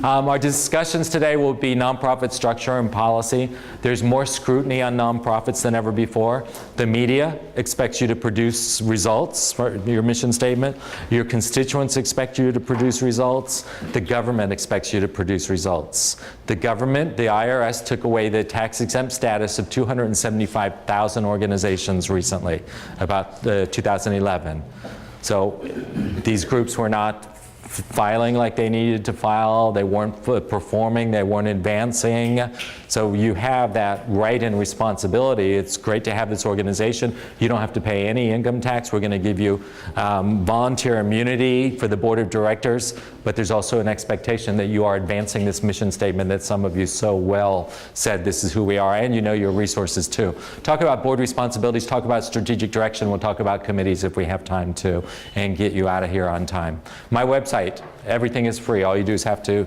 Our discussions today will be nonprofit structure and policy. There's more scrutiny on nonprofits than ever before. The media expects you to produce results for your mission statement. Your constituents expect you to produce results. The government expects you to produce results. The government, the IRS, took away the tax-exempt status of 275,000 organizations recently, about 2011. So these groups were not filing like they needed to file, they weren't performing, they weren't advancing. So you have that right and responsibility. It's great to have this organization. You don't have to pay any income tax. We're going to give you volunteer immunity for the board of directors, but there's also an expectation that you are advancing this mission statement that some of you so well said this is who we are, and you know your resources too. Talk about board responsibilities, talk about strategic direction, we'll talk about committees if we have time to, and get you out of here on time. My website, everything is free. All you do is have to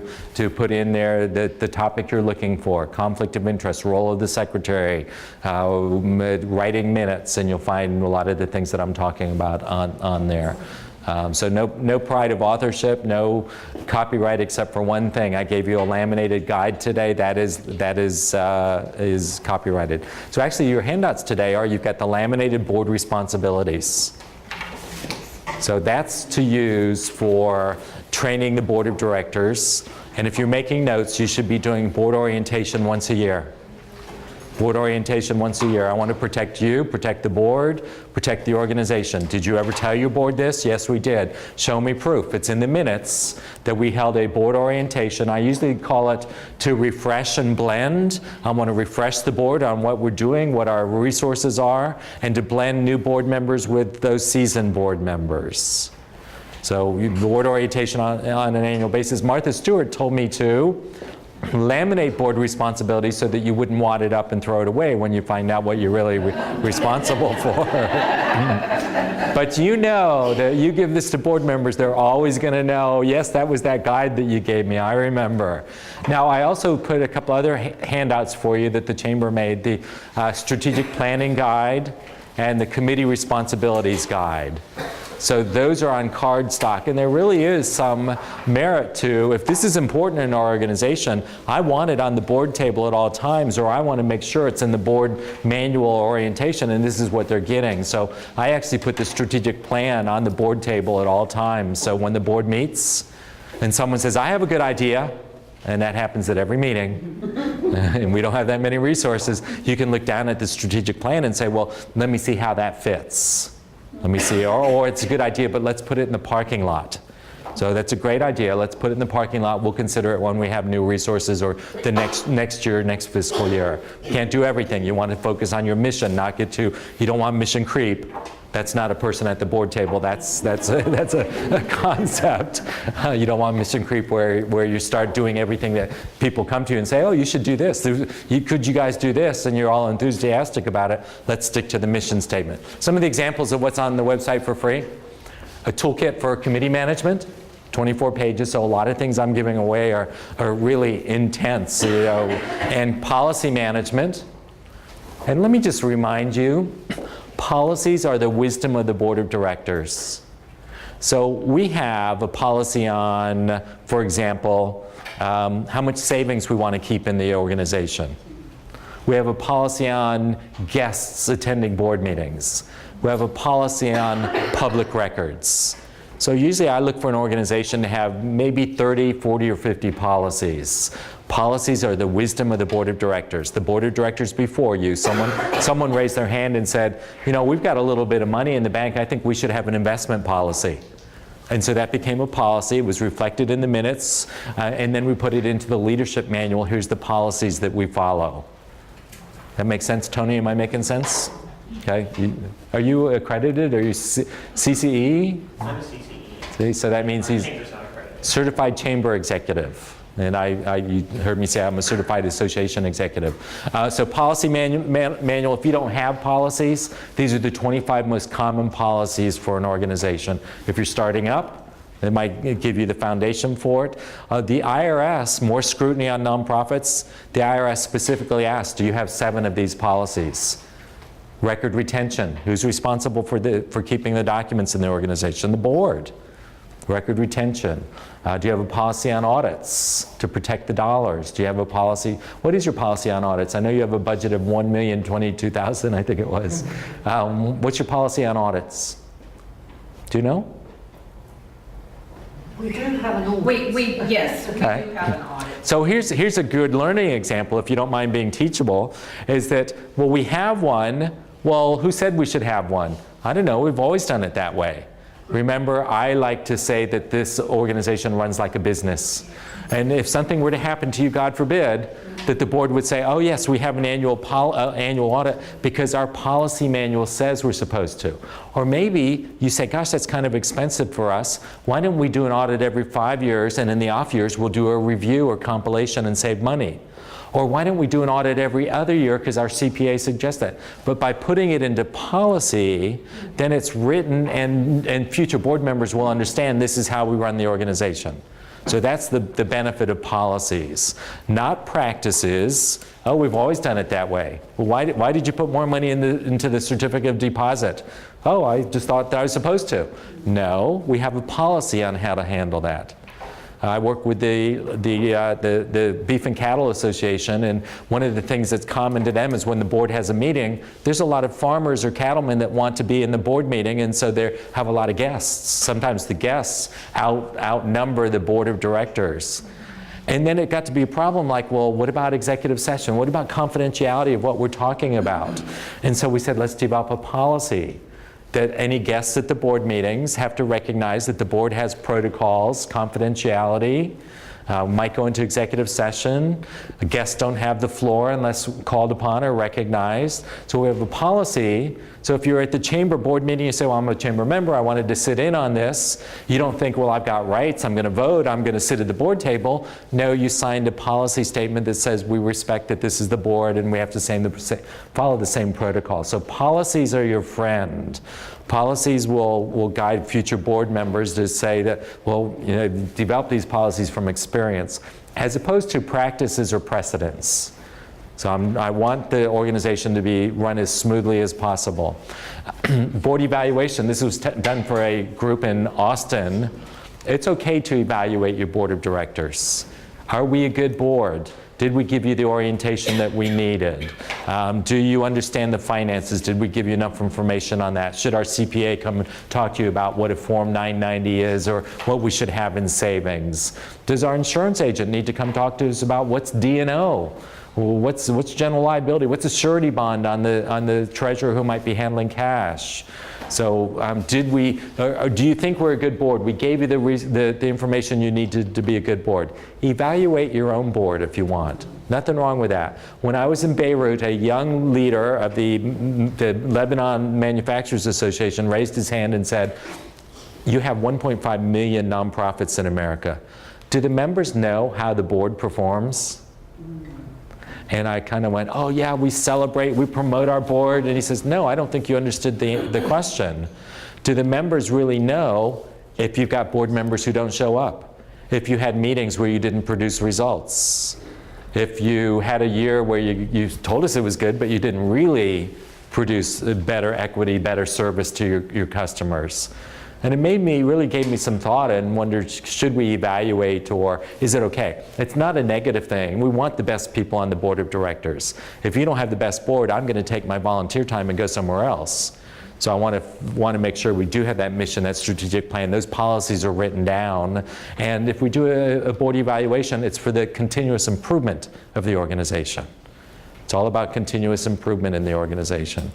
put in there the topic you're looking for, conflict of interest, role of the secretary, writing minutes, and you'll find a lot of the things that I'm talking about on there. So no pride of authorship, no copyright except for one thing. I gave you a laminated guide today. That is copyrighted. So actually your handouts today are, you've got the laminated board responsibilities. So that's to use for training the board of directors. And if you're making notes, you should be doing board orientation once a year. Board orientation once a year. I want to protect you, protect the board, protect the organization. Did you ever tell your board this? Yes, we did. Show me proof. It's in the minutes that we held a board orientation. I usually call it to refresh and blend. I want to refresh the board on what we're doing, what our resources are, and to blend new board members with those seasoned board members. So board orientation on an annual basis. Martha Stewart told me to laminate board responsibilities so that you wouldn't wad it up and throw it away when you find out what you're really responsible for. But you know that you give this to board members, they're always going to know, yes, that was that guide that you gave me, I remember. Now, I also put a couple other handouts for you that the Chamber made, the strategic planning guide and the committee responsibilities guide. So those are on cardstock, and there really is some merit to, if this is important in our organization, I want it on the board table at all times, or I want to make sure it's in the board manual orientation, and this is what they're getting. So I actually put the strategic plan on the board table at all times. So when the board meets and someone says, I have a good idea, and that happens at every meeting, and we don't have that many resources, you can look down at the strategic plan and say, well, let me see how that fits. Let me see, or it's a good idea, but let's put it in the parking lot. So that's a great idea. Let's put it in the parking lot. We'll consider it when we have new resources or the next year, next fiscal year. You can't do everything. You want to focus on your mission, not get to, you don't want mission creep. That's not a person at the board table. That's a concept. You don't want mission creep where you start doing everything that people come to you and say, oh, you should do this. Could you guys do this? And you're all enthusiastic about it. Let's stick to the mission statement. Some of the examples of what's on the website for free. A toolkit for committee management. 24 pages, so a lot of things I'm giving away are really intense, you know, and policy management. And let me just remind you, policies are the wisdom of the board of directors. So we have a policy on, for example, how much savings we want to keep in the organization. We have a policy on guests attending board meetings. We have a policy on public records. So usually I look for an organization to have maybe 30, 40, or 50 policies. Policies are the wisdom of the board of directors. The board of directors before you, someone raised their hand and said, you know, we've got a little bit of money in the bank, I think we should have an investment policy. And so that became a policy. It was reflected in the minutes, and then we put it into the leadership manual. Here's the policies that we follow. That makes sense, Tony? Am I making sense? Okay. Are you accredited? Are you CCE? I'm a CCE. See, so that means he's certified chamber executive. And you heard me say I'm a certified association executive. So policy manual, if you don't have policies, these are the 25 most common policies for an organization. If you're starting up, it might give you the foundation for it. The IRS, more scrutiny on nonprofits, the IRS specifically asked, do you have 7 of these policies? Record retention, who's responsible for keeping the documents in the organization? The board. Record retention. Do you have a policy on audits to protect the dollars? Do you have a policy? What is your policy on audits? I know you have a budget of $1,022,000, I think it was. What's your policy on audits? Do you know? We do have an audit. Yes, we do Okay. have an audit. So here's a good learning example, if you don't mind being teachable, is that, well, we have one. Well, who said we should have one? I don't know, we've always done it that way. Remember, I like to say that this organization runs like a business. And if something were to happen to you, God forbid, that the board would say, oh yes, we have an annual audit because our policy manual says we're supposed to. Or maybe you say, gosh, that's kind of expensive for us. Why don't we do an audit every 5 years, and in the off years we'll do a review or compilation and save money? Or why don't we do an audit every other year because our CPA suggests that? But by putting it into policy, then it's written, and future board members will understand this is how we run the organization. So that's the benefit of policies, not practices. Oh, we've always done it that way. Well, why did you put more money into the certificate of deposit? Oh, I just thought that I was supposed to. No, we have a policy on how to handle that. I work with the Beef and Cattle Association, and one of the things that's common to them is when the board has a meeting, there's a lot of farmers or cattlemen that want to be in the board meeting, and so they have a lot of guests. Sometimes the guests outnumber the board of directors. And then it got to be a problem like, well, what about executive session? What about confidentiality of what we're talking about? And so we said, let's develop a policy that any guests at the board meetings have to recognize that the board has protocols, confidentiality, might go into executive session. Guests don't have the floor unless called upon or recognized. So we have a policy. So if you're at the chamber board meeting, you say, well, I'm a chamber member, I wanted to sit in on this. You don't think, well, I've got rights, I'm going to vote, I'm going to sit at the board table. No, you signed a policy statement that says we respect that this is the board and we have to follow the same protocol. So policies are your friend. Policies will guide future board members to say that, well, you know, develop these policies from experience, as opposed to practices or precedents. So I want the organization to be run as smoothly as possible. Board evaluation, this was done for a group in Austin. It's okay to evaluate your board of directors. Are we a good board? Did we give you the orientation that we needed? Do you understand the finances? Did we give you enough information on that? Should our CPA come and talk to you about what a Form 990 is or what we should have in savings? Does our insurance agent need to come talk to us about what's D&O? What's general liability? What's a surety bond on the treasurer who might be handling cash? So do you think we're a good board? We gave you the information you needed to be a good board. Evaluate your own board if you want. Nothing wrong with that. When I was in Beirut, a young leader of the Lebanon Manufacturers Association raised his hand and said, you have 1.5 million nonprofits in America. Do the members know how the board performs? And I kind of went, oh yeah, we celebrate, we promote our board. And he says, no, I don't think you understood the question. Do the members really know if you've got board members who don't show up? If you had meetings where you didn't produce results? If you had a year where you told us it was good, but you didn't really produce better equity, better service to your customers? And it really gave me some thought and wondered, should we evaluate or is it okay? It's not a negative thing. We want the best people on the board of directors. If you don't have the best board, I'm going to take my volunteer time and go somewhere else. So I want to make sure we do have that mission, that strategic plan. Those policies are written down. And if we do a board evaluation, it's for the continuous improvement of the organization. It's all about continuous improvement in the organization.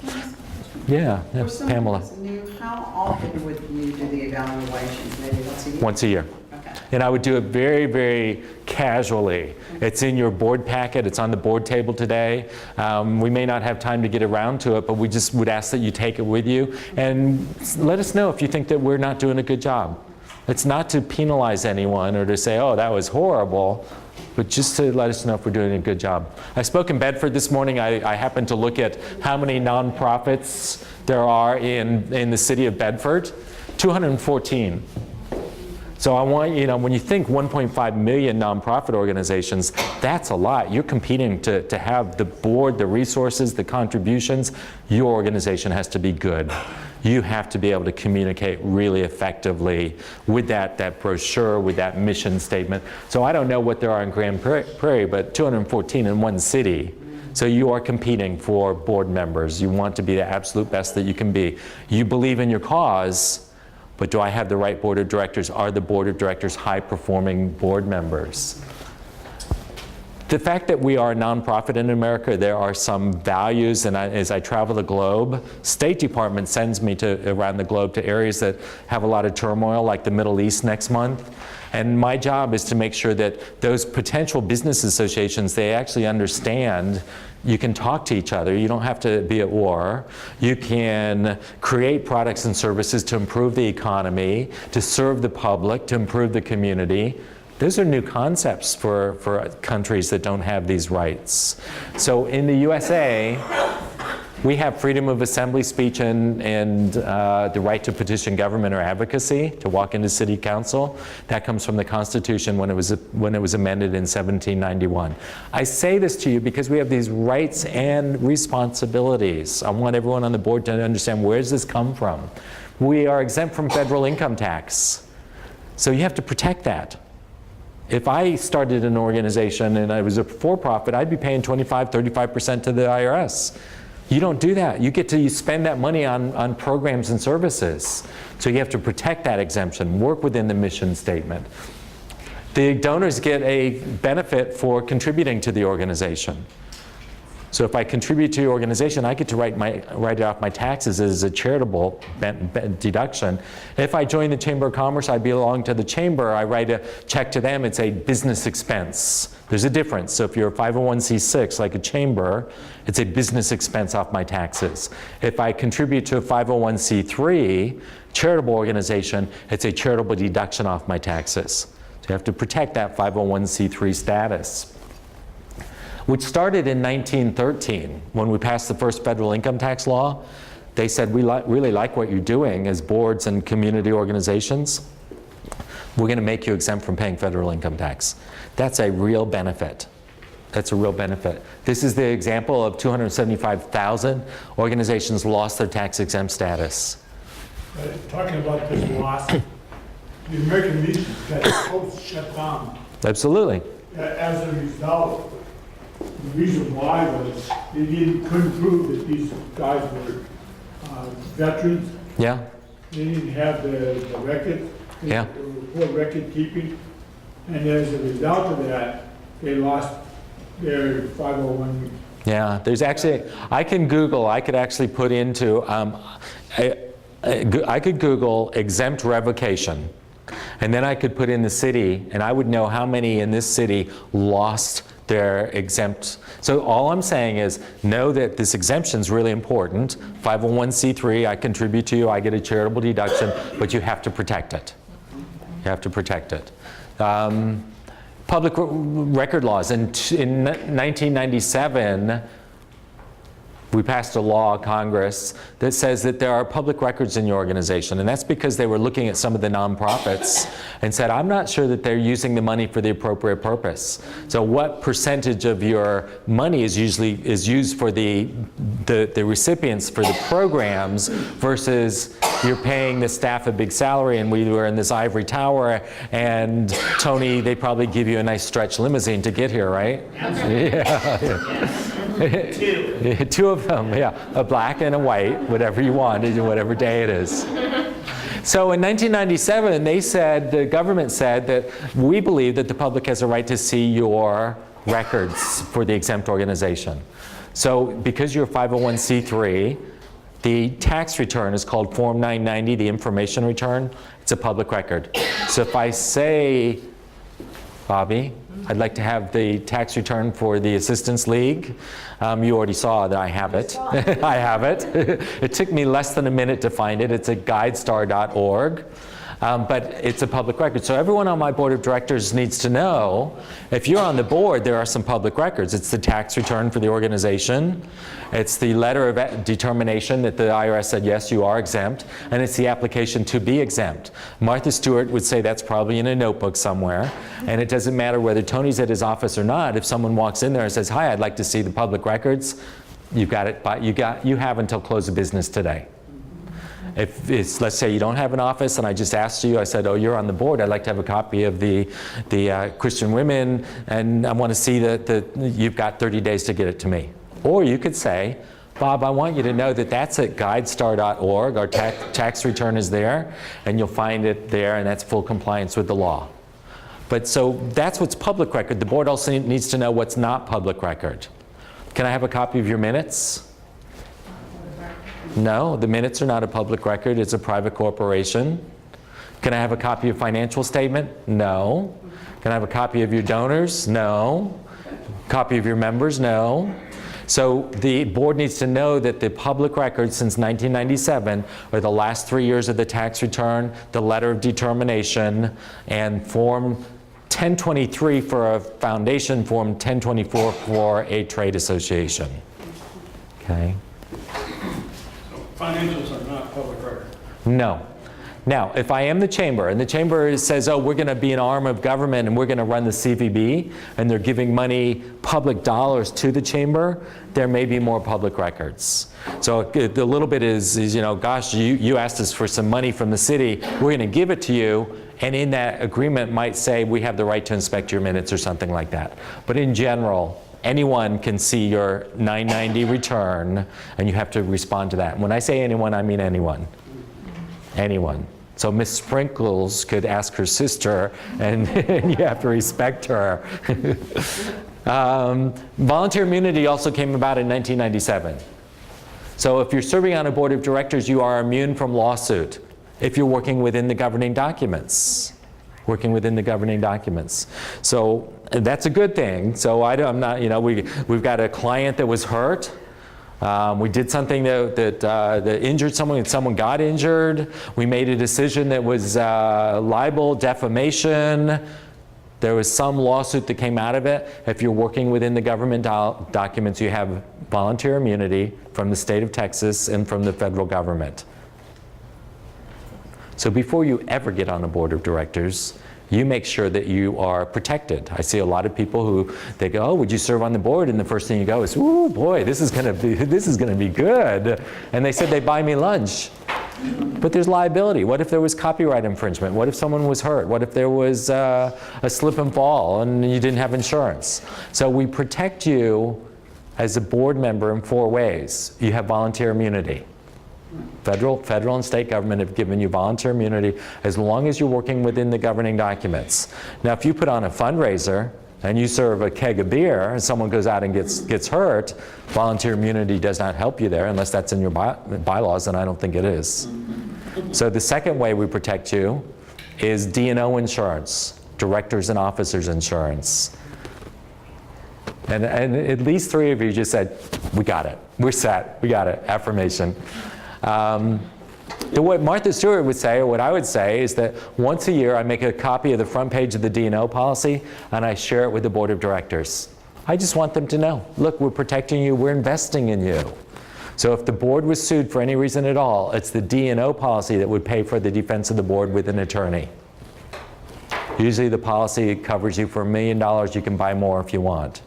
Yeah, Pamela. How often would you do the evaluations? Maybe once a year? Once a year. Okay. And I would do it very, very casually. It's in your board packet. It's on the board table today. We may not have time to get around to it, but we just would ask that you take it with you and let us know if you think that we're not doing a good job. It's not to penalize anyone or to say, oh, that was horrible, but just to let us know if we're doing a good job. I spoke in Bedford this morning. I happened to look at how many nonprofits there are in the city of Bedford. 214. So I want, when you think 1.5 million nonprofit organizations, that's a lot. You're competing to have the board, the resources, the contributions. Your organization has to be good. you have to be able to communicate really effectively with that brochure, with that mission statement. So I don't know what there are in Grand Prairie, but 214 in one city. So you are competing for board members. You want to be the absolute best that you can be. You believe in your cause, but do I have the right board of directors? Are the board of directors high-performing board members? The fact that we are a nonprofit in America, there are some values, and as I travel the globe, State Department sends me around the globe to areas that have a lot of turmoil, like the Middle East next month. And my job is to make sure that those potential business associations, they actually understand you can talk to each other. You don't have to be at war. You can create products and services to improve the economy, to serve the public, to improve the community. Those are new concepts for countries that don't have these rights. So in the USA, we have freedom of assembly, speech, and the right to petition government or advocacy, to walk into city council. That comes from the Constitution when it was amended in 1791. I say this to you because we have these rights and responsibilities. I want everyone on the board to understand, where does this come from? We are exempt from federal income tax. So you have to protect that. If I started an organization and I was a for-profit, I'd be paying 25, 35% to the IRS. You don't do that. You spend that money on programs and services. So you have to protect that exemption, work within the mission statement. The donors get a benefit for contributing to the organization. So if I contribute to your organization, I get to write it off my taxes as a charitable deduction. If I join the Chamber of Commerce, I belong to the chamber, I write a check to them, it's a business expense. There's a difference. So if you're a 501c6 like a chamber, it's a business expense off my taxes. If I contribute to a 501c3 charitable organization, it's a charitable deduction off my taxes. So you have to protect that 501c3 status, which started in 1913 when we passed the first federal income tax law. They said, we really like what you're doing as boards and community organizations. We're going to make you exempt from paying federal income tax. That's a real benefit. That's a real benefit. This is the example of 275,000 organizations lost their tax exempt status. Talking about this loss, the American Legion got both shut down. Absolutely. As a result, the reason why was they couldn't prove that these guys were veterans. Yeah. They didn't have the record. Yeah. They were poor record keeping. And as a result of that, they lost their 501. Yeah, there's actually, I could actually put into, I could Google exempt revocation. And then I could put in the city, and I would know how many in this city lost their exempt. So all I'm saying is, know that this exemption is really important. 501c3, I contribute to you, I get a charitable deduction, but you have to protect it. You have to protect it. Public record laws. In 1997, we passed a law, Congress, that says that there are public records in your organization. And that's because they were looking at some of the nonprofits and said, I'm not sure that they're using the money for the appropriate purpose. So what percentage of your money is used for the recipients for the programs versus you're paying the staff a big salary, and we were in this ivory tower, and Tony, they probably give you a nice stretch limousine to get here, right? Yeah. Two of them, yeah. A black and a white, whatever you want, whatever day it is. So in 1997, the government said that we believe that the public has a right to see your records for the exempt organization. So because you're 501c3, the tax return is called Form 990, the information return. It's a public record. So if I say, Bobby, I'd like to have the tax return for the Assistance League. You already saw that I have it. I have it. It took me less than a minute to find it. It's at guidestar.org. But it's a public record. So everyone on my board of directors needs to know, if you're on the board, there are some public records. It's the tax return for the organization. It's the letter of determination that the IRS said, yes, you are exempt. And it's the application to be exempt. Martha Stewart would say that's probably in a notebook somewhere. And it doesn't matter whether Tony's at his office or not. If someone walks in there and says, hi, I'd like to see the public records, you've got it, you have until close of business today. If it's, let's say you don't have an office and I just asked you, I said, oh, you're on the board, I'd like to have a copy of the Christian Women, and I want to see that you've got 30 days to get it to me. Or you could say, Bob, I want you to know that that's at guidestar.org. Our tax return is there, and you'll find it there, and that's full compliance with the law. But so that's what's public record. The board also needs to know what's not public record. Can I have a copy of your minutes? No, the minutes are not a public record. It's a private corporation. Can I have a copy of financial statement? No. Can I have a copy of your donors? No. Copy of your members? No. So the board needs to know that the public records since 1997 are the last 3 years of the tax return, the letter of determination, and Form 1023 for a foundation, Form 1024 for a trade association. Okay? Financials are not public record. No. Now, if I am the chamber, and the chamber says, oh, we're going to be an arm of government and we're going to run the CVB, and they're giving money, public dollars to the chamber, there may be more public records. So a little bit is you know, gosh, you asked us for some money from the city, we're going to give it to you, and in that agreement might say we have the right to inspect your minutes or something like that. But in general, anyone can see your 990 return, and you have to respond to that. And when I say anyone, I mean anyone. Anyone. So Miss Sprinkles could ask her sister, and you have to respect her. Volunteer immunity also came about in 1997. So if you're serving on a board of directors, you are immune from lawsuit if you're working within the governing documents. Working within the governing documents. So that's a good thing. So I'm not, you know, we've got a client that was hurt. We did something that injured someone, and someone got injured. We made a decision that was libel, defamation. There was some lawsuit that came out of it. If you're working within the government documents, you have volunteer immunity from the state of Texas and from the federal government. So before you ever get on a board of directors, you make sure that you are protected. I see a lot of people who, they go, oh, would you serve on the board? And the first thing you go is, ooh, boy, this is gonna be good. And they said they'd buy me lunch. But there's liability. What if there was copyright infringement? What if someone was hurt? What if there was a slip and fall and you didn't have insurance? So we protect you as a board member in 4 ways. You have volunteer immunity. Federal and state government have given you volunteer immunity as long as you're working within the governing documents. Now, if you put on a fundraiser and you serve a keg of beer and someone goes out and gets hurt, volunteer immunity does not help you there unless that's in your bylaws, and I don't think it is. So the second way we protect you is D&O insurance, directors and officers insurance. And at least 3 of you just said, we got it, we're set, we got it, affirmation. What Martha Stewart would say, or what I would say, is that once a year I make a copy of the front page of the D&O policy and I share it with the board of directors. I just want them to know, look, we're protecting you, we're investing in you. So if the board was sued for any reason at all, it's the D&O policy that would pay for the defense of the board with an attorney. Usually the policy covers you for $1 million, you can buy more if you want.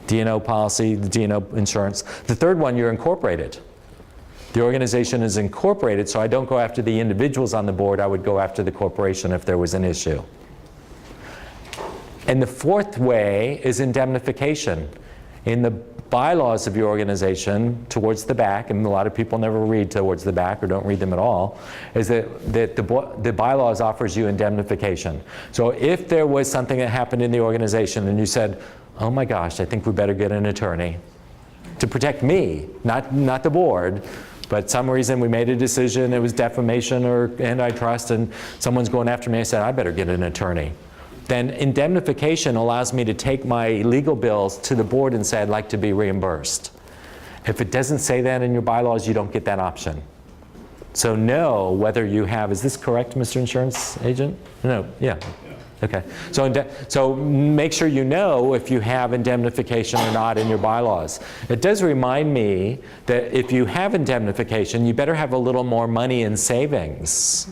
D&O policy, the D&O insurance. The third one, you're incorporated. The organization is incorporated, so I don't go after the individuals on the board, I would go after the corporation if there was an issue. And the fourth way is indemnification. In the bylaws of your organization, towards the back, and a lot of people never read towards the back or don't read them at all, is that the bylaws offers you indemnification. So if there was something that happened in the organization and you said, oh my gosh, I think we better get an attorney to protect me, not the board, but some reason we made a decision, it was defamation or antitrust, and someone's going after me, I said, I better get an attorney. Then indemnification allows me to take my legal bills to the board and say, I'd like to be reimbursed. If it doesn't say that in your bylaws, you don't get that option. So know whether you have, is this correct, Mr. Insurance Agent? No, yeah. Okay, so make sure you know if you have indemnification or not in your bylaws. It does remind me that if you have indemnification, you better have a little more money in savings.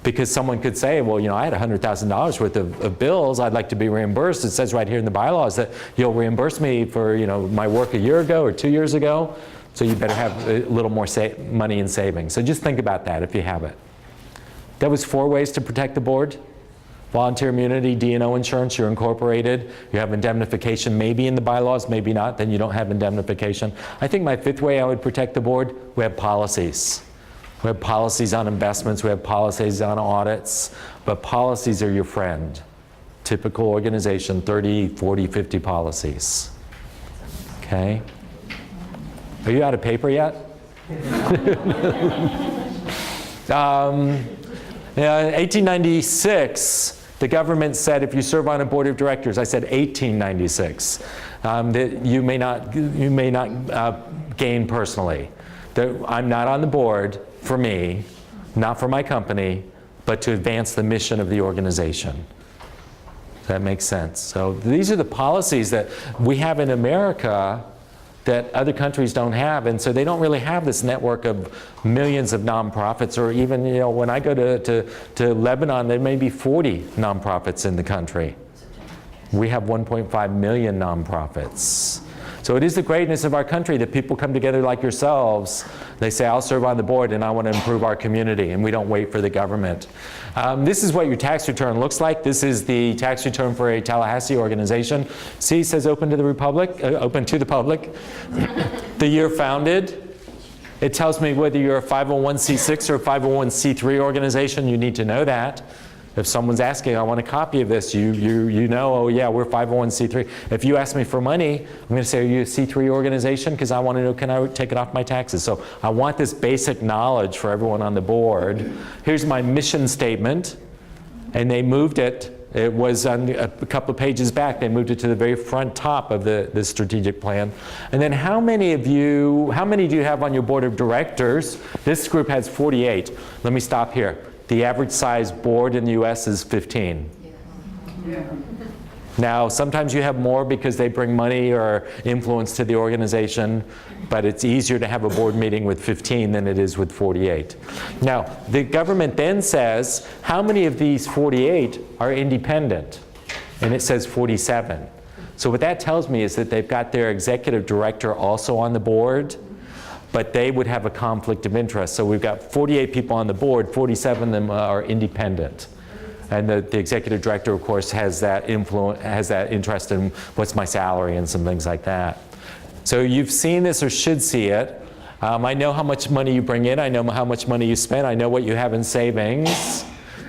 Because someone could say, well, you know, I had $100,000 worth of bills, I'd like to be reimbursed. It says right here in the bylaws that you'll reimburse me for, you know, my work a year ago or 2 years ago. So you better have a little more money in savings. So just think about that if you have it. That was 4 ways to protect the board. Volunteer immunity, D&O insurance, you're incorporated. You have indemnification, maybe in the bylaws, maybe not, then you don't have indemnification. I think my 5th way I would protect the board, we have policies. We have policies on investments, we have policies on audits, but policies are your friend. Typical organization, 30, 40, 50 policies. Okay? Are you out of paper yet? In 1896, the government said if you serve on a board of directors, I said 1896, that you may not gain personally. That I'm not on the board for me, not for my company, but to advance the mission of the organization. That makes sense. So these are the policies that we have in America that other countries don't have, and so they don't really have this network of millions of nonprofits, or even, you know, when I go to Lebanon, there may be 40 nonprofits in the country. We have 1.5 million nonprofits. So it is the greatness of our country that people come together like yourselves. They say, I'll serve on the board and I want to improve our community, and we don't wait for the government. This is what your tax return looks like. This is the tax return for a Tallahassee organization. See, it says open to the open to the public. The year founded. It tells me whether you're a 501c6 or a 501c3 organization. You need to know that. If someone's asking, I want a copy of this, you know, oh yeah, we're 501c3. If you ask me for money, I'm going to say, are you a C3 organization? Because I want to know, can I take it off my taxes? So I want this basic knowledge for everyone on the board. Here's my mission statement. And they moved it. It was on a couple of pages back. They moved it to the very front top of the strategic plan. And then how many do you have on your board of directors? This group has 48. Let me stop here. The average size board in the US is 15. Yeah. Now, sometimes you have more because they bring money or influence to the organization, but it's easier to have a board meeting with 15 than it is with 48. Now, the government then says, how many of these 48 are independent? And it says 47. So what that tells me is that they've got their executive director also on the board, but they would have a conflict of interest. So we've got 48 people on the board, 47 of them are independent. And the executive director, of course, has that influence, has that interest in what's my salary and some things like that. So you've seen this or should see it. I know how much money you bring in. I know how much money you spend. I know what you have in savings.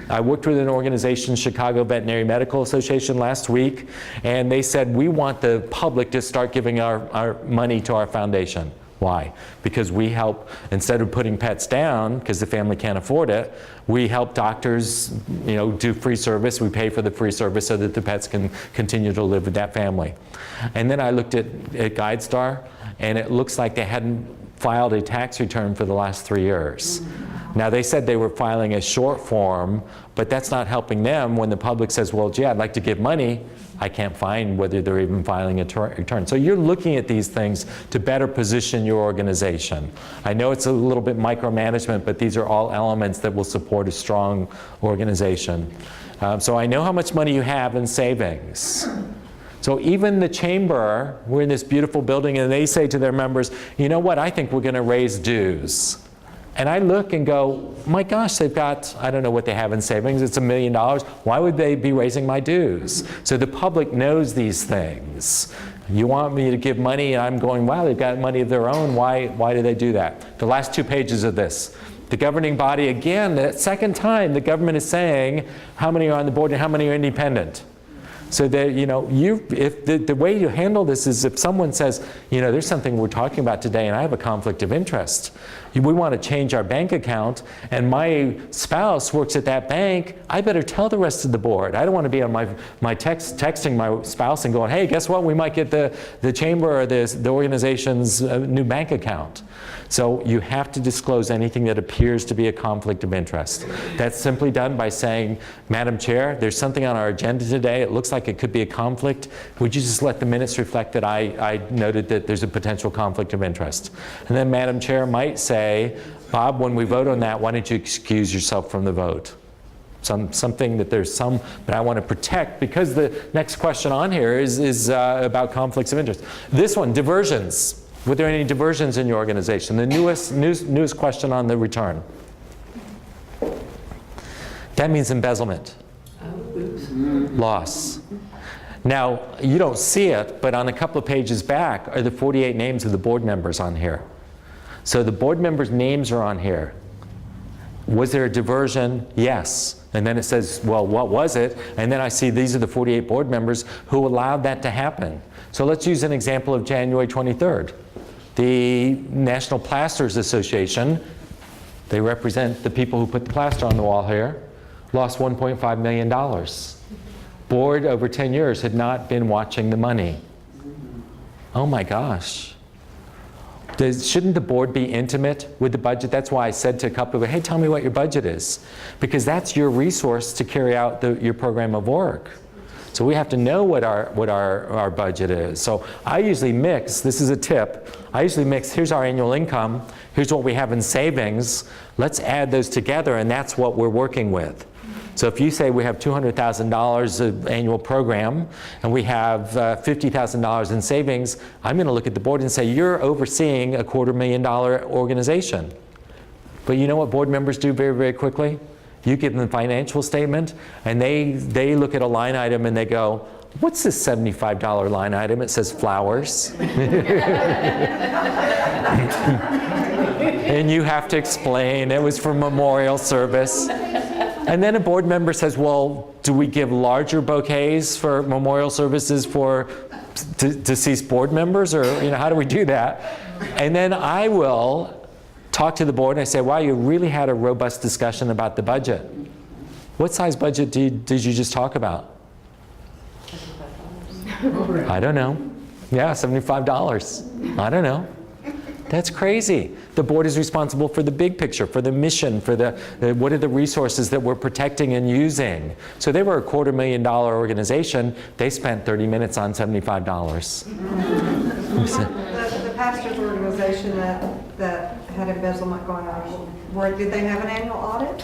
I worked with an organization, Chicago Veterinary Medical Association, last week, and they said, we want the public to start giving our money to our foundation. Why? Because we help, instead of putting pets down because the family can't afford it, we help doctors, you know, do free service. We pay for the free service so that the pets can continue to live with that family. And then I looked at GuideStar, and it looks like they hadn't filed a tax return for the last 3 years. Now, they said they were filing a short form, but that's not helping them when the public says, well, gee, I'd like to give money. I can't find whether they're even filing a return. So you're looking at these things to better position your organization. I know it's a little bit micromanagement, but these are all elements that will support a strong organization. So I know how much money you have in savings. So even the chamber, we're in this beautiful building, and they say to their members, you know what, I think we're going to raise dues. And I look and go, my gosh, they've got, I don't know what they have in savings, it's $1 million. Why would they be raising my dues? So the public knows these things. You want me to give money, and I'm going, wow, they've got money of their own. Why do they do that? The last 2 pages of this. The governing body, again, the second time, the government is saying how many are on the board and how many are independent. So that, you know, if the way you handle this is if someone says, you know, there's something we're talking about today and I have a conflict of interest. We want to change our bank account and my spouse works at that bank, I better tell the rest of the board. I don't want to be on my texting my spouse and going, hey, guess what? We might get the chamber or the organization's new bank account. So you have to disclose anything that appears to be a conflict of interest. That's simply done by saying, Madam Chair, there's something on our agenda today. It looks like it could be a conflict. Would you just let the minutes reflect that I noted that there's a potential conflict of interest? And then Madam Chair might say, Bob, when we vote on that, why don't you excuse yourself from the vote? Something that there's some, but I want to protect, because the next question on here is about conflicts of interest. This one, diversions. Were there any diversions in your organization? The newest question on the return. That means embezzlement. Loss. Now, you don't see it, but on a couple of pages back are the 48 names of the board members on here. So the board members' names are on here. Was there a diversion? Yes. And then it says, well, what was it? And then I see these are the 48 board members who allowed that to happen. So let's use an example of January 23rd. The National Plasters Association, they represent the people who put the plaster on the wall here, lost $1.5 million. Board over 10 years had not been watching the money. Oh my gosh. Shouldn't the board be intimate with the budget? That's why I said to a couple of them, hey, tell me what your budget is. Because that's your resource to carry out your program of work. So we have to know what our budget is. So I usually mix, this is a tip, I usually mix, here's our annual income, here's what we have in savings, let's add those together, and that's what we're working with. So if you say we have $200,000 of annual program and we have $50,000 in savings, I'm going to look at the board and say, you're overseeing a $250,000 organization. But you know what board members do very, very quickly? You give them the financial statement and they look at a line item and they go, what's this $75 line item? It says flowers. And you have to explain it was for memorial service. And then a board member says, well, do we give larger bouquets for memorial services for deceased board members? Or how do we do that? And then I will talk to the board and I say, wow, you really had a robust discussion about the budget. What size budget did you just talk about? I don't know. Yeah, $75. I don't know. That's crazy. The board is responsible for the big picture, for the mission, for what are the resources that we're protecting and using. So they were a $250,000 organization. They spent 30 minutes on $75. The pastor's organization that had embezzlement going on, did they have an annual audit?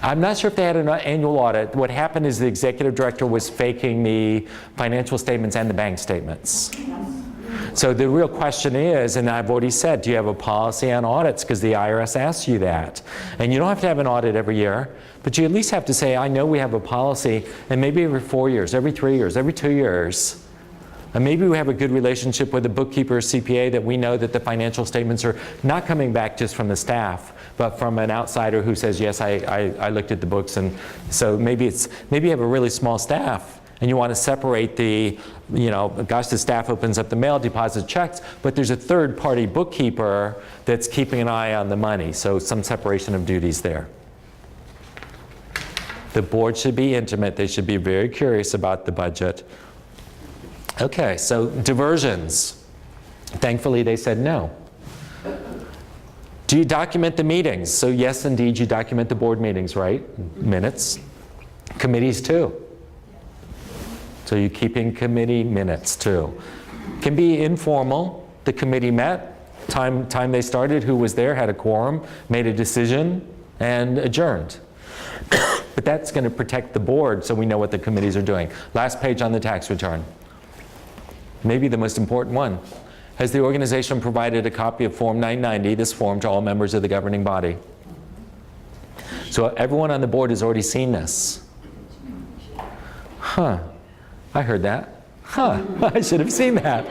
I'm not sure if they had an annual audit. What happened is the executive director was faking the financial statements and the bank statements. So the real question is, and I've already said, do you have a policy on audits? Because the IRS asks you that. And you don't have to have an audit every year, but you at least have to say, I know we have a policy, and maybe every 4 years, every 3 years, every 2 years. And maybe we have a good relationship with a bookkeeper or CPA that we know that the financial statements are not coming back just from the staff, but from an outsider who says, yes, I looked at the books. And so maybe you have a really small staff, and you want to separate the staff opens up the mail, deposits checks, but there's a third-party bookkeeper that's keeping an eye on the money. So some separation of duties there. The board should be intimate. They should be very curious about the budget. Okay, so diversions. Thankfully, they said no. Do you document the meetings? So yes, indeed, you document the board meetings, right? Minutes. Committees too. So you're keeping committee minutes too. Can be informal. The committee met, time they started, who was there, had a quorum, made a decision, and adjourned. But that's going to protect the board so we know what the committees are doing. Last page on the tax return. Maybe the most important one. Has the organization provided a copy of Form 990, this form, to all members of the governing body? So everyone on the board has already seen this. Huh. I heard that. Huh, I should have seen that.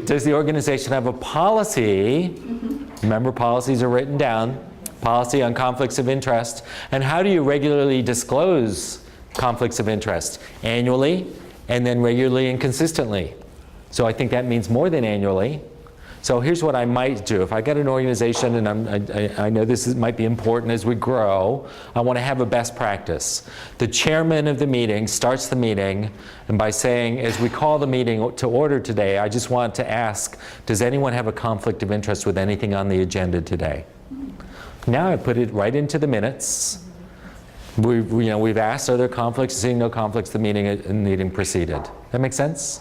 Does the organization have a policy? Remember, policies are written down. Policy on conflicts of interest. And how do you regularly disclose conflicts of interest? Annually, and then regularly and consistently. So I think that means more than annually. So here's what I might do. If I got an organization, and I know this might be important as we grow, I want to have a best practice. The chairman of the meeting starts the meeting, and by saying, as we call the meeting to order today, I just want to ask, does anyone have a conflict of interest with anything on the agenda today? Now I put it right into the minutes. We've asked, are there conflicts? Seeing no conflicts, the meeting proceeded. That make sense?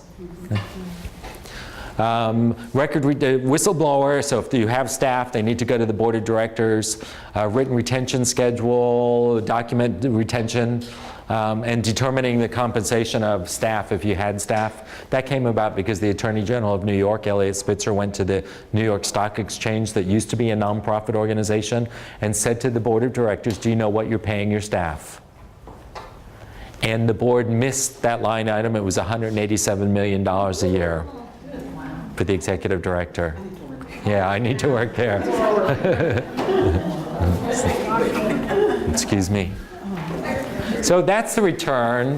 Whistleblower, so if you have staff, they need to go to the board of directors, written retention schedule, document retention, and determining the compensation of staff if you had staff. That came about because the Attorney General of New York, Eliot Spitzer, went to the New York Stock Exchange that used to be a nonprofit organization and said to the board of directors, do you know what you're paying your staff? And the board missed that line item. It was $187 million a year for the executive director. Yeah, I need to work there. Excuse me. So that's the return.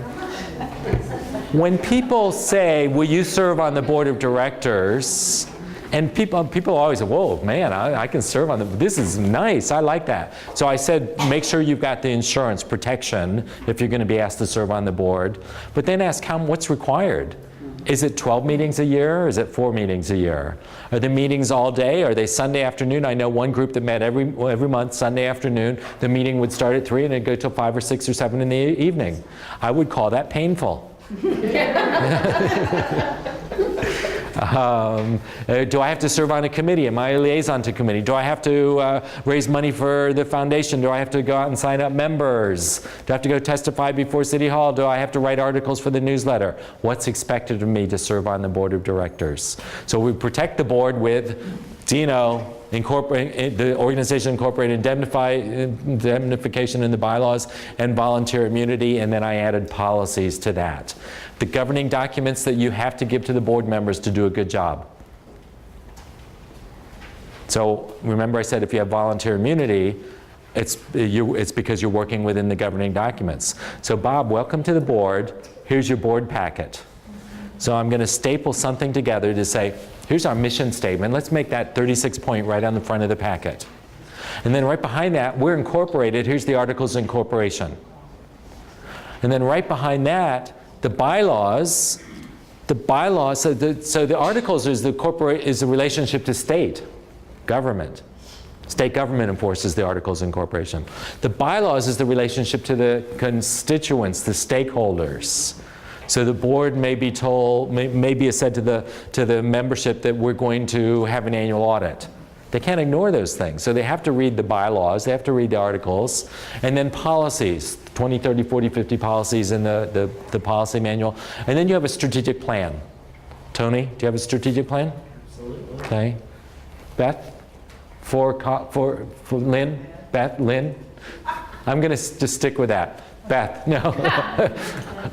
When people say, will you serve on the board of directors? And people always say, whoa, man, I can serve on this is nice, I like that. So I said, make sure you've got the insurance protection if you're going to be asked to serve on the board. But then ask what's required. Is it 12 meetings a year, or is it 4 meetings a year? Are the meetings all day? Are they Sunday afternoon? I know one group that met every month, Sunday afternoon. The meeting would start at 3 and it'd go till 5 or 6 or 7 in the evening. I would call that painful. Do I have to serve on a committee? Am I a liaison to committee? Do I have to raise money for the foundation? Do I have to go out and sign up members? Do I have to go testify before City Hall? Do I have to write articles for the newsletter? What's expected of me to serve on the board of directors? So we protect the board with, incorporate the organization incorporated indemnification in the bylaws and volunteer immunity, and then I added policies to that. The governing documents that you have to give to the board members to do a good job. So remember I said if you have volunteer immunity, it's because you're working within the governing documents. So Bob, welcome to the board. Here's your board packet. So I'm going to staple something together to say, here's our mission statement. Let's make that 36-point right on the front of the packet. And then right behind that, we're incorporated. Here's the Articles of Incorporation. And then right behind that, the bylaws. So the Articles is the relationship to state government. State government enforces the Articles of Incorporation. The bylaws is the relationship to the constituents, the stakeholders. So the board may be told, may be said to the membership that we're going to have an annual audit. They can't ignore those things. So they have to read the bylaws, they have to read the articles, and then policies, 20, 30, 40, 50 policies in the policy manual. And then you have a strategic plan. Tony, do you have a strategic plan? Absolutely. Okay. Beth? For Lynn? Beth? Lynn? I'm going to just stick with that. Beth, no.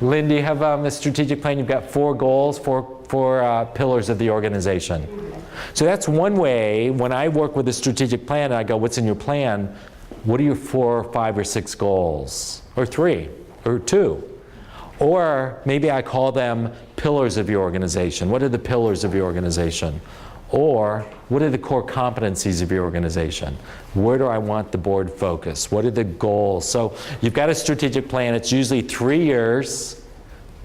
Lynn, do you have a strategic plan? You've got 4 goals, four pillars of the organization. So that's one way. When I work with a strategic plan, I go, what's in your plan? What are your 4, 5, or 6 goals? Or 3, or 2? Or maybe I call them pillars of your organization. What are the pillars of your organization? Or what are the core competencies of your organization? Where do I want the board focused? What are the goals? So you've got a strategic plan. It's usually 3 years.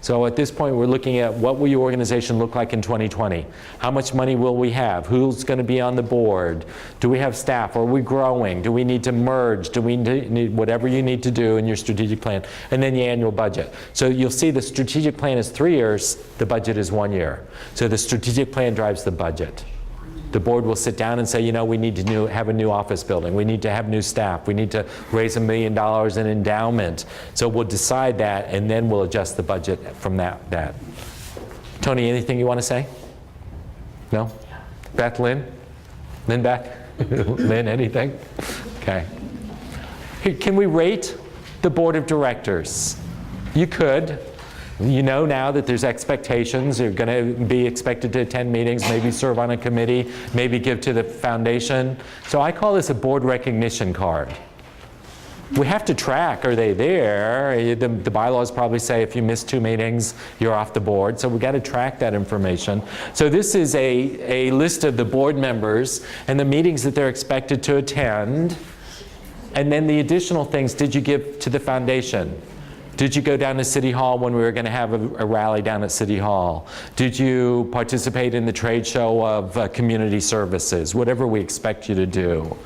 So at this point, we're looking at what will your organization look like in 2020? How much money will we have? Who's going to be on the board? Do we have staff? Are we growing? Do we need to merge? Do we need whatever you need to do in your strategic plan? And then the annual budget. So you'll see the strategic plan is 3 years. The budget is 1 year. So the strategic plan drives the budget. The board will sit down and say, you know, we need to have a new office building. We need to have new staff. We need to raise $1 million in endowment. So we'll decide that, and then we'll adjust the budget from that. Tony, anything you want to say? No? Beth, Lynn? Lynn, Beth? Lynn, anything? Okay. Here, can we rate the board of directors? You could. You know now that there's expectations. You're going to be expected to attend meetings, maybe serve on a committee, maybe give to the foundation. So I call this a board recognition card. We have to track, are they there? The bylaws probably say if you miss 2 meetings, you're off the board. So we've got to track that information. So this is a list of the board members and the meetings that they're expected to attend. And then the additional things, did you give to the foundation? Did you go down to City Hall when we were going to have a rally down at City Hall? Did you participate in the trade show of community services? Whatever we expect you to do.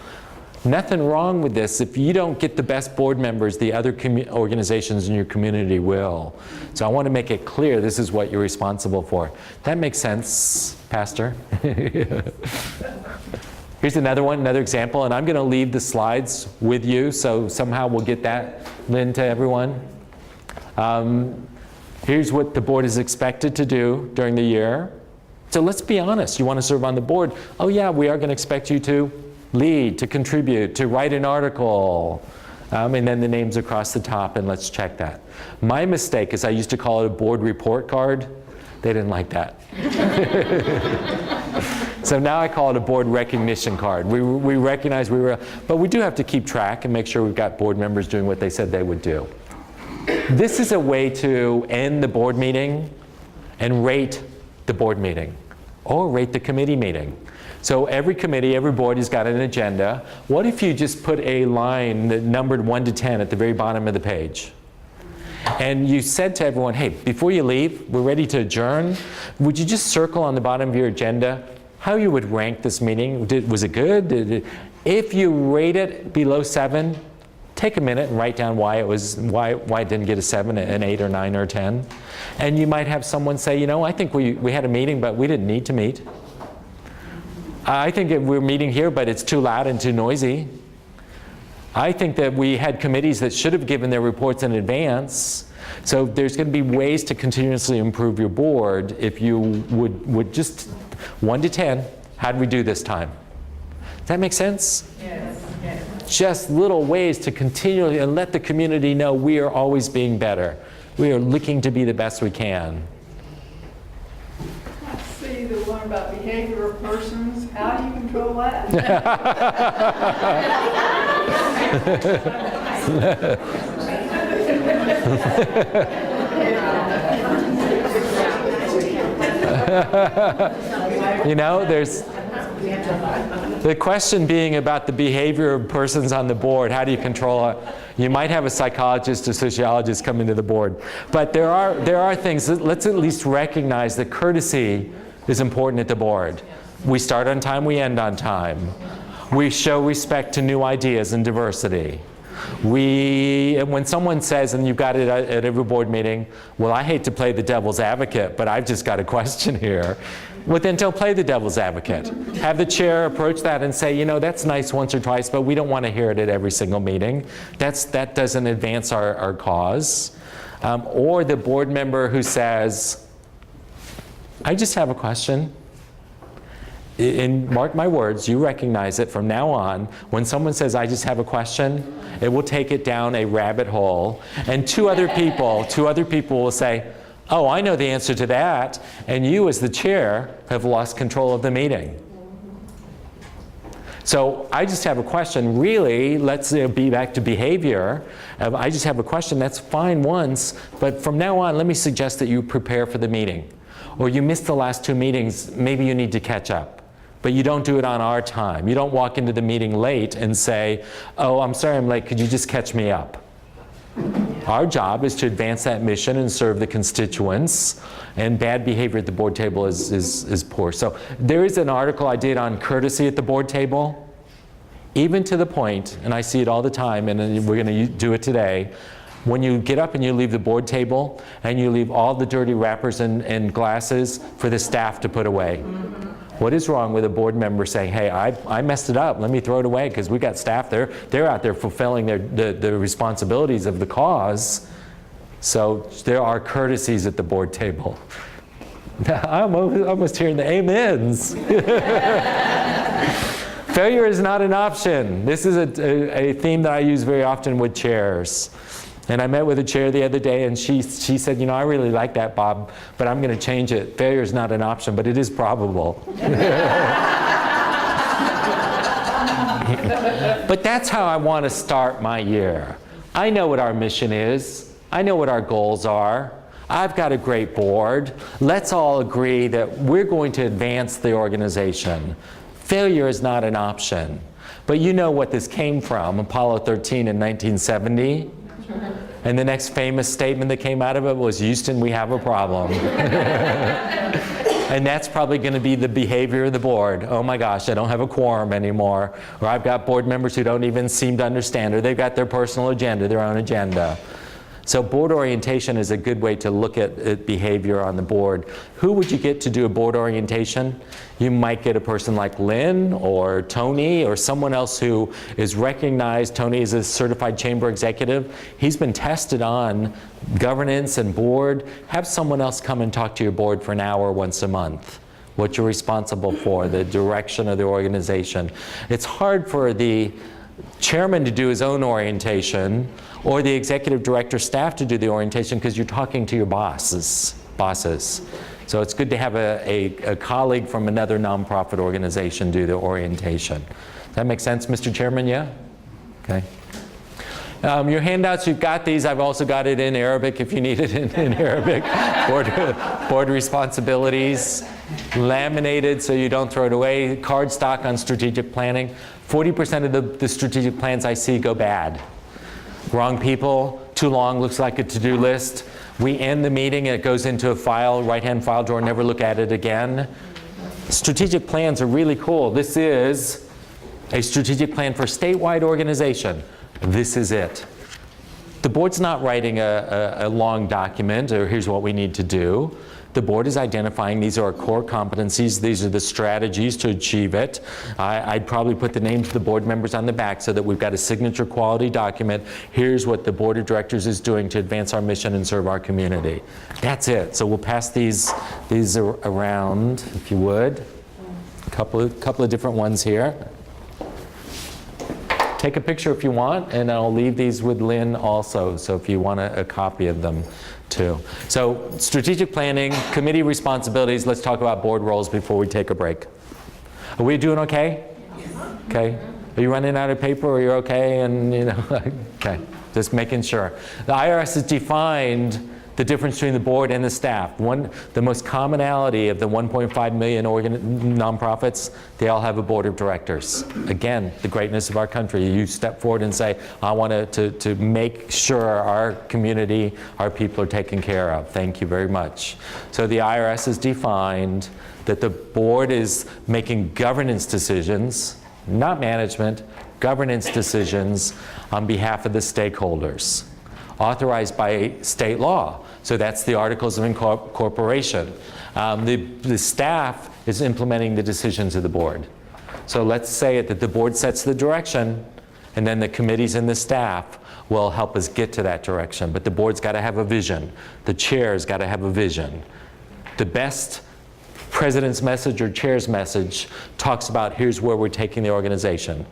Nothing wrong with this. If you don't get the best board members, the other organizations in your community will. So I want to make it clear this is what you're responsible for. That makes sense, Pastor? Here's another one, another example, and I'm going to leave the slides with you, so somehow we'll get that, Lynn, to everyone. Here's what the board is expected to do during the year. So let's be honest. You want to serve on the board? Oh yeah, we are going to expect you to lead, to contribute, to write an article, and then the names across the top, and let's check that. My mistake is I used to call it a board report card. They didn't like that. So now I call it a board recognition card. We recognize we were, but we do have to keep track and make sure we've got board members doing what they said they would do. This is a way to end the board meeting and rate the board meeting, or rate the committee meeting. So every committee, every board has got an agenda. What if you just put a line that numbered 1 to 10 at the very bottom of the page? And you said to everyone, hey, before you leave, we're ready to adjourn. Would you just circle on the bottom of your agenda how you would rank this meeting? Was it good? If you rate it below 7, take a minute and write down why it didn't get a 7, an 8, or 9, or 10. And you might have someone say, you know, I think we had a meeting, but we didn't need to meet. I think that we're meeting here, but it's too loud and too noisy. I think that we had committees that should have given their reports in advance. So there's going to be ways to continuously improve your board if you would just 1 to 10, how did we do this time? Does that make sense? Yes. Yes. Just little ways to continually and let the community know we are always being better. We are looking to be the best we can. I see the one about behavior of persons. How do you control that? You know, there's the question being about the behavior of persons on the board. How do you control it? You might have a psychologist or sociologist come into the board. But there are things, let's at least recognize that courtesy is important at the board. We start on time, we end on time. We show respect to new ideas and diversity. When someone says, and you've got it at every board meeting, well, I hate to play the devil's advocate, but I've just got a question here. Well, then don't play the devil's advocate. Have the chair approach that and say, you know, that's nice once or twice, but we don't want to hear it at every single meeting. That doesn't advance our cause. Or the board member who says, I just have a question. And mark my words, you recognize it from now on. When someone says, I just have a question, it will take it down a rabbit hole. And two other people will say, oh, I know the answer to that. And you, as the chair, have lost control of the meeting. So I just have a question. Really, let's be back to behavior. I just have a question. That's fine once. But from now on, let me suggest that you prepare for the meeting. Or you missed the last 2 meetings. Maybe you need to catch up. But you don't do it on our time. You don't walk into the meeting late and say, oh, I'm sorry I'm late. Could you just catch me up? Our job is to advance that mission and serve the constituents. And bad behavior at the board table is poor. So there is an article I did on courtesy at the board table. Even to the point, and I see it all the time, and we're going to do it today, when you get up and you leave the board table and you leave all the dirty wrappers and glasses for the staff to put away. What is wrong with a board member saying, hey, I messed it up, let me throw it away, because we got staff there. They're out there fulfilling the responsibilities of the cause. So there are courtesies at the board table. I'm almost hearing the amens. Failure is not an option. This is a theme that I use very often with chairs. And I met with a chair the other day, and she said, you know, I really like that, Bob, but I'm going to change it. Failure is not an option, but it is probable. But that's how I want to start my year. I know what our mission is. I know what our goals are. I've got a great board. Let's all agree that we're going to advance the organization. Failure is not an option. But you know what this came from, Apollo 13 in 1970. And the next famous statement that came out of it was, Houston, we have a problem. And that's probably going to be the behavior of the board. Oh my gosh, I don't have a quorum anymore. Or I've got board members who don't even seem to understand, or they've got their personal agenda, their own agenda. So board orientation is a good way to look at behavior on the board. Who would you get to do a board orientation? You might get a person like Lynn or Tony or someone else who is recognized. Tony is a certified chamber executive. He's been tested on governance and board. Have someone else come and talk to your board for an hour once a month. What you're responsible for, the direction of the organization. It's hard for the chairman to do his own orientation or the executive director staff to do the orientation because you're talking to your bosses. So it's good to have a colleague from another nonprofit organization do the orientation. Does that make sense, Mr. Chairman? Yeah? Okay. Your handouts, you've got these. I've also got it in Arabic if you need it in Arabic. Board responsibilities, laminated so you don't throw it away. Cardstock on strategic planning. 40% of the strategic plans I see go bad. Wrong people, too long, looks like a to-do list. We end the meeting and it goes into a file, right-hand file drawer, never look at it again. Strategic plans are really cool. This is a strategic plan for statewide organization. This is it. The board's not writing a long document or here's what we need to do. The board is identifying these are our core competencies. These are the strategies to achieve it. I'd probably put the names of the board members on the back so that we've got a signature quality document. Here's what the board of directors is doing to advance our mission and serve our community. That's it. So we'll pass these around, if you would. A couple of different ones here. Take a picture if you want, and I'll leave these with Lynn also, so if you want a copy of them too. So strategic planning, committee responsibilities, let's talk about board roles before we take a break. Are we doing okay? Okay. Are you running out of paper or you're okay? And you know, okay, just making sure. The IRS has defined the difference between the board and the staff. The most commonality of the 1.5 million nonprofits, they all have a board of directors. Again, the greatness of our country. You step forward and say, I want to make sure our community, our people are taken care of. Thank you very much. So the IRS has defined that the board is making governance decisions, not management, governance decisions on behalf of the stakeholders, authorized by state law. So that's the Articles of Incorporation. The staff is implementing the decisions of the board. So let's say that the board sets the direction, and then the committees and the staff will help us get to that direction. But the board's got to have a vision. The chair's got to have a vision. The best president's message or chair's message talks about here's where we're taking the organization.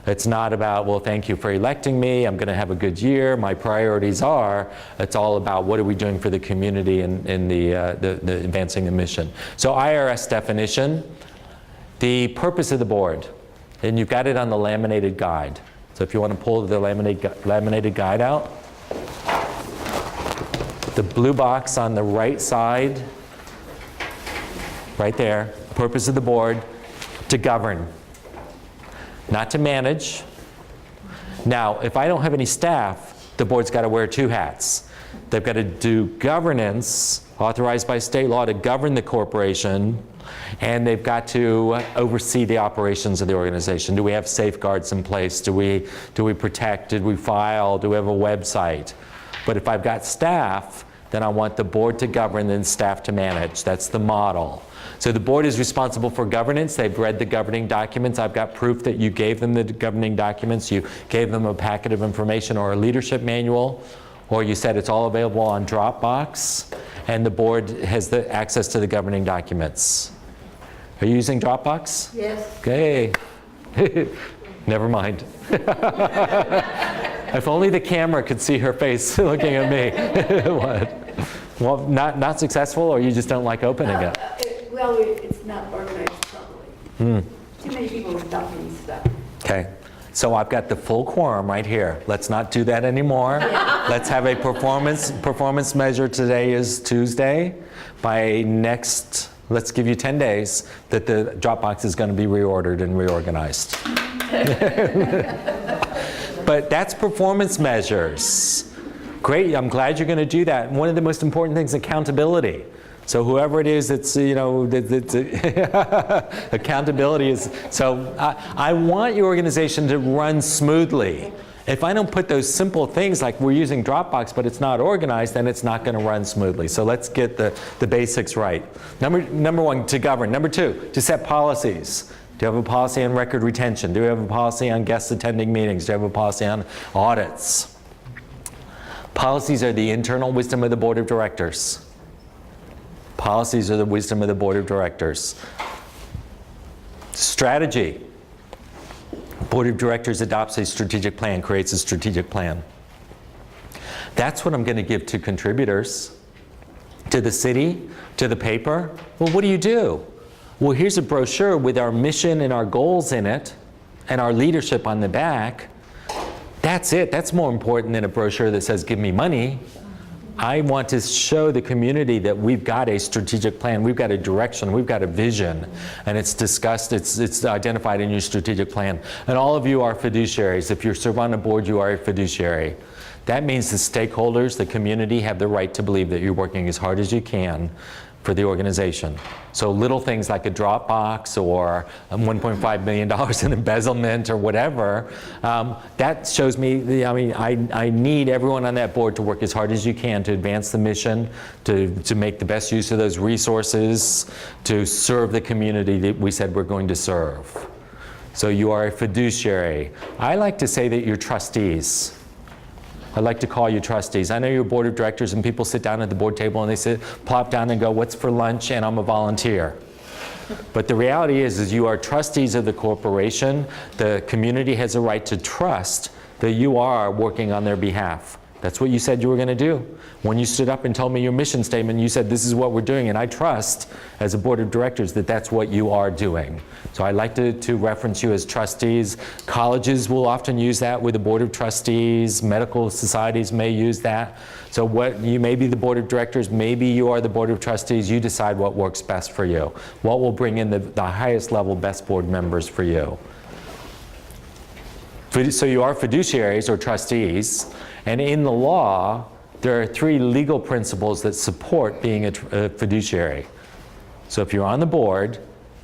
It's not about, well, thank you for electing me, I'm going to have a good year, my priorities are. It's all about what are we doing for the community and the advancing the mission. So IRS definition, the purpose of the board, and you've got it on the laminated guide. So if you want to pull the laminated guide out, the blue box on the right side, right there, purpose of the board, to govern. Not to manage. Now, if I don't have any staff, the board's got to wear two hats. They've got to do governance, authorized by state law to govern the corporation, and they've got to oversee the operations of the organization. Do we have safeguards in place? Do we protect? Did we file? Do we have a website? But if I've got staff, then I want the board to govern and staff to manage. That's the model. So the board is responsible for governance. They've read the governing documents. I've got proof that you gave them the governing documents. You gave them a packet of information or a leadership manual, or you said it's all available on Dropbox, and the board has the access to the governing documents. Are you using Dropbox? Yes. Okay. Never mind. If only the camera could see her face looking at me. What? Well, not successful, or you just don't like opening it? Well, it's not organized properly. Too many people dumping stuff. Okay. So I've got the full quorum right here. Let's not do that anymore. Let's have a performance measure. Today is Tuesday. By next, let's give you 10 days that the Dropbox is going to be reordered and reorganized. But that's performance measures. Great, I'm glad you're going to do that. One of the most important things, accountability. So whoever it is, it's, accountability is, so I want your organization to run smoothly. If I don't put those simple things like we're using Dropbox, but it's not organized, then it's not going to run smoothly. So let's get the basics right. Number one, to govern. Number two, to set policies. Do you have a policy on record retention? Do you have a policy on guests attending meetings? Do you have a policy on audits? Policies are the internal wisdom of the board of directors. Policies are the wisdom of the board of directors. Strategy. Board of directors adopts a strategic plan, creates a strategic plan. That's what I'm going to give to contributors, to the city, to the paper. Well, what do you do? Well, here's a brochure with our mission and our goals in it, and our leadership on the back. That's it. That's more important than a brochure that says, give me money. I want to show the community that we've got a strategic plan, we've got a direction, we've got a vision, and it's discussed, it's identified in your strategic plan. And all of you are fiduciaries. If you serve on a board, you are a fiduciary. That means the stakeholders, the community, have the right to believe that you're working as hard as you can for the organization. So little things like a Dropbox or $1.5 million in embezzlement or whatever, that shows me, I need everyone on that board to work as hard as you can to advance the mission, to make the best use of those resources, to serve the community that we said we're going to serve. So you are a fiduciary. I like to say that you're trustees. I like to call you trustees. I know you're board of directors and people sit down at the board table and they sit, plop down and go, what's for lunch? And I'm a volunteer. But the reality is you are trustees of the corporation. The community has a right to trust that you are working on their behalf. That's what you said you were going to do. When you stood up and told me your mission statement, you said this is what we're doing, and I trust as a board of directors that that's what you are doing. So I like to reference you as trustees. Colleges will often use that with the board of trustees. Medical societies may use that. So you may be the board of directors, maybe you are the board of trustees. You decide what works best for you. What will bring in the highest level best board members for you. So you are fiduciaries or trustees, and in the law, there are 3 legal principles that support being a fiduciary. So if you're on the board,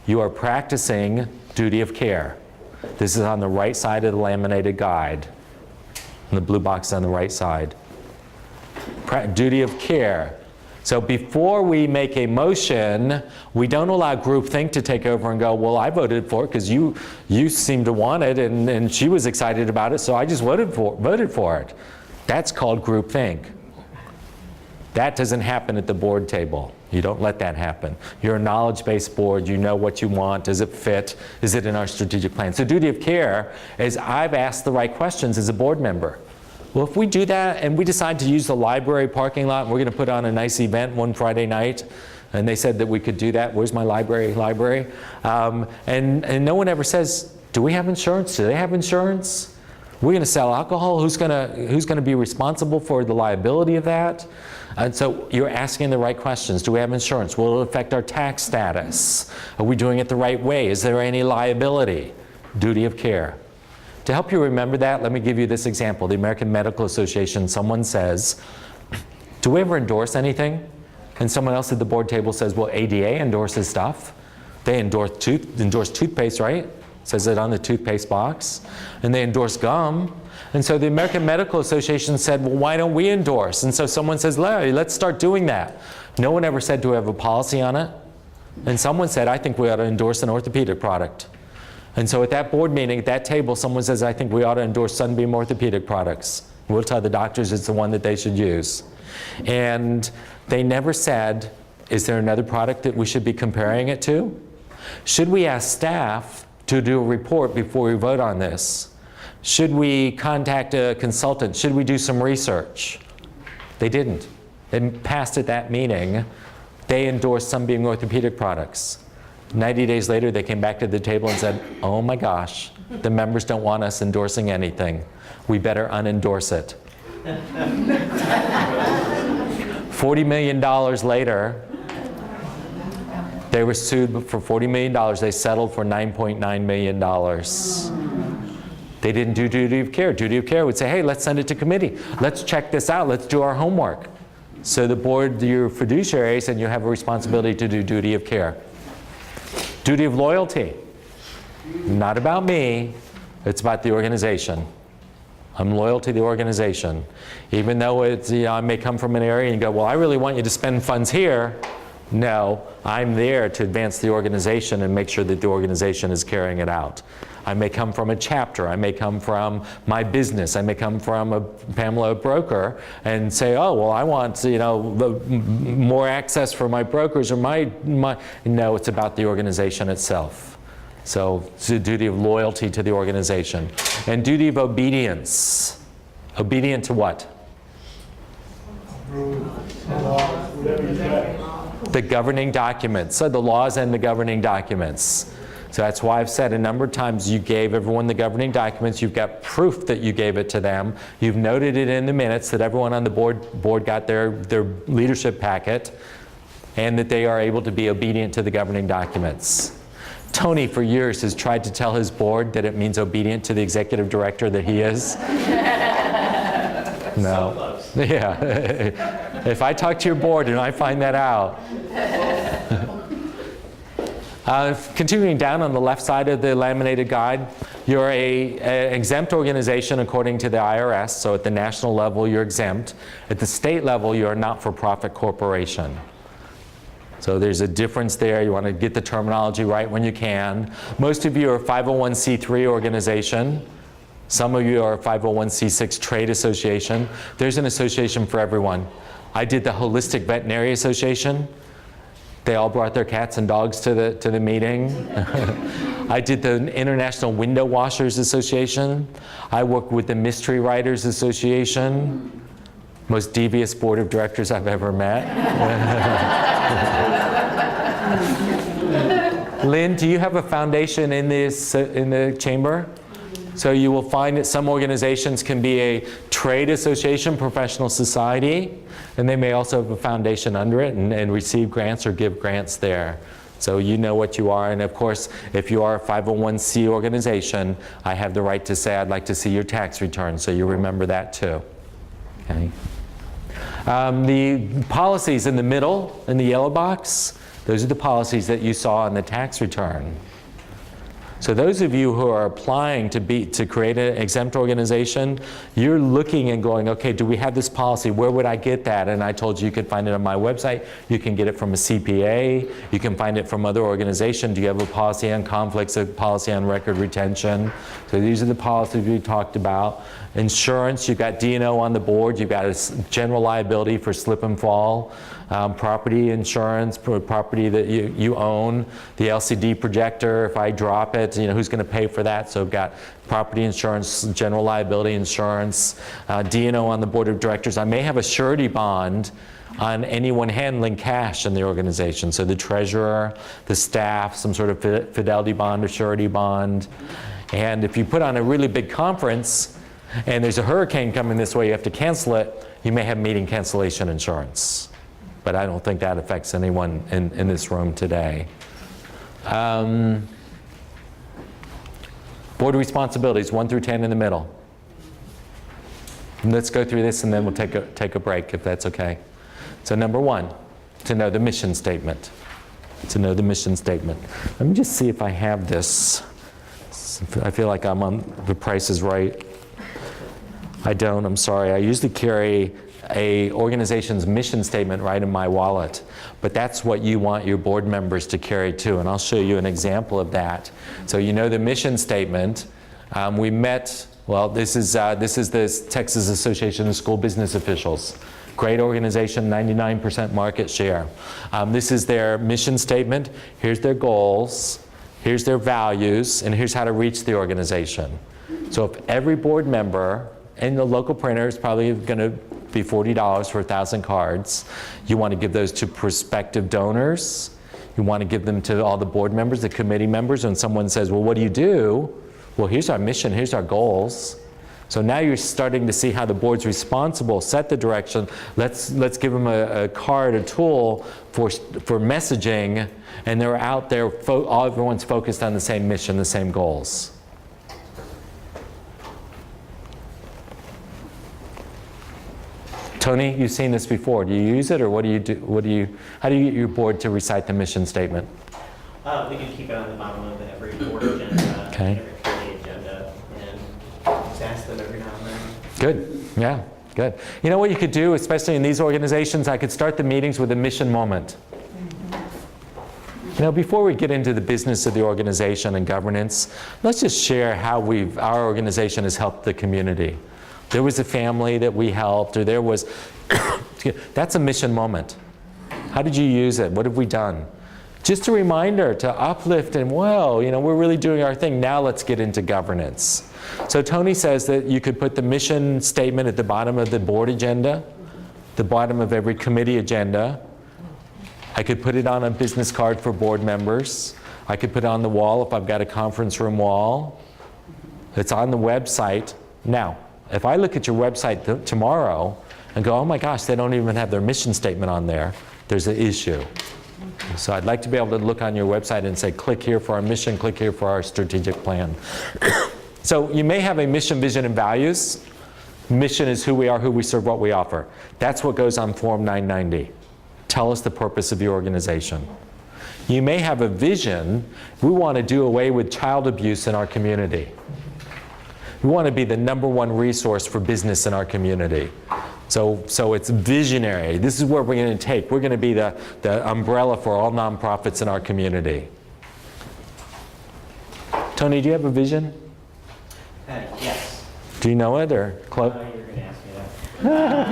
you are practicing duty of care. This is on the right side of the laminated guide. And the blue box is on the right side. Duty of care. So before we make a motion, we don't allow groupthink to take over and go, well, I voted for it because you seemed to want it and she was excited about it, so I just voted for it. That's called groupthink. That doesn't happen at the board table. You don't let that happen. You're a knowledge-based board. You know what you want. Does it fit? Is it in our strategic plan? So duty of care is I've asked the right questions as a board member. Well, if we do that and we decide to use the library parking lot, and we're going to put on a nice event one Friday night, and they said that we could do that. Where's my library? And no one ever says, do we have insurance? Do they have insurance? We're going to sell alcohol. Who's going to be responsible for the liability of that? And so you're asking the right questions. Do we have insurance? Will it affect our tax status? Are we doing it the right way? Is there any liability? Duty of care. To help you remember that, let me give you this example. The American Medical Association, someone says, do we ever endorse anything? And someone else at the board table says, well, ADA endorses stuff. They endorse toothpaste, right? Says it on the toothpaste box. And they endorse gum. And so the American Medical Association said, well, why don't we endorse? And so someone says, Larry, let's start doing that. No one ever said, do we have a policy on it? And someone said, I think we ought to endorse an orthopedic product. And so at that board meeting, at that table, someone says, I think we ought to endorse Sunbeam orthopedic products. We'll tell the doctors it's the one that they should use. And they never said, is there another product that we should be comparing it to? Should we ask staff to do a report before we vote on this? Should we contact a consultant? Should we do some research? They didn't. They passed at that meeting. They endorsed Sunbeam orthopedic products. 90 days later, they came back to the table and said, oh my gosh, the members don't want us endorsing anything. We better unendorse it. $40 million later, they were sued for $40 million. They settled for $9.9 million. They didn't do duty of care. Duty of care would say, hey, let's send it to committee. Let's check this out. Let's do our homework. So the board, you're fiduciaries, and you have a responsibility to do duty of care. Duty of loyalty. Not about me, it's about the organization. I'm loyal to the organization. Even though it's, I may come from an area and go, well, I really want you to spend funds here. No, I'm there to advance the organization and make sure that the organization is carrying it out. I may come from a chapter, I may come from my business, I may come from a Pamela broker and say, oh, well, I want, more access for my brokers or my. No, it's about the organization itself. So it's a duty of loyalty to the organization. And duty of obedience. Obedient to what? The governing documents. So the laws and the governing documents. So that's why I've said a number of times you gave everyone the governing documents. You've got proof that you gave it to them. You've noted it in the minutes that everyone on the board got their leadership packet and that they are able to be obedient to the governing documents. Tony, for years, has tried to tell his board that it means obedient to the executive director that he is. No. Yeah. If I talk to your board and I find that out. Continuing down on the left side of the laminated guide, you're an exempt organization according to the IRS. So at the national level, you're exempt. At the state level, you're a not-for-profit corporation. So there's a difference there. You want to get the terminology right when you can. Most of you are a 501c3 organization. Some of you are a 501c6 trade association. There's an association for everyone. I did the Holistic Veterinary Association. They all brought their cats and dogs to the meeting. I did the International Window Washers Association. I worked with the Mystery Writers Association. Most devious board of directors I've ever met. Lynn, do you have a foundation in the chamber? So you will find that some organizations can be a trade association, professional society, and they may also have a foundation under it and receive grants or give grants there. So you know what you are, and of course, if you are a 501c organization, I have the right to say I'd like to see your tax return, so you remember that too. Okay. The policies in the middle, in the yellow box, those are the policies that you saw on the tax return. So those of you who are applying to create an exempt organization, you're looking and going, okay, do we have this policy? Where would I get that? And I told you could find it on my website. You can get it from a CPA. You can find it from other organizations. Do you have a policy on conflicts, a policy on record retention? So these are the policies we talked about. Insurance, you've got D&O on the board. You've got a general liability for slip and fall. Property insurance, property that you own, the LCD projector, if I drop it, who's going to pay for that? So I've got property insurance, general liability insurance, D&O on the board of directors. I may have a surety bond on anyone handling cash in the organization. So the treasurer, the staff, some sort of fidelity bond or surety bond. And if you put on a really big conference and there's a hurricane coming this way, you have to cancel it, you may have meeting cancellation insurance. But I don't think that affects anyone in this room today. Board responsibilities, 1 through 10 in the middle. And let's go through this and then we'll take a break if that's okay. So number 1, to know the mission statement. To know the mission statement. Let me just see if I have this. I feel like I'm on The Price is Right. I don't, I'm sorry. I usually carry a organization's mission statement right in my wallet, but that's what you want your board members to carry too, and I'll show you an example of that. So you know the mission statement. We met, well, this is the Texas Association of School Business Officials. Great organization, 99% market share. This is their mission statement. Here's their goals, here's their values, and here's how to reach the organization. So if every board member, and the local printer is probably going to be $40 for 1,000 cards. You want to give those to prospective donors. You want to give them to all the board members, the committee members. When someone says, well, what do you do? Well, here's our mission, here's our goals. So now you're starting to see how the board's responsible, set the direction. Let's give them a card, a tool for messaging, and they're out there, everyone's focused on the same mission, the same goals. Tony, you've seen this before. Do you use it, or what do you do? How do you get your board to recite the mission statement? We do keep it on the bottom of every board agenda, Okay. every committee agenda, and just ask them every now and then. Good. Yeah, good. You know what you could do, especially in these organizations? I could start the meetings with a mission moment. You know, before we get into the business of the organization and governance, let's just share how our organization has helped the community. There was a family that we helped, or there was, that's a mission moment. How did you use it? What have we done? Just a reminder to uplift and, well, you know, we're really doing our thing. Now let's get into governance. So Tony says that you could put the mission statement at the bottom of the board agenda, the bottom of every committee agenda. I could put it on a business card for board members. I could put it on the wall if I've got a conference room wall. It's on the website. Now, if I look at your website tomorrow and go, oh my gosh, they don't even have their mission statement on there, there's an issue. So I'd like to be able to look on your website and say, click here for our mission, click here for our strategic plan. So you may have a mission, vision, and values. Mission is who we are, who we serve, what we offer. That's what goes on Form 990. Tell us the purpose of your organization. You may have a vision. We want to do away with child abuse in our community. We want to be the #1 resource for business in our community. So it's visionary. This is where we're going to take. We're going to be the umbrella for all nonprofits in our community. Tony, do you have a vision? Yes. Do you know it, or close? You're going to ask me that.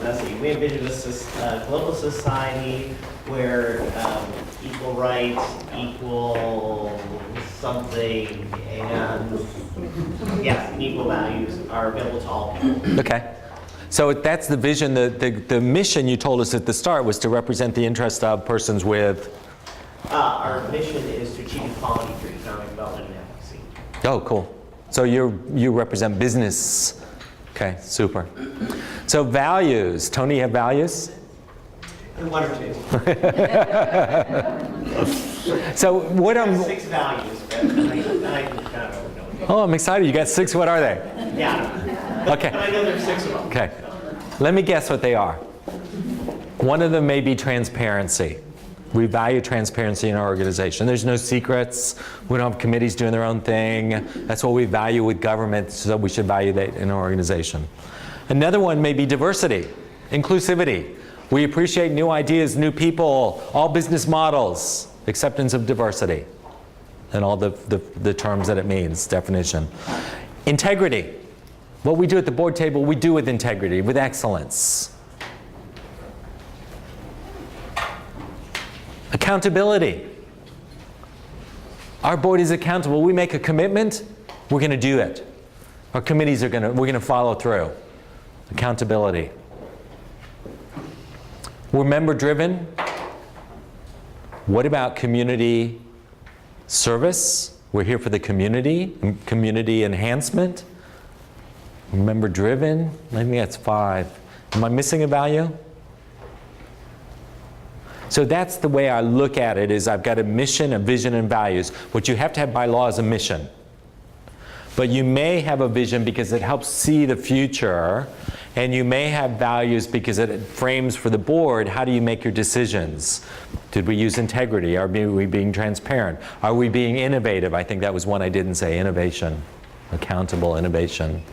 Let's see. We envision a global society where equal rights, equal something, and yes, equal values are available to all people. Okay. So that's the vision. The mission you told us at the start was to represent the interest of persons with? Our mission is to achieve equality through economic development and advocacy. Oh, cool. So you represent business. Okay, super. So values. Tony, you have values? One or two. So what I have 6 values, but I kind of Oh, I'm excited. You got 6. What are they? yeah. Okay. But I know there's 6 of them. Okay. Let me guess what they are. One of them may be transparency. We value transparency in our organization. There's no secrets. We don't have committees doing their own thing. That's what we value with government, so we should value that in our organization. Another one may be diversity, inclusivity. We appreciate new ideas, new people, all business models, acceptance of diversity, and all the terms that it means, definition. Integrity. What we do at the board table, we do with integrity, with excellence. Accountability. Our board is accountable. We make a commitment, we're going to do it. Our committees we're going to follow through. Accountability. We're member driven. What about community service? We're here for the community, community enhancement. Member driven. I think that's 5. Am I missing a value? So that's the way I look at it, is I've got a mission, a vision, and values. What you have to have by law is a mission. But you may have a vision because it helps see the future, and you may have values because it frames for the board, how do you make your decisions? Did we use integrity? Are we being transparent? Are we being innovative? I think that was one I didn't say, innovation, accountable innovation.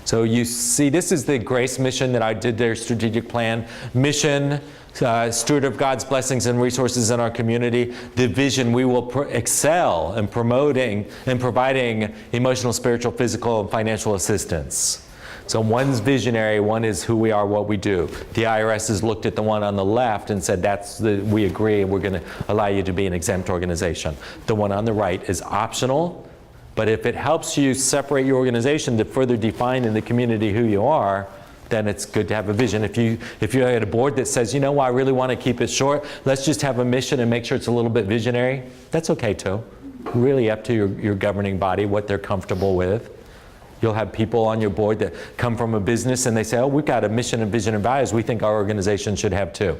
So you see, this is the Grace mission that I did their strategic plan. Mission, steward of God's blessings and resources in our community. The vision, we will excel in promoting and providing emotional, spiritual, physical, and financial assistance. So one's visionary, one is who we are, what we do. The IRS has looked at the one on the left and said, we agree, we're going to allow you to be an exempt organization. The one on the right is optional, but if it helps you separate your organization to further define in the community who you are, then it's good to have a vision. If you had a board that says, you know what, I really want to keep it short, let's just have a mission and make sure it's a little bit visionary, that's okay too. Really up to your governing body, what they're comfortable with. You'll have people on your board that come from a business and they say, oh, we've got a mission and vision and values we think our organization should have too.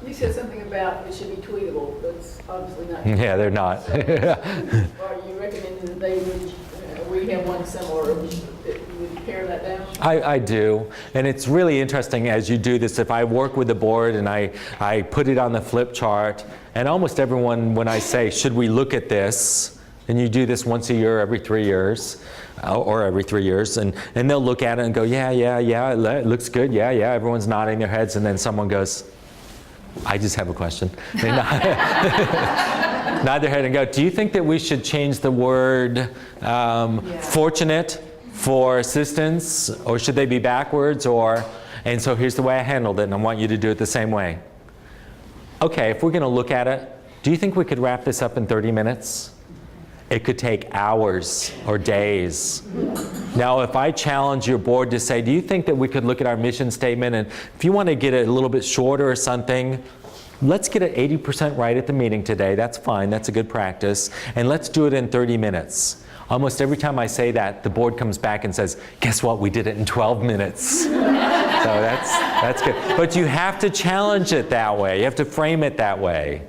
You said something about it should be tweetable, but it's obviously not. Yeah, they're not. So, are you recommending that we have one similar that pare that down? I do, and it's really interesting as you do this. If I work with the board and I put it on the flip chart, and almost everyone, when I say, should we look at this, and you do this once a year, every 3 years, or every 3 years, and they'll look at it and go, yeah, it looks good, yeah, everyone's nodding their heads, and then someone goes, I just have a question. They nod their head and go, do you think that we should change the word fortunate for assistance, or should they be backwards, and so here's the way I handled it, and I want you to do it the same way. Okay, if we're going to look at it, do you think we could wrap this up in 30 minutes? It could take hours or days. Now, if I challenge your board to say, do you think that we could look at our mission statement, and if you want to get it a little bit shorter or something, let's get it 80% right at the meeting today. That's fine. That's a good practice. And let's do it in 30 minutes. Almost every time I say that, the board comes back and says, guess what? We did it in 12 minutes. So that's good. But you have to challenge it that way. You have to frame it that way.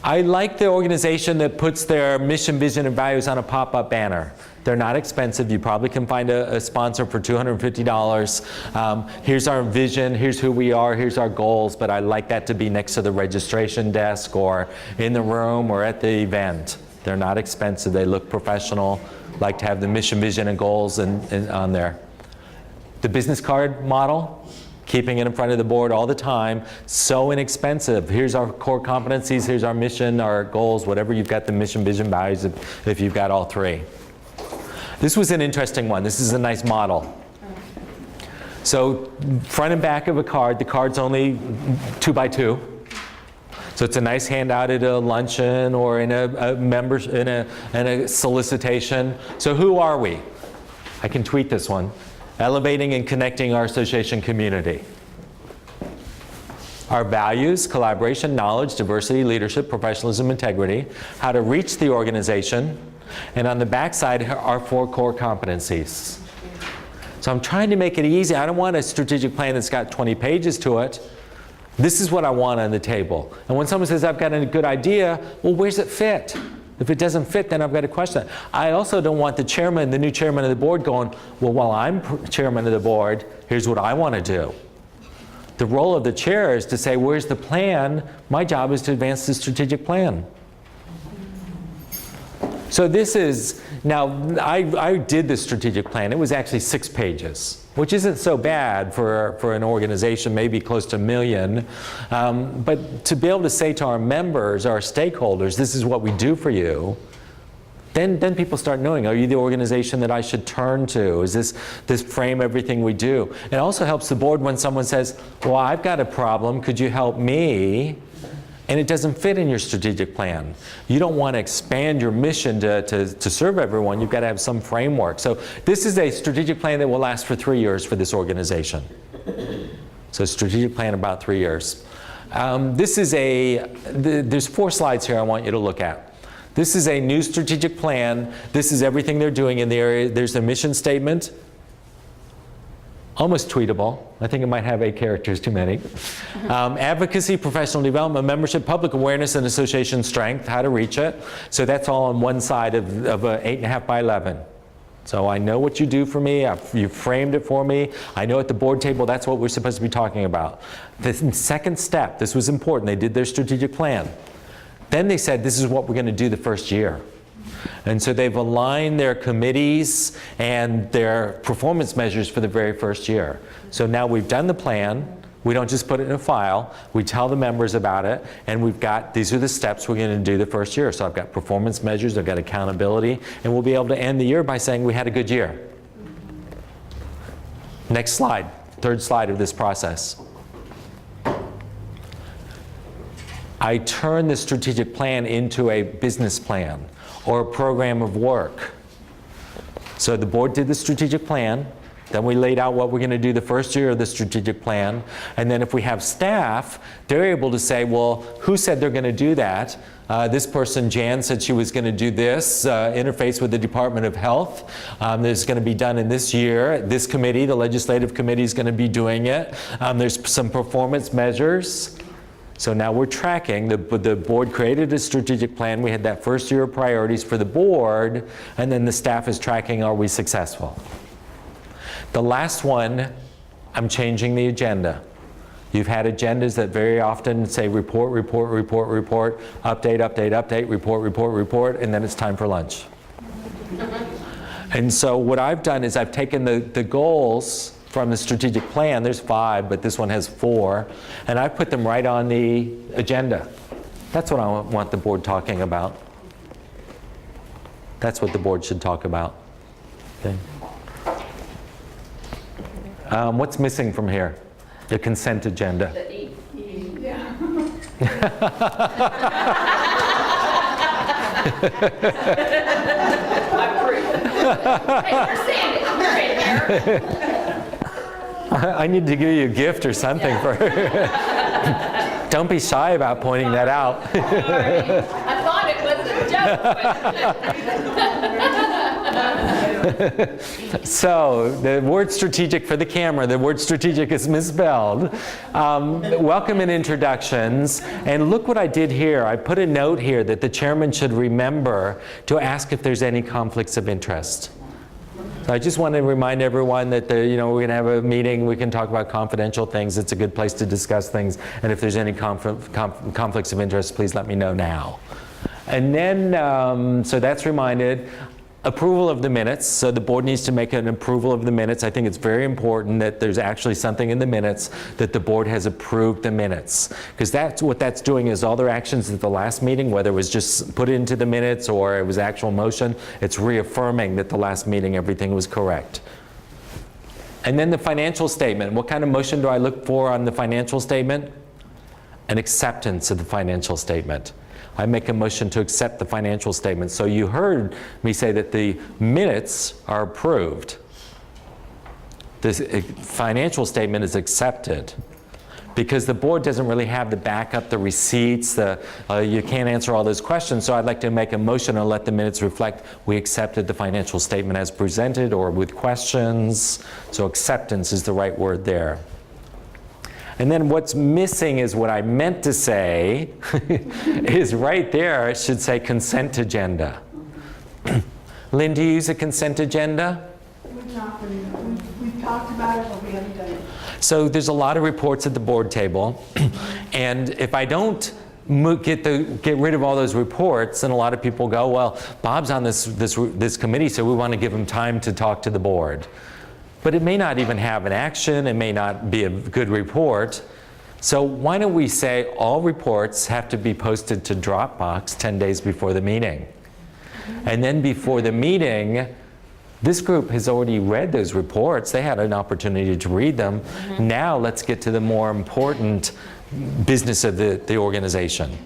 I like the organization that puts their mission, vision, and values on a pop-up banner. They're not expensive. You probably can find a sponsor for $250. Here's our vision, here's who we are, here's our goals, but I like that to be next to the registration desk or in the room or at the event. They're not expensive. They look professional. Like to have the mission, vision, and goals on there. The business card model, keeping it in front of the board all the time, so inexpensive. Here's our core competencies, here's our mission, our goals, whatever you've got, the mission, vision, values, if you've got all three. This was an interesting one. This is a nice model. So front and back of a card, the card's only 2 by 2. So it's a nice handout at a luncheon or in a solicitation. So who are we? I can tweet this one. Elevating and connecting our association community. Our values: collaboration, knowledge, diversity, leadership, professionalism, integrity. How to reach the organization. And on the back side, our 4 core competencies. So I'm trying to make it easy. I don't want a strategic plan that's got 20 pages to it. This is what I want on the table. And when someone says, I've got a good idea, well, where's it fit? If it doesn't fit, then I've got to question it. I also don't want the chairman, the new chairman of the board going, well, while I'm chairman of the board, here's what I want to do. The role of the chair is to say, where's the plan? My job is to advance the strategic plan. So this is, now I did the strategic plan. It was actually 6 pages, which isn't so bad for an organization, maybe close to 1 million. But to be able to say to our members, our stakeholders, this is what we do for you, then people start knowing, are you the organization that I should turn to? Is this frame everything we do? It also helps the board when someone says, well, I've got a problem, could you help me? And it doesn't fit in your strategic plan. You don't want to expand your mission to serve everyone. You've got to have some framework. So this is a strategic plan that will last for 3 years for this organization. So strategic plan about 3 years. There's 4 slides here I want you to look at. This is a new strategic plan. This is everything they're doing in the area. There's a mission statement. Almost tweetable. I think it might have 8 characters too many. Advocacy, professional development, membership, public awareness, and association strength, how to reach it. So that's all on one side of a 8.5 by 11. So I know what you do for me. You framed it for me. I know at the board table that's what we're supposed to be talking about. The second step, this was important. They did their strategic plan. Then they said, this is what we're going to do the first year. And so they've aligned their committees and their performance measures for the very first year. So now we've done the plan. We don't just put it in a file. We tell the members about it, and we've got, these are the steps we're going to do the first year. So I've got performance measures, I've got accountability, and we'll be able to end the year by saying we had a good year. Next slide, 3rd slide of this process. I turn the strategic plan into a business plan or a program of work. So the board did the strategic plan, then we laid out what we're going to do the first year of the strategic plan, and then if we have staff, they're able to say, well, who said they're going to do that? This person, Jan, said she was going to do this, interface with the Department of Health. This is going to be done in this year. This committee, the legislative committee, is going to be doing it. There's some performance measures. So now we're tracking. The board created a strategic plan. We had that first year of priorities for the board, and then the staff is tracking, are we successful? The last one, I'm changing the agenda. You've had agendas that very often say report, report, report, report, update, update, update, report, report, report, and then it's time for lunch. And so what I've done is I've taken the goals from the strategic plan. There's 5, but this one has 4, and I put them right on the agenda. That's what I want the board talking about. That's what the board should talk about. Okay. What's missing from here? The consent agenda. Yeah. I'm free. Hey, understand it. You're in there. I need to give you a gift or something for Don't be shy about pointing that out. I thought it was a joke. So, the word strategic for the camera, the word strategic is misspelled. Welcome and introductions. And look what I did here. I put a note here that the chairman should remember to ask if there's any conflicts of interest. So I just want to remind everyone that we're going to have a meeting. We can talk about confidential things. It's a good place to discuss things. And if there's any conflicts of interest, please let me know now. And then, so that's reminded. Approval of the minutes. So the board needs to make an approval of the minutes. I think it's very important that there's actually something in the minutes that the board has approved the minutes. Because that's what that's doing is all their actions at the last meeting, whether it was just put into the minutes or it was actual motion, it's reaffirming that the last meeting everything was correct. And then the financial statement. What kind of motion do I look for on the financial statement? An acceptance of the financial statement. I make a motion to accept the financial statement. So you heard me say that the minutes are approved. This financial statement is accepted because the board doesn't really have the backup, the receipts, you can't answer all those questions. So I'd like to make a motion and let the minutes reflect we accepted the financial statement as presented or with questions. So acceptance is the right word there. And then what's missing is what I meant to say is right there. It should say consent agenda. Lynn, do you use a consent agenda? We've talked about it, but we haven't done it. So there's a lot of reports at the board table. And if I don't get rid of all those reports, and a lot of people go, well, Bob's on this committee, so we want to give him time to talk to the board. But it may not even have an action, it may not be a good report. So why don't we say all reports have to be posted to Dropbox 10 days before the meeting. And then before the meeting, this group has already read those reports. They had an opportunity to read them. Now let's get to the more important business of the organization.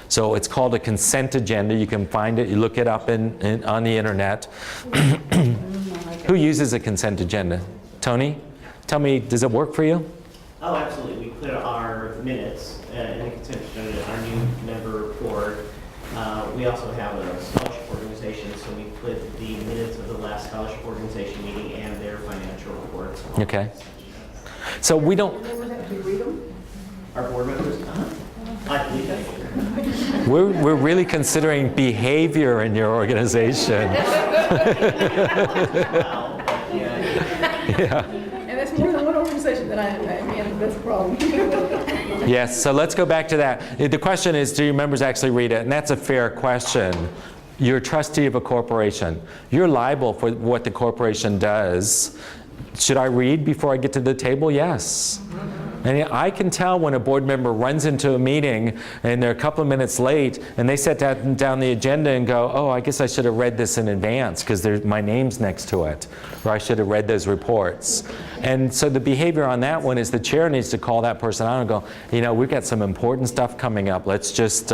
So it's called a consent agenda. You can find it, you look it up on the internet. Who uses a consent agenda? Tony? Tell me, does it work for you? Oh, absolutely. We put our minutes in the consent agenda, our new member report. We also have a scholarship organization, so we put the minutes of the last scholarship organization meeting and their financial reports. Okay. So we don't... Our board members, I believe that. We're really considering behavior in your organization. Yeah. And that's more than one organization that I am, that's the problem. Yes, so let's go back to that. The question is, do your members actually read it? And that's a fair question. You're a trustee of a corporation. You're liable for what the corporation does. Should I read before I get to the table? Yes. And I can tell when a board member runs into a meeting and they're a couple of minutes late and they set down the agenda and go, oh, I guess I should have read this in advance because my name's next to it, or I should have read those reports. And so the behavior on that one is the chair needs to call that person out and go, we've got some important stuff coming up. Let's just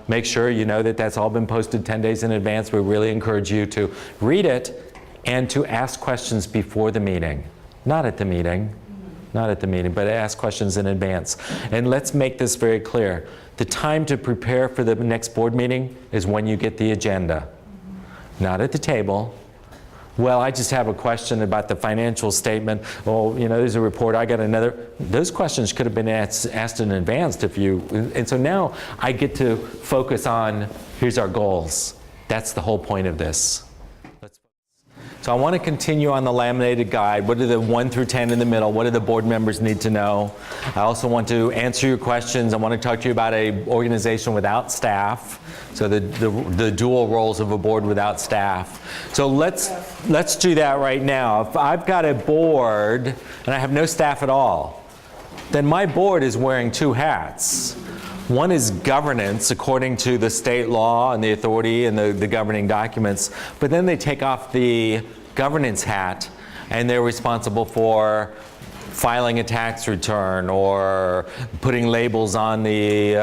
make sure you know that that's all been posted 10 days in advance. We really encourage you to read it and to ask questions before the meeting, not at the meeting. Not at the meeting, but ask questions in advance. And let's make this very clear. The time to prepare for the next board meeting is when you get the agenda. Not at the table, Well, I just have a question about the financial statement. Oh, you know, there's a report, I got another. Those questions could have been asked in advance if you, and so now I get to focus on, here's our goals. That's the whole point of this. So I want to continue on the laminated guide. What are the 1 through 10 in the middle? What do the board members need to know? I also want to answer your questions. I want to talk to you about an organization without staff. So the dual roles of a board without staff. So let's do that right now. If I've got a board and I have no staff at all, then my board is wearing 2 hats. One is governance according to the state law and the authority and the governing documents, but then they take off the governance hat and they're responsible for filing a tax return or putting labels on the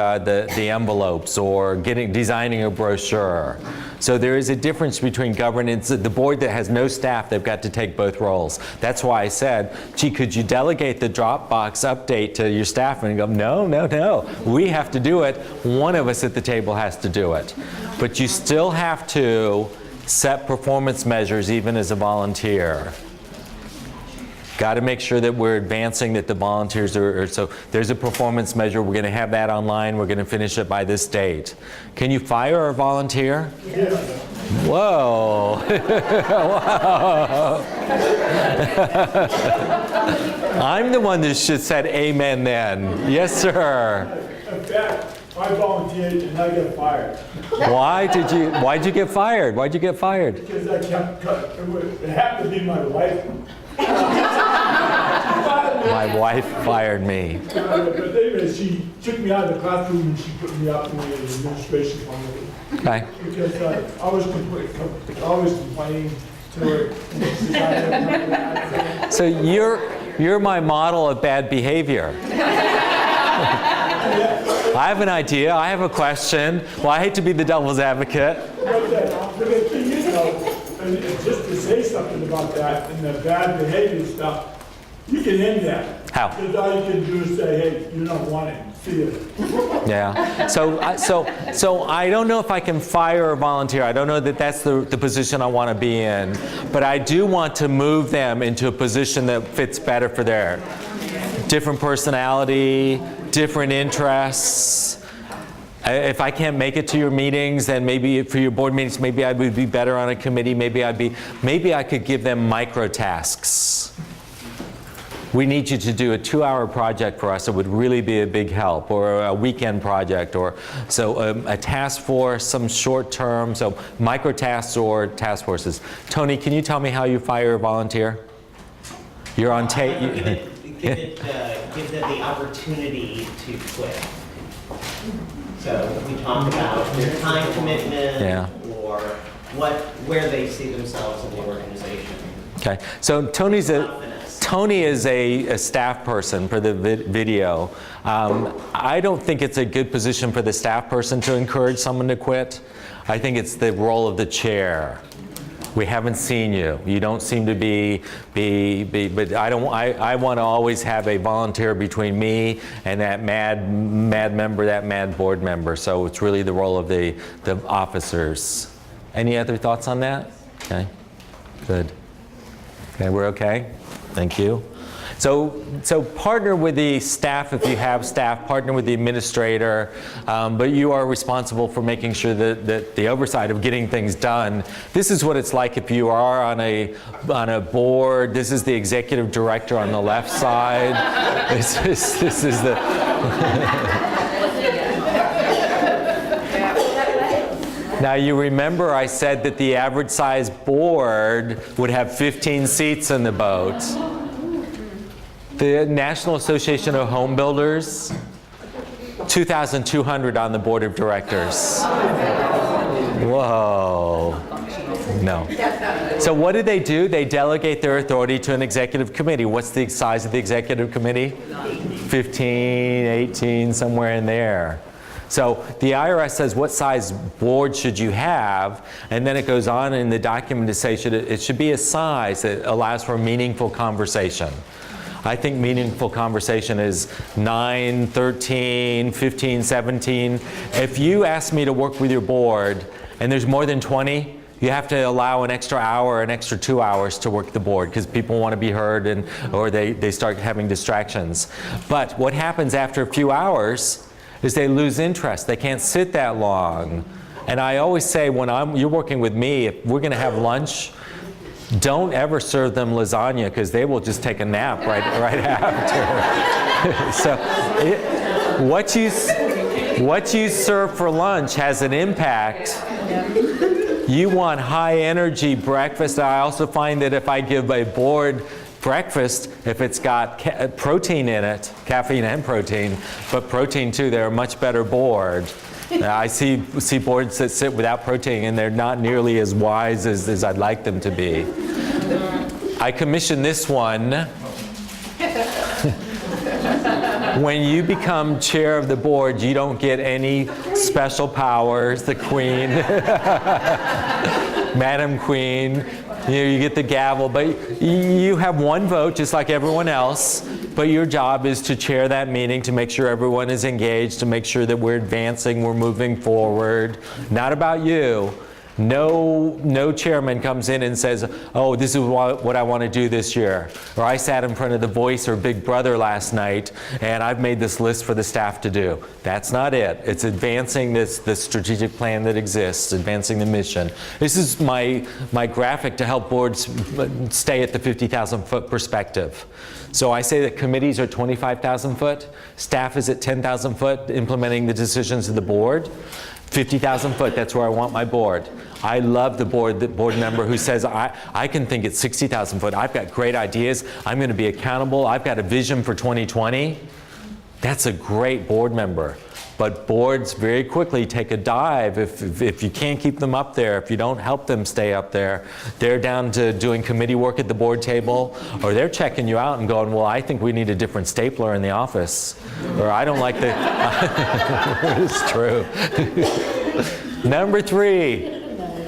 envelopes or designing a brochure. So there is a difference between governance. The board that has no staff, they've got to take both roles. That's why I said, gee, could you delegate the Dropbox update to your staff? And go, no, no, no. We have to do it. One of us at the table has to do it. But you still have to set performance measures even as a volunteer. Got to make sure that we're advancing, that the volunteers are, so there's a performance measure. We're going to have that online. We're going to finish it by this date. Can you fire a volunteer? Yeah. Whoa. Whoa. I'm the one that should said amen then. Yes, sir. In fact, I volunteered and I got fired. Why'd you get fired? Why'd you get fired? Because I kept cutting. It happened to be my wife. My wife fired me. But anyway, she took me out of the classroom and she put me up in the administration committee. Okay. Because I was complaining to her. So you're my model of bad behavior. I have an idea. I have a question. Well, I hate to be the devil's advocate. But the thing is, though, and just to say something about that and the bad behavior stuff, you can end that. How? Because all you can do is say, hey, you don't want it. See you. Yeah. So I don't know if I can fire a volunteer. I don't know that that's the position I want to be in. But I do want to move them into a position that fits better for their different personality, different interests. If I can't make it to your meetings, then maybe for your board meetings, maybe I would be better on a committee. Maybe I could give them micro tasks. We need you to do a 2-hour project for us. It would really be a big help, or a weekend project, or so a task force, some short term, so micro tasks or task forces. Tony, can you tell me how you fire a volunteer? You're on tape. Give them the opportunity to quit. So we talk about their time commitment, Yeah. or where they see themselves in the organization. Okay, so Tony is a staff person for the video. I don't think it's a good position for the staff person to encourage someone to quit. I think it's the role of the chair. We haven't seen you. You don't seem to be but I want to always have a volunteer between me and that mad member, that mad board member. So it's really the role of the officers. Any other thoughts on that? Okay, good. Okay, we're okay? Thank you. So partner with the staff if you have staff, partner with the administrator, but you are responsible for making sure that the oversight of getting things done. This is what it's like if you are on a board. This is the executive director on the left side. This is the... Now you remember I said that the average size board would have 15 seats in the boat. The National Association of Home Builders, 2,200 on the board of directors. Whoa. No. So what do? They delegate their authority to an executive committee. What's the size of the executive committee? 15, 18, somewhere in there. So the IRS says what size board should you have, and then it goes on in the document to say it should be a size that allows for meaningful conversation. I think meaningful conversation is 9, 13, 15, 17. If you ask me to work with your board and there's more than 20, you have to allow an extra hour, an extra 2 hours to work the board because people want to be heard or they start having distractions. But what happens after a few hours is they lose interest. They can't sit that long. And I always say when you're working with me, if we're going to have lunch, don't ever serve them lasagna because they will just take a nap right after. So what you serve for lunch has an impact. You want high energy breakfast. I also find that if I give a board breakfast, if it's got protein in it, caffeine and protein, but protein too, they're a much better board. I see boards that sit without protein and they're not nearly as wise as I'd like them to be. I commissioned this one. When you become chair of the board, you don't get any special powers, the queen, Madam Queen. You get the gavel, but you have one vote just like everyone else, but your job is to chair that meeting, to make sure everyone is engaged, to make sure that we're advancing, we're moving forward. Not about you. No chairman comes in and says, oh, this is what I want to do this year. Or I sat in front of The Voice or Big Brother last night and I've made this list for the staff to do. That's not it. It's advancing the strategic plan that exists, advancing the mission. This is my graphic to help boards stay at the 50,000 foot perspective. So I say that committees are 25,000 foot, staff is at 10,000 foot, implementing the decisions of the board. 50,000 foot, that's where I want my board. I love the board member who says, I can think at 60,000 foot. I've got great ideas. I'm going to be accountable. I've got a vision for 2020. That's a great board member. But boards very quickly take a dive if you can't keep them up there, if you don't help them stay up there. They're down to doing committee work at the board table, or they're checking you out and going, well, I think we need a different stapler in the office. Or I don't like the... It's true. Number 3.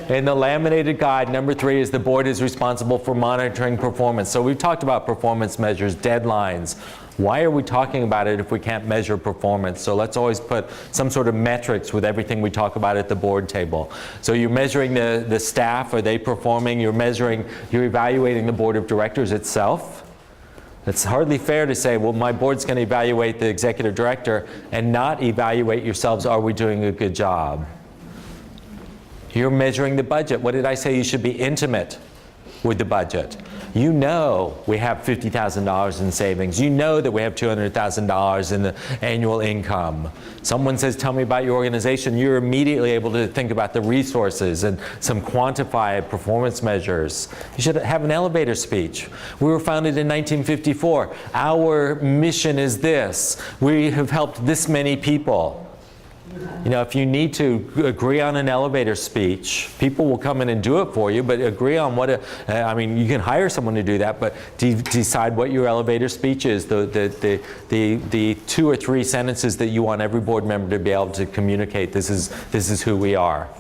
In the laminated guide, number 3 is the board is responsible for monitoring performance. So we've talked about performance measures, deadlines. Why are we talking about it if we can't measure performance? So let's always put some sort of metrics with everything we talk about at the board table. So you're measuring the staff, are they performing? You're evaluating the board of directors itself. It's hardly fair to say, well, my board's going to evaluate the executive director and not evaluate yourselves, are we doing a good job? You're measuring the budget. What did I say? You should be intimate with the budget. You know we have $50,000 in savings. You know that we have $200,000 in the annual income. Someone says, tell me about your organization. You're immediately able to think about the resources and some quantified performance measures. You should have an elevator speech. We were founded in 1954. Our mission is this. We have helped this many people. You know, if you need to agree on an elevator speech, people will come in and do it for you, but agree on I mean, you can hire someone to do that, but decide what your elevator speech is, the 2 or 3 sentences that you want every board member to be able to communicate. This is who we are.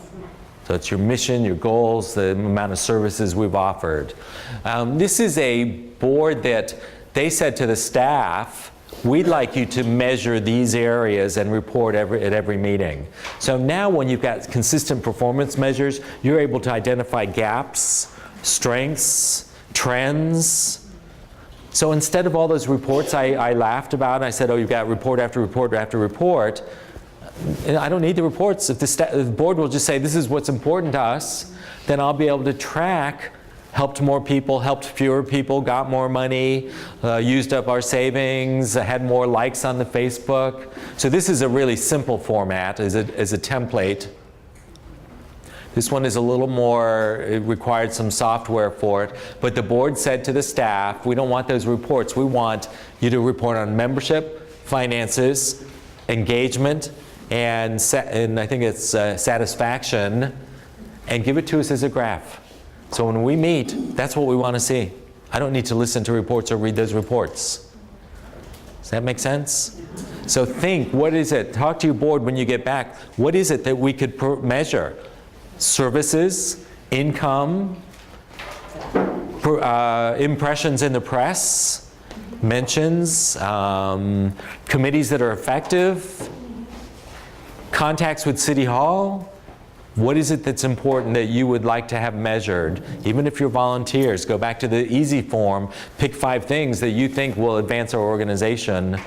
So it's your mission, your goals, the amount of services we've offered. This is a board that they said to the staff, we'd like you to measure these areas and report at every meeting. So now when you've got consistent performance measures, you're able to identify gaps, strengths, trends. So instead of all those reports I laughed about, I said, oh, you've got report after report after report. And I don't need the reports. If the board will just say, this is what's important to us, then I'll be able to track helped more people, helped fewer people, got more money, used up our savings, had more likes on the Facebook. So this is a really simple format as a template. This one is a little more, it required some software for it. But the board said to the staff, we don't want those reports. We want you to report on membership, finances, engagement, and I think it's satisfaction, and give it to us as a graph. So when we meet, that's what we want to see. I don't need to listen to reports or read those reports. Does that make sense? So think, what is it? Talk to your board when you get back. What is it that we could measure? Services, income, impressions in the press, mentions, committees that are effective, contacts with City Hall, What is it that's important that you would like to have measured? Even if you're volunteers, go back to the easy form, pick 5 things that you think will advance our organization,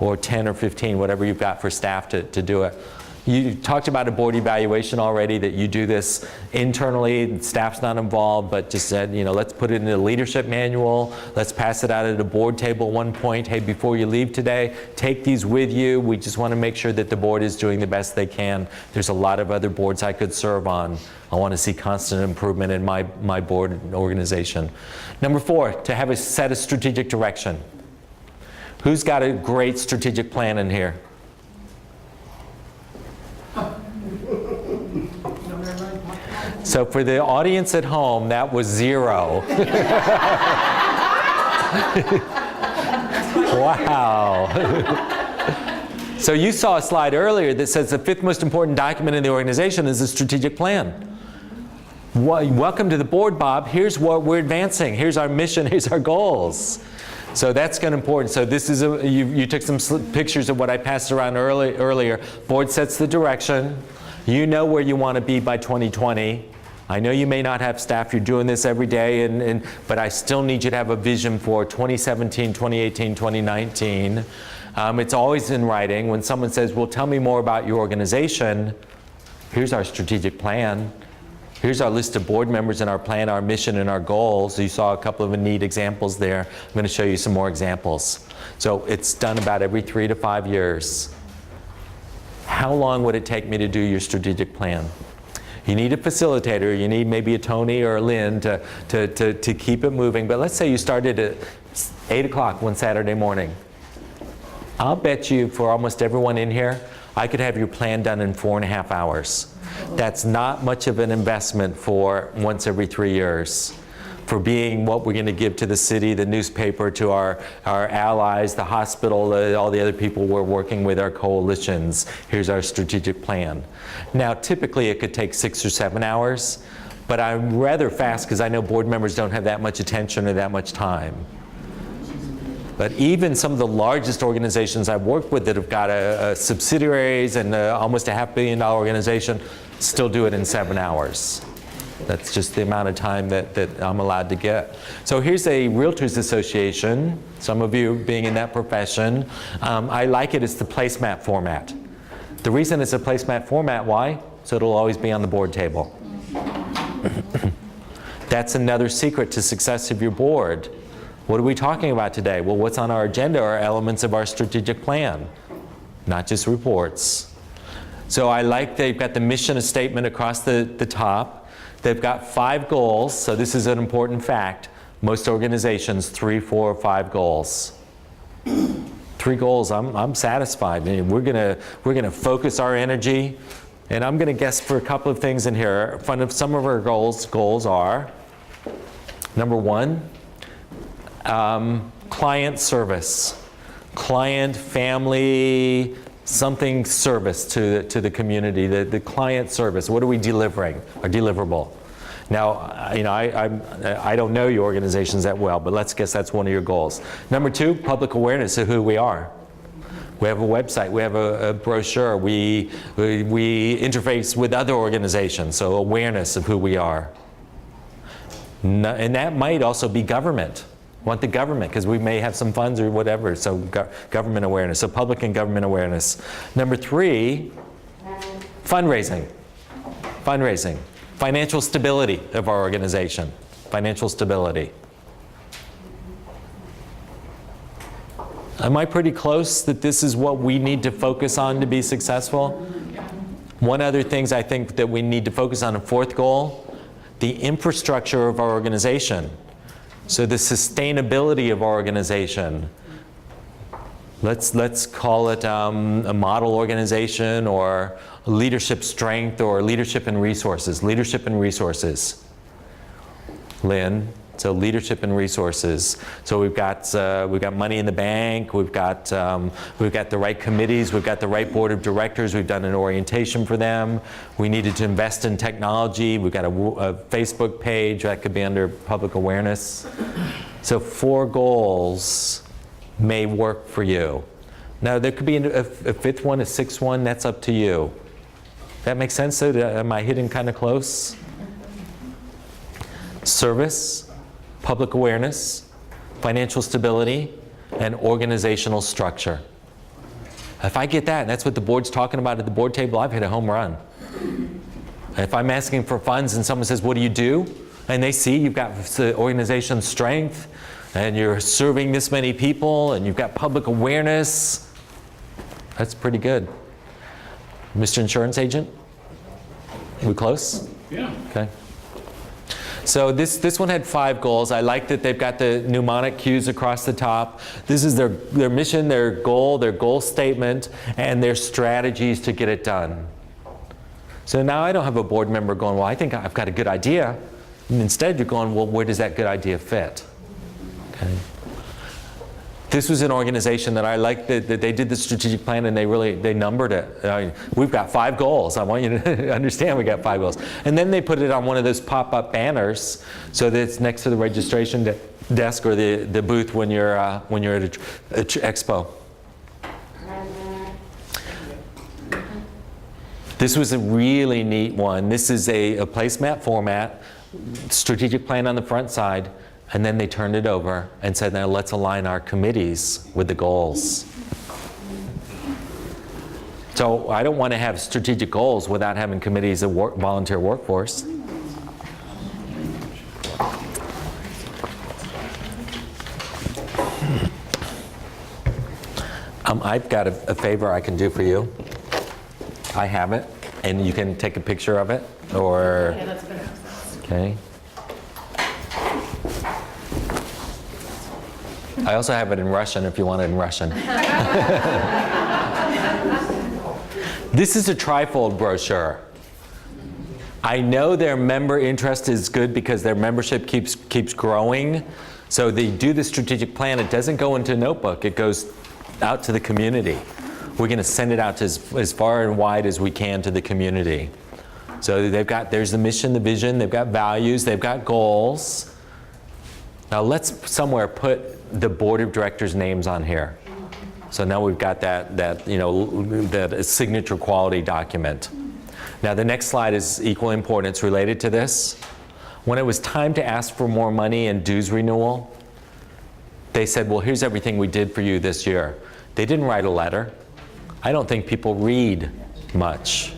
or 10 or 15, whatever you've got for staff to do it. You talked about a board evaluation already, that you do this internally, staff's not involved, but just said, let's put it in a leadership manual, let's pass it out at a board table at one point. Hey, before you leave today, take these with you. We just want to make sure that the board is doing the best they can. There's a lot of other boards I could serve on. I want to see constant improvement in my board organization. Number 4, to have a set of strategic direction. Who's got a great strategic plan in here? So for the audience at home, that was 0. Wow. So you saw a slide earlier that says the 5th most important document in the organization is the strategic plan. Welcome to the board, Bob. Here's what we're advancing. Here's our mission. Here's our goals. So that's kind of important. So this is you took some pictures of what I passed around earlier. Board sets the direction. You know where you want to be by 2020. I know you may not have staff. You're doing this every day, but I still need you to have a vision for 2017, 2018, 2019. It's always in writing. When someone says, well, tell me more about your organization, here's our strategic plan. Here's our list of board members and our plan, our mission, and our goals. You saw a couple of neat examples there. I'm going to show you some more examples. So it's done about every 3 to 5 years. How long would it take me to do your strategic plan? You need a facilitator. You need maybe a Tony or a Lynn to keep it moving. But let's say you started at 8 o'clock one Saturday morning. I'll bet you for almost everyone in here, I could have your plan done in 4.5 hours. That's not much of an investment for once every 3 years. For being what we're going to give to the city, the newspaper, to our allies, the hospital, all the other people we're working with, our coalitions. Here's our strategic plan. Now, typically it could take 6 or 7 hours, but I'm rather fast because I know board members don't have that much attention or that much time. But even some of the largest organizations I've worked with that have got subsidiaries and almost a $500 million organization still do it in 7 hours. That's just the amount of time that I'm allowed to get. So here's a Realtors Association, some of you being in that profession. I like it as the placemat format. The reason it's a placemat format, why? So it'll always be on the board table. That's another secret to success of your board. What are we talking about today? Well, what's on our agenda are elements of our strategic plan, not just reports. So I like they've got the mission statement across the top. They've got 5 goals, so this is an important fact. Most organizations, 3, 4, or 5 goals. 3 goals, I'm satisfied. I mean, we're gonna focus our energy, and I'm gonna guess for a couple of things in here. Some of our goals are, number 1, client service, client, family, something service to the community, the client service. What are we delivering, our deliverable? Now, I don't know your organizations that well, but let's guess that's one of your goals. Number 2, public awareness of who we are. We have a website, we have a brochure, we interface with other organizations, so awareness of who we are. And that might also be government. Want the government, because we may have some funds or whatever, so government awareness, so public and government awareness. Number 3, fundraising. Fundraising. Financial stability of our organization. Financial stability. Am I pretty close that this is what we need to focus on to be successful? One other things I think that we need to focus on, a 4th goal, the infrastructure of our organization. So the sustainability of our organization. Let's call it a model organization, or leadership strength, or leadership and resources. Leadership and resources. Lynn, so leadership and resources. So we've got money in the bank. We've got the right committees. We've got the right board of directors. We've done an orientation for them. We needed to invest in technology. We've got a Facebook page that could be under public awareness. So 4 goals may work for you. Now there could be a 5th one, a 6th one. That's up to you. That makes sense? So am I hitting kind of close? Service, public awareness, financial stability, and organizational structure. If I get that, and that's what the board's talking about at the board table, I've hit a home run. If I'm asking for funds and someone says, what do you do? And they see you've got the organization strength, and you're serving this many people, and you've got public awareness, that's pretty good. Mr. Insurance Agent? We close? Yeah. Okay. So this one had 5 goals. I like that they've got the mnemonic cues across the top. This is their mission, their goal statement, and their strategies to get it done. So now I don't have a board member going, well, I think I've got a good idea. And instead you're going, well, where does that good idea fit? Okay. This was an organization that I liked that they did the strategic plan and they numbered it. We've got 5 goals. I want you to understand we got 5 goals. And then they put it on one of those pop-up banners so that it's next to the registration desk or the booth when you're at a expo. This was a really neat one. This is a placemat format, strategic plan on the front side. And then they turned it over and said, now let's align our committees with the goals. So I don't want to have strategic goals without having committees of volunteer workforce. I've got a favor I can do for you. I have it, and you can take a picture of it, or, Yeah, that's better. okay. I also have it in Russian if you want it in Russian. This is a trifold brochure. I know their member interest is good because their membership keeps growing. So they do the strategic plan. It doesn't go into a notebook. It goes out to the community. We're going to send it out to as far and wide as we can to the community. So there's the mission, the vision, they've got values, they've got goals. Now let's somewhere put the board of directors' names on here. So now we've got that signature quality document. Now the next slide is equal importance related to this. When it was time to ask for more money and dues renewal, they said, well, here's everything we did for you this year. They didn't write a letter. I don't think people read much.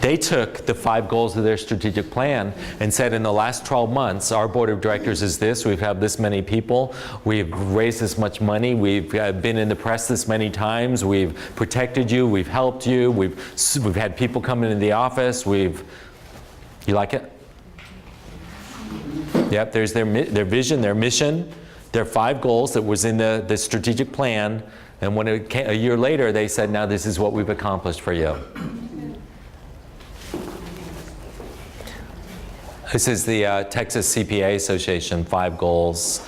They took the 5 goals of their strategic plan and said, in the last 12 months, our board of directors is this, we've had this many people, we've raised this much money, we've been in the press this many times, we've protected you, we've helped you, we've had people come into the office, you like it? Yep, there's their vision, their mission, their 5 goals that was in the strategic plan, and when it came, a year later, they said, now this is what we've accomplished for you. This is the Texas CPA Association, 5 goals.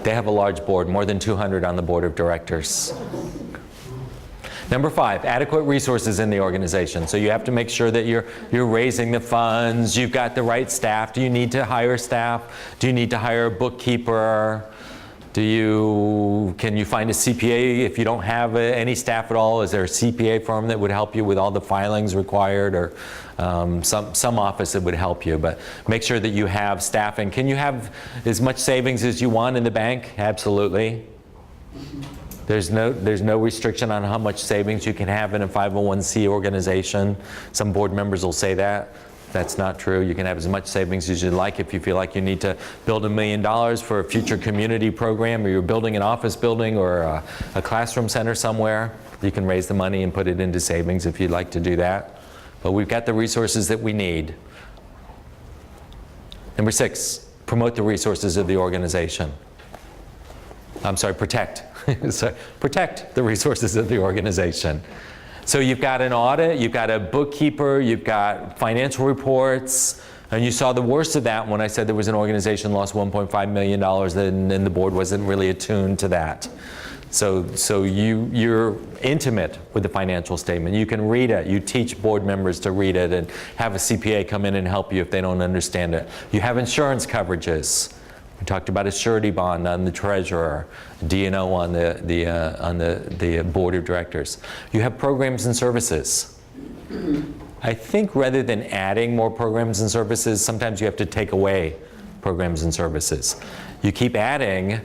They have a large board, more than 200 on the board of directors. Number 5, adequate resources in the organization. So you have to make sure that you're raising the funds, you've got the right staff. Do you need to hire staff? Do you need to hire a bookkeeper? Can you find a CPA if you don't have any staff at all? Is there a CPA firm that would help you with all the filings required, or some office that would help you? But make sure that you have staffing. Can you have as much savings as you want in the bank? Absolutely. There's no restriction on how much savings you can have in a 501c organization. Some board members will say that. That's not true. You can have as much savings as you'd like if you feel like you need to build $1 million for a future community program, or you're building an office building or a classroom center somewhere. You can raise the money and put it into savings if you'd like to do that. But we've got the resources that we need. Number 6, promote the resources of the organization. I'm sorry, protect. Sorry, protect the resources of the organization. So you've got an audit, you've got a bookkeeper, you've got financial reports, and you saw the worst of that when I said there was an organization lost $1.5 million and the board wasn't really attuned to that. So you're intimate with the financial statement. You can read it. You teach board members to read it and have a CPA come in and help you if they don't understand it. You have insurance coverages. We talked about a surety bond on the treasurer, D&O on the board of directors. You have programs and services. I think rather than adding more programs and services, sometimes you have to take away programs and services. You keep adding,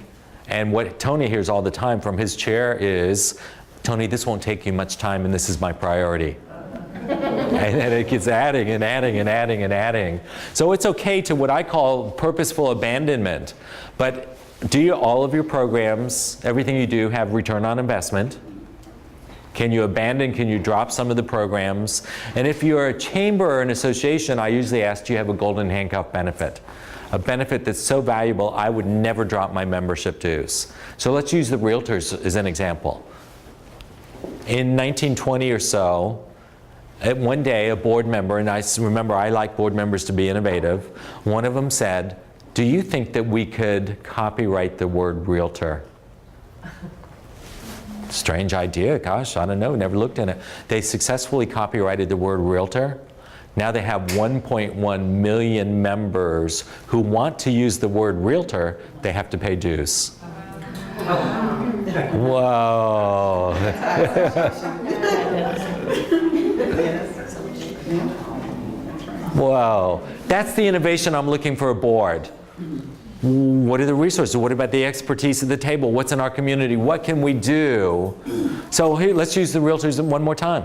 and what Tony hears all the time from his chair is, Tony, this won't take you much time and this is my priority. And then it gets adding and adding and adding and adding. So it's okay to what I call purposeful abandonment. But do all of your programs, everything you do, have return on investment? Can you abandon, can you drop some of the programs? And if you're a chamber or an association, I usually ask, do you have a golden handcuff benefit? A benefit that's so valuable, I would never drop my membership dues. So let's use the realtors as an example. In 1920 or so, one day a board member, and I remember I like board members to be innovative, one of them said, do you think that we could copyright the word realtor? Strange idea, gosh, I don't know, never looked in it. They successfully copyrighted the word realtor. Now they have 1.1 million members who want to use the word realtor. They have to pay dues. Whoa. Whoa. That's the innovation I'm looking for a board. What are the resources? What about the expertise at the table? What's in our community? What can we do? So here, let's use the realtors one more time.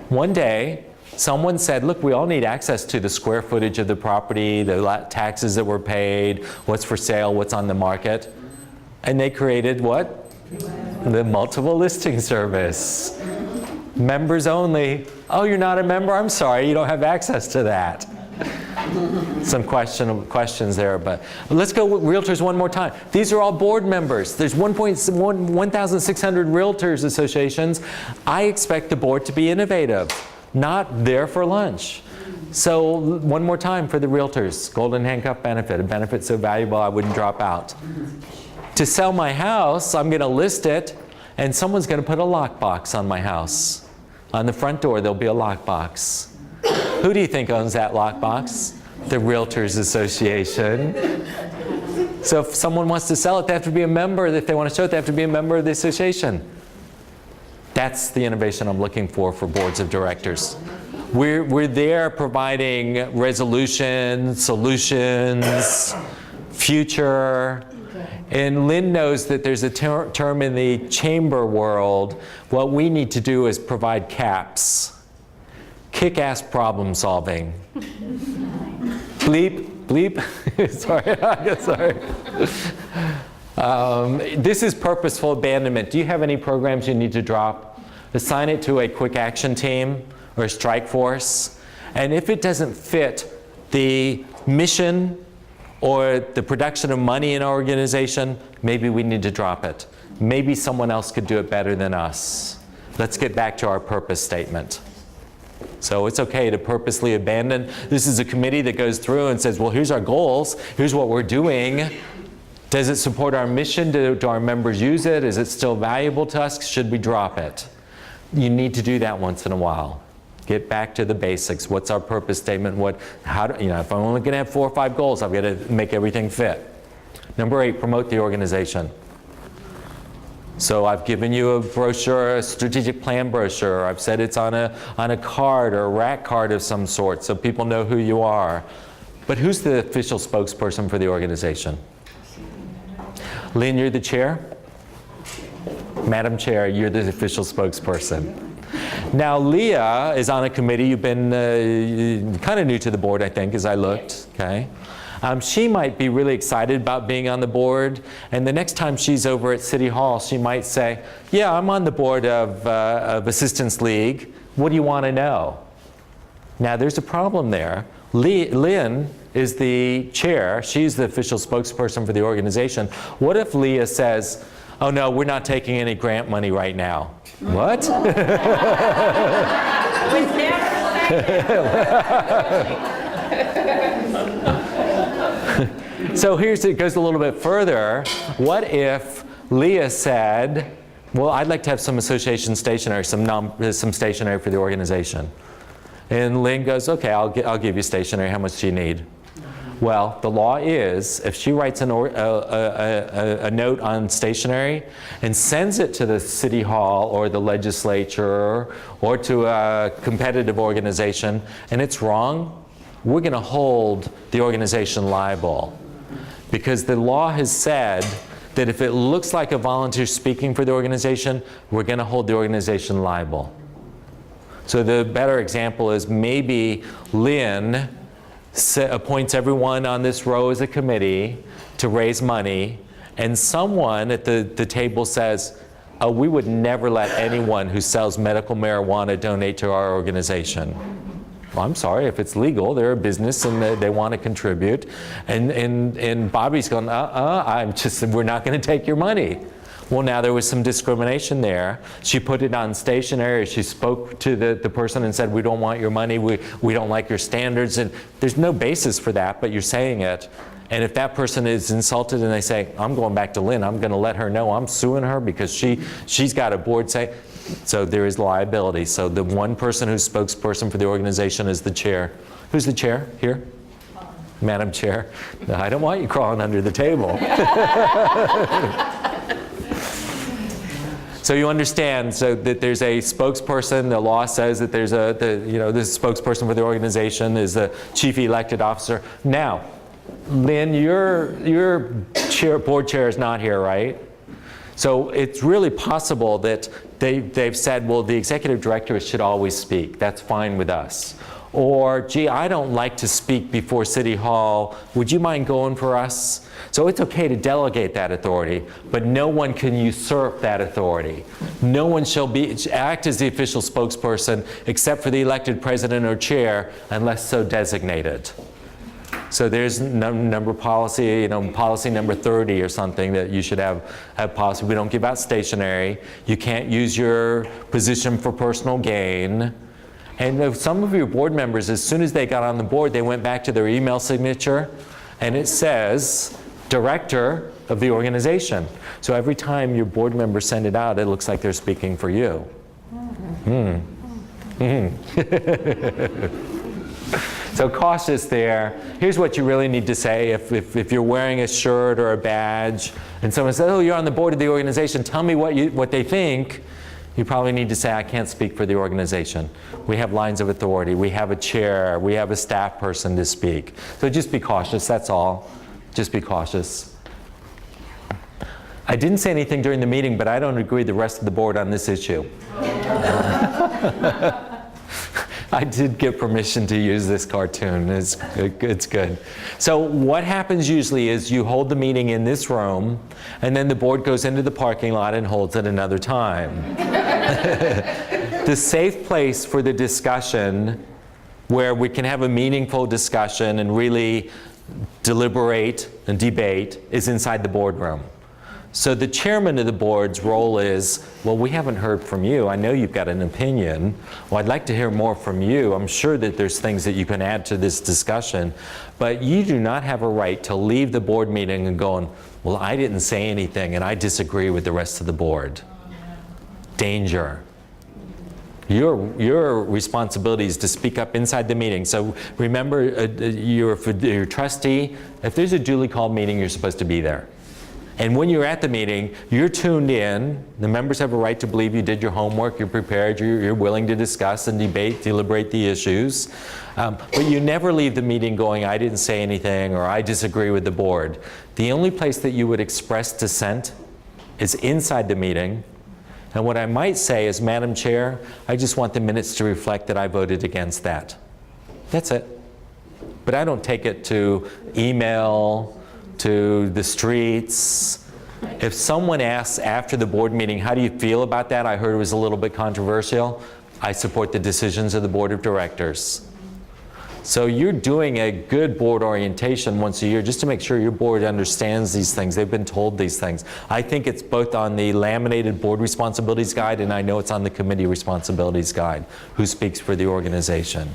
One day, someone said, look, we all need access to the square footage of the property, the taxes that were paid, what's for sale, what's on the market. And they created what? The multiple listing service. Members only. Oh, you're not a member? I'm sorry, you don't have access to that. Some questions there, but let's go with realtors one more time. These are all board members. There's 1,600 realtors associations. I expect the board to be innovative, not there for lunch. So one more time for the realtors, golden handcuff benefit, a benefit so valuable I wouldn't drop out. To sell my house, I'm going to list it, and someone's going to put a lockbox on my house. On the front door, there'll be a lockbox. Who do you think owns that lockbox? The Realtors Association. So if someone wants to sell it, they have to be a member. If they want to show it, they have to be a member of the association. That's the innovation I'm looking for boards of directors. We're there providing resolution, solutions, future. And Lynn knows that there's a term in the chamber world. What we need to do is provide CAPS. Kick-ass problem solving. Bleep, bleep. Sorry. This is purposeful abandonment. Do you have any programs you need to drop? Assign it to a quick action team or a strike force. And if it doesn't fit the mission or the production of money in our organization, maybe we need to drop it. Maybe someone else could do it better than us. Let's get back to our purpose statement. So it's okay to purposely abandon. This is a committee that goes through and says, well, here's our goals, here's what we're doing. Does it support our mission? Do our members use it? Is it still valuable to us? Should we drop it? You need to do that once in a while. Get back to the basics. What's our purpose statement? If I'm only going to have 4 or 5 goals, I've got to make everything fit. Number 8, promote the organization. So I've given you a brochure, a strategic plan brochure. I've said it's on a card or a rack card of some sort so people know who you are. But who's the official spokesperson for the organization? Lynn, you're the chair? Madam Chair, you're the official spokesperson. Now Leah is on a committee. You've been kind of new to the board, I think, as I looked. Okay. She might be really excited about being on the board, and the next time she's over at City Hall, she might say, yeah, I'm on the board of Assistance League. What do you want to know? Now, there's a problem there. Lynn is the chair. She's the official spokesperson for the organization. What if Leah says, oh, no, we're not taking any grant money right now? What? So it goes a little bit further. What if Leah said, well, I'd like to have some association stationery, some stationery for the organization. And Lynn goes, okay, I'll give you stationery. How much do you need? Well, the law is, if she writes a note on stationery and sends it to the city hall or the legislature or to a competitive organization and it's wrong, we're going to hold the organization liable. Because the law has said that if it looks like a volunteer speaking for the organization, we're going to hold the organization liable. So the better example is maybe Lynn appoints everyone on this row as a committee to raise money, and someone at the table says, oh, we would never let anyone who sells medical marijuana donate to our organization. Well, I'm sorry, if it's legal, they're a business and they want to contribute. And Bobby's going, we're not going to take your money. Well, now there was some discrimination there. She put it on stationery. She spoke to the person and said, we don't want your money. We don't like your standards. And there's no basis for that, but you're saying it. And if that person is insulted and they say, I'm going back to Lynn, I'm going to let her know I'm suing her because she's got a board say. So there is liability. So the one person who's spokesperson for the organization is the chair. Who's the chair here? Madam Chair. No, I don't want you crawling under the table. So you understand, so that there's a spokesperson. The law says that there's this spokesperson for the organization is the chief elected officer. Now, Lynn, your board chair is not here, right? So it's really possible that they've said, well, the executive director should always speak. That's fine with us. Or, gee, I don't like to speak before City Hall. Would you mind going for us? So it's okay to delegate that authority, but no one can usurp that authority. No one shall act as the official spokesperson except for the elected president or chair unless so designated. So there's number policy, policy number 30 or something that you should have policy. We don't give out stationery. You can't use your position for personal gain. And some of your board members, as soon as they got on the board, they went back to their email signature, and it says, director of the organization. So every time your board members send it out, it looks like they're speaking for you. So cautious there. Here's what you really need to say if you're wearing a shirt or a badge, and someone says, oh, you're on the board of the organization, tell me what they think. You probably need to say, I can't speak for the organization. We have lines of authority. We have a chair. We have a staff person to speak. So just be cautious, that's all. Just be cautious. I didn't say anything during the meeting, but I don't agree with the rest of the board on this issue. I did get permission to use this cartoon. It's good. So what happens usually is you hold the meeting in this room, and then the board goes into the parking lot and holds it another time. The safe place for the discussion, where we can have a meaningful discussion and really deliberate and debate, is inside the boardroom. So the chairman of the board's role is, well, we haven't heard from you. I know you've got an opinion. Well, I'd like to hear more from you. I'm sure that there's things that you can add to this discussion. But you do not have a right to leave the board meeting and going, well, I didn't say anything and I disagree with the rest of the board. Danger. Your responsibility is to speak up inside the meeting. So remember, you're trustee. If there's a duly called meeting, you're supposed to be there. And when you're at the meeting, you're tuned in. The members have a right to believe you did your homework, you're prepared, you're willing to discuss and deliberate the issues. But you never leave the meeting going, I didn't say anything, or I disagree with the board. The only place that you would express dissent is inside the meeting. And what I might say is, Madam Chair, I just want the minutes to reflect that I voted against that. That's it. But I don't take it to email, to the streets. If someone asks after the board meeting, how do you feel about that? I heard it was a little bit controversial. I support the decisions of the board of directors. So you're doing a good board orientation once a year just to make sure your board understands these things. They've been told these things. I think it's both on the laminated board responsibilities guide, and I know it's on the committee responsibilities guide, who speaks for the organization.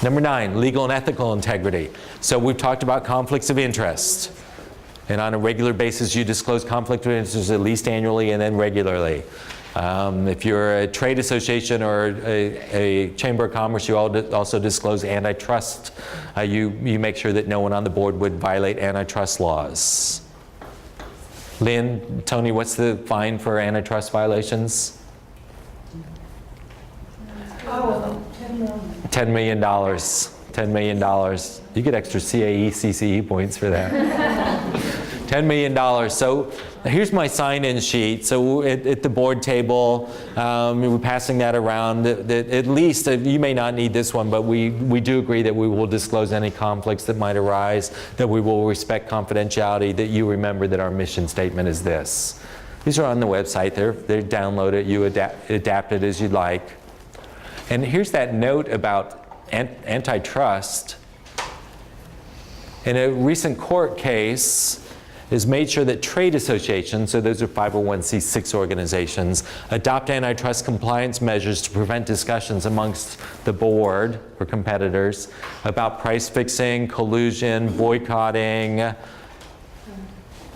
Number 9, legal and ethical integrity. So we've talked about conflicts of interest. And on a regular basis, you disclose conflict of interest at least annually and then regularly. If you're a trade association or a chamber of commerce, you also disclose antitrust. You make sure that no one on the board would violate antitrust laws. Lynn, Tony, what's the fine for antitrust violations? $10 million. $10 million. You get extra CAE, CCE points for that. $10 million. So here's my sign-in sheet. So at the board table, we're passing that around. At least, you may not need this one, but we do agree that we will disclose any conflicts that might arise, that we will respect confidentiality, that you remember that our mission statement is this. These are on the website. They're downloaded. You adapt it as you'd like. And here's that note about antitrust. In a recent court case, is made sure that trade associations, so those are 501c6 organizations, adopt antitrust compliance measures to prevent discussions amongst the board or competitors about price fixing, collusion, boycotting,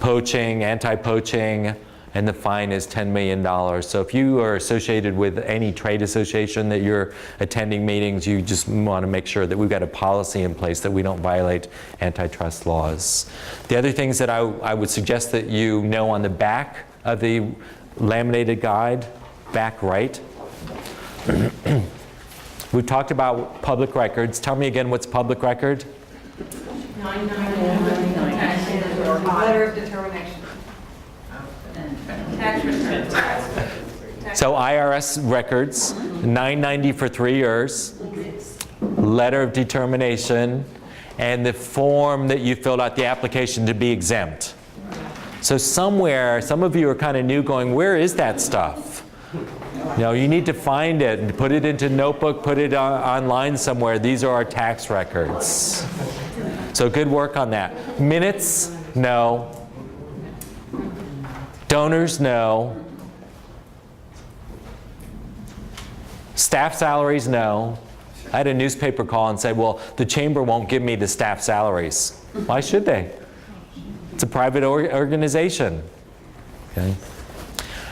poaching, anti-poaching, and the fine is $10 million. So if you are associated with any trade association that you're attending meetings, you just want to make sure that we've got a policy in place that we don't violate antitrust laws. The other things that I would suggest that you know on the back of the laminated guide, back right, we've talked about public records. Tell me again, what's public record? Letter of determination. So IRS records, 990 for 3 years, letter of determination, and the form that you filled out, the application to be exempt. So somewhere, some of you are kind of new going, where is that stuff? You know, you need to find it and put it into notebook, put it online somewhere. These are our tax records. So good work on that. Minutes, no. Donors, no. Staff salaries, no. I had a newspaper call and say, well, the chamber won't give me the staff salaries. Why should they? It's a private organization. Okay.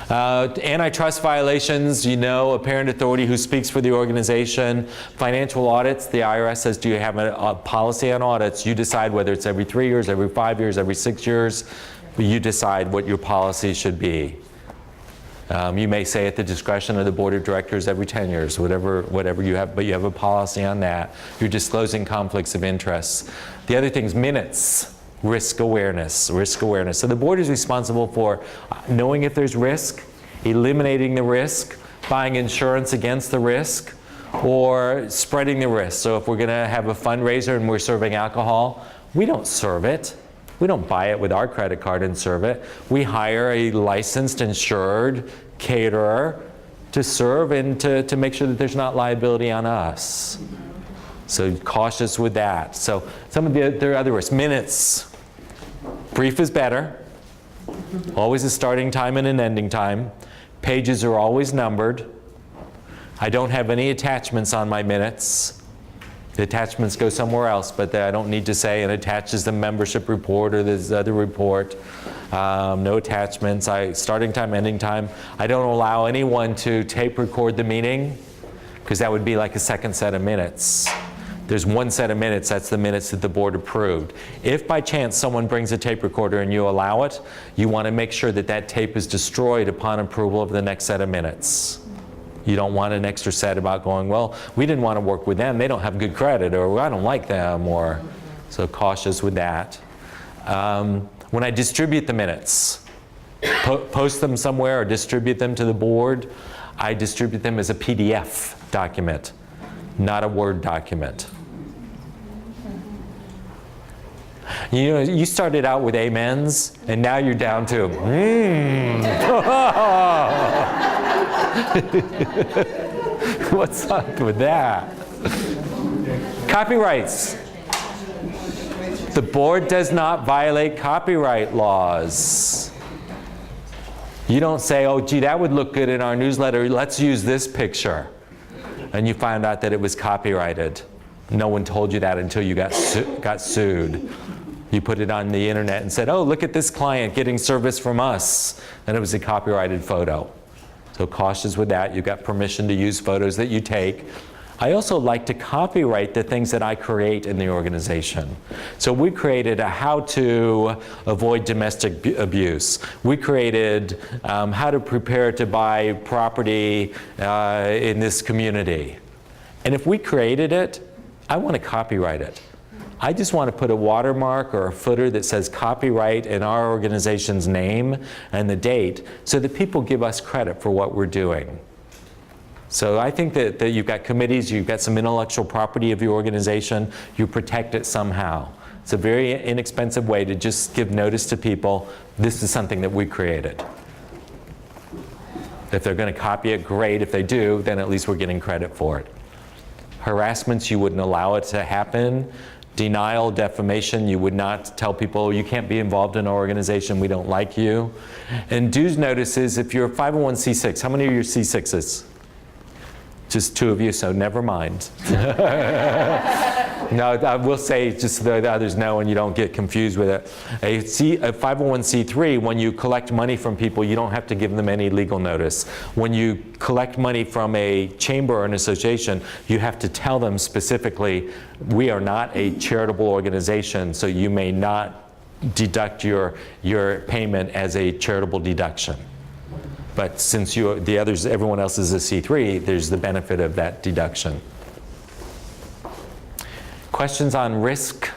Antitrust violations, you know, a parent authority who speaks for the organization. Financial audits, the IRS says, do you have a policy on audits? You decide whether it's every 3 years, every 5 years, every 6 years. You decide what your policy should be. You may say at the discretion of the board of directors every 10 years, whatever you have, but you have a policy on that. You're disclosing conflicts of interest. The other thing's minutes, risk awareness. So the board is responsible for knowing if there's risk, eliminating the risk, buying insurance against the risk, or spreading the risk. So if we're going to have a fundraiser and we're serving alcohol, we don't serve it. We don't buy it with our credit card and serve it. We hire a licensed, insured caterer to serve and to make sure that there's not liability on us. So cautious with that. So some of the other risks. Minutes. Brief is better. Always a starting time and an ending time. Pages are always numbered. I don't have any attachments on my minutes. The attachments go somewhere else, but I don't need to say and attaches the membership report or this other report. No attachments. Starting time, ending time. I don't allow anyone to tape record the meeting because that would be like a second set of minutes. There's one set of minutes, that's the minutes that the board approved. If by chance someone brings a tape recorder and you allow it, you want to make sure that that tape is destroyed upon approval of the next set of minutes. You don't want an extra set about going, well, we didn't want to work with them, they don't have good credit, or I don't like them, or so cautious with that. When I distribute the minutes, post them somewhere or distribute them to the board, I distribute them as a PDF document, not a Word document. You know, you started out with amens, and now you're down to, What's up with that? Copyrights. The board does not violate copyright laws. You don't say, oh, gee, that would look good in our newsletter. Let's use this picture. And you find out that it was copyrighted. No one told you that until you got sued. You put it on the internet and said, oh, look at this client getting service from us. And it was a copyrighted photo. So cautious with that. You've got permission to use photos that you take. I also like to copyright the things that I create in the organization. So we created a how to avoid domestic abuse. We created how to prepare to buy property in this community. And if we created it, I want to copyright it. I just want to put a watermark or a footer that says copyright in our organization's name and the date so that people give us credit for what we're doing. So I think that you've got committees, you've got some intellectual property of your organization, you protect it somehow. It's a very inexpensive way to just give notice to people, this is something that we created. If they're going to copy it, great. If they do, then at least we're getting credit for it. Harassments, you wouldn't allow it to happen. Denial, defamation, you would not tell people you can't be involved in our organization, we don't like you. And dues notices, if you're a 501c6, how many are your C6s? Just 2 of you, so never mind. No, I will say, just so the others know and you don't get confused with it. A 501c3, when you collect money from people, you don't have to give them any legal notice. When you collect money from a chamber or an association, you have to tell them specifically, we are not a charitable organization, so you may not deduct your payment as a charitable deduction. But since everyone else is a C3, there's the benefit of that deduction. Questions on risk?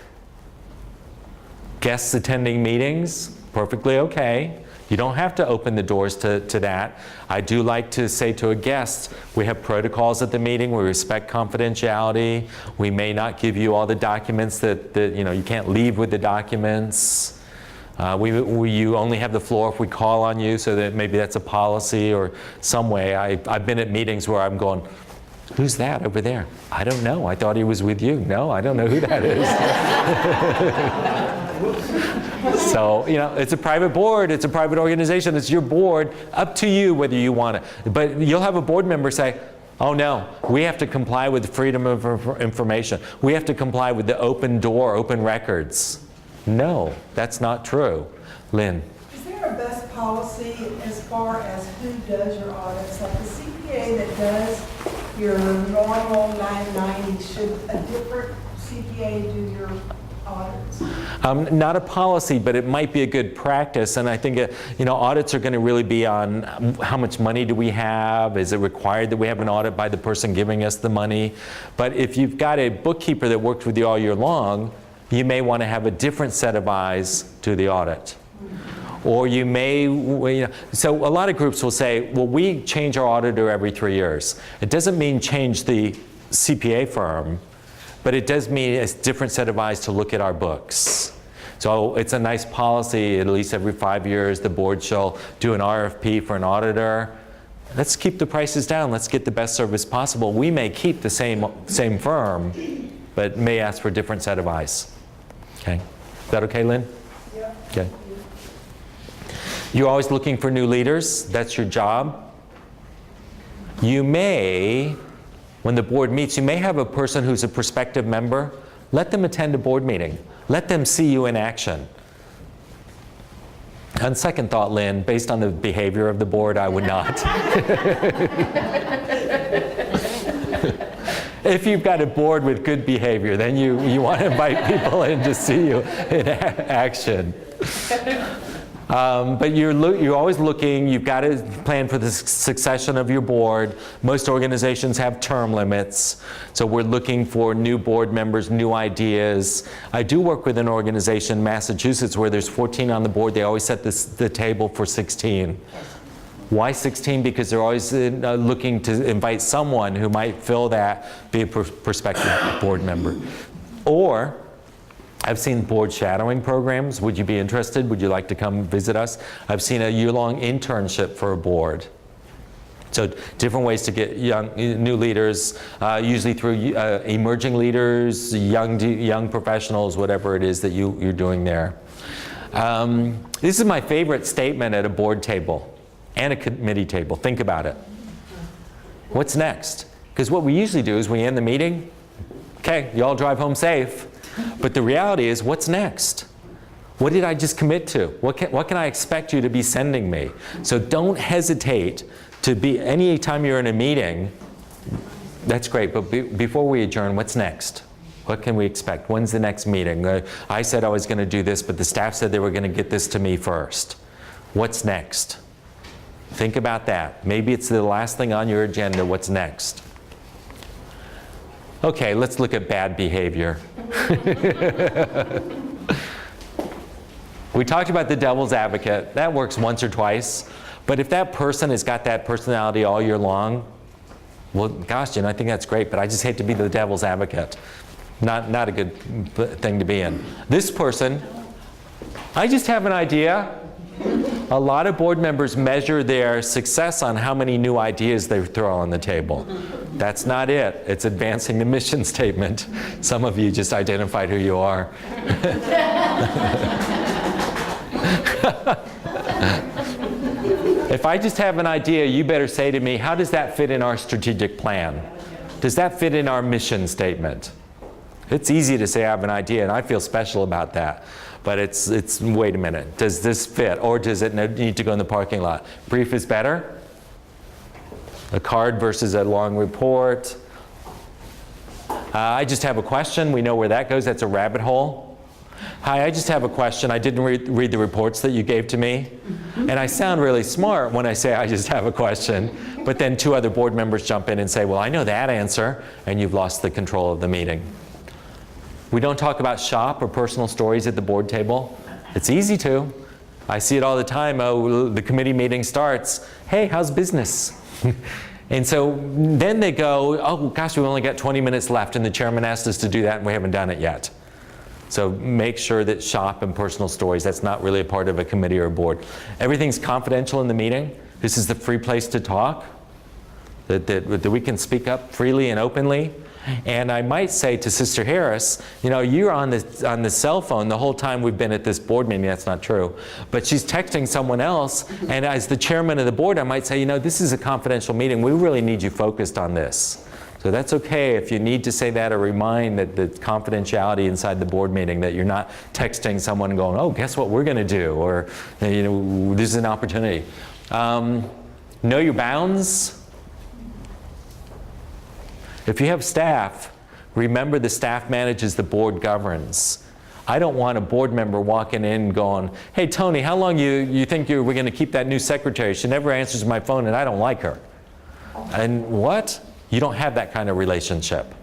Guests attending meetings? Perfectly okay. You don't have to open the doors to that. I do like to say to a guest, we have protocols at the meeting, we respect confidentiality, we may not give you all the documents that you can't leave with the documents. You only have the floor if we call on you, so that maybe that's a policy or some way. I've been at meetings where I'm going, who's that over there? I don't know. I thought he was with you. No, I don't know who that is. So, it's a private board. It's a private organization. It's your board. Up to you whether you want it. But you'll have a board member say, oh no, we have to comply with freedom of information. We have to comply with the open door, open records. No, that's not true. Lynn. Is there a best policy as far as who does your audits? Like the CPA that does your normal 990, should a different CPA do your audits? Not a policy, but it might be a good practice. And I think audits are going to really be on how much money do we have? Is it required that we have an audit by the person giving us the money? But if you've got a bookkeeper that worked with you all year long, you may want to have a different set of eyes do the audit. Or you may, so a lot of groups will say, well, we change our auditor every 3 years. It doesn't mean change the CPA firm, but it does mean a different set of eyes to look at our books. So it's a nice policy, at least every 5 years, the board shall do an RFP for an auditor. Let's keep the prices down. Let's get the best service possible. We may keep the same firm, but may ask for a different set of eyes. Okay, is that okay, Lynn? Yeah. Okay. You're always looking for new leaders. That's your job. You may, when the board meets, you may have a person who's a prospective member. Let them attend a board meeting. Let them see you in action. On second thought, Lynn, based on the behavior of the board, I would not. If you've got a board with good behavior, then you want to invite people in to see you in action. But you're always looking. You've got to plan for the succession of your board. Most organizations have term limits, so we're looking for new board members, new ideas. I do work with an organization in Massachusetts where there's 14 on the board. They always set the table for 16. Why 16? Because they're always looking to invite someone who might fill that, be a prospective board member. Or I've seen board shadowing programs. Would you be interested? Would you like to come visit us? I've seen a year-long internship for a board. So different ways to get new leaders, usually through emerging leaders, young professionals, whatever it is that you're doing there. This is my favorite statement at a board table and a committee table. Think about it. What's next? Because what we usually do is we end the meeting, okay, you all drive home safe. But the reality is, what's next? What did I just commit to? What can I expect you to be sending me? So don't hesitate to be, anytime you're in a meeting, that's great, but before we adjourn, what's next? What can we expect? When's the next meeting? I said I was going to do this, but the staff said they were going to get this to me first. What's next? Think about that. Maybe it's the last thing on your agenda. What's next? Okay, let's look at bad behavior. We talked about the devil's advocate. That works once or twice. But if that person has got that personality all year long, well, gosh, I think that's great, but I just hate to be the devil's advocate. Not a good thing to be in. This person, I just have an idea. A lot of board members measure their success on how many new ideas they throw on the table. That's not it. It's advancing the mission statement. Some of you just identified who you are. If I just have an idea, you better say to me, how does that fit in our strategic plan? Does that fit in our mission statement? It's easy to say I have an idea, and I feel special about that. But it's wait a minute, does this fit? Or does it need to go in the parking lot? Brief is better? A card versus a long report? I just have a question. We know where that goes. That's a rabbit hole. Hi, I just have a question. I didn't read the reports that you gave to me. And I sound really smart when I say I just have a question. But then 2 other board members jump in and say, well, I know that answer. And you've lost the control of the meeting. We don't talk about shop or personal stories at the board table. It's easy to. I see it all the time. Oh, the committee meeting starts. Hey, how's business? And so then they go, oh gosh, we've only got 20 minutes left, and the chairman asked us to do that, and we haven't done it yet. So make sure that shop and personal stories, that's not really a part of a committee or a board. Everything's confidential in the meeting. This is the free place to talk, that we can speak up freely and openly. And I might say to Sister Harris, you're on the cell phone the whole time we've been at this board meeting. That's not true. But she's texting someone else, and as the chairman of the board, I might say, this is a confidential meeting. We really need you focused on this. So that's okay if you need to say that, or remind that the confidentiality inside the board meeting, that you're not texting someone going, oh, guess what we're going to do? Or, this is an opportunity. Know your bounds. If you have staff, remember the staff manages, the board governs. I don't want a board member walking in going, hey, Tony, how long you think we're going to keep that new secretary? She never answers my phone and I don't like her. And what? You don't have that kind of relationship.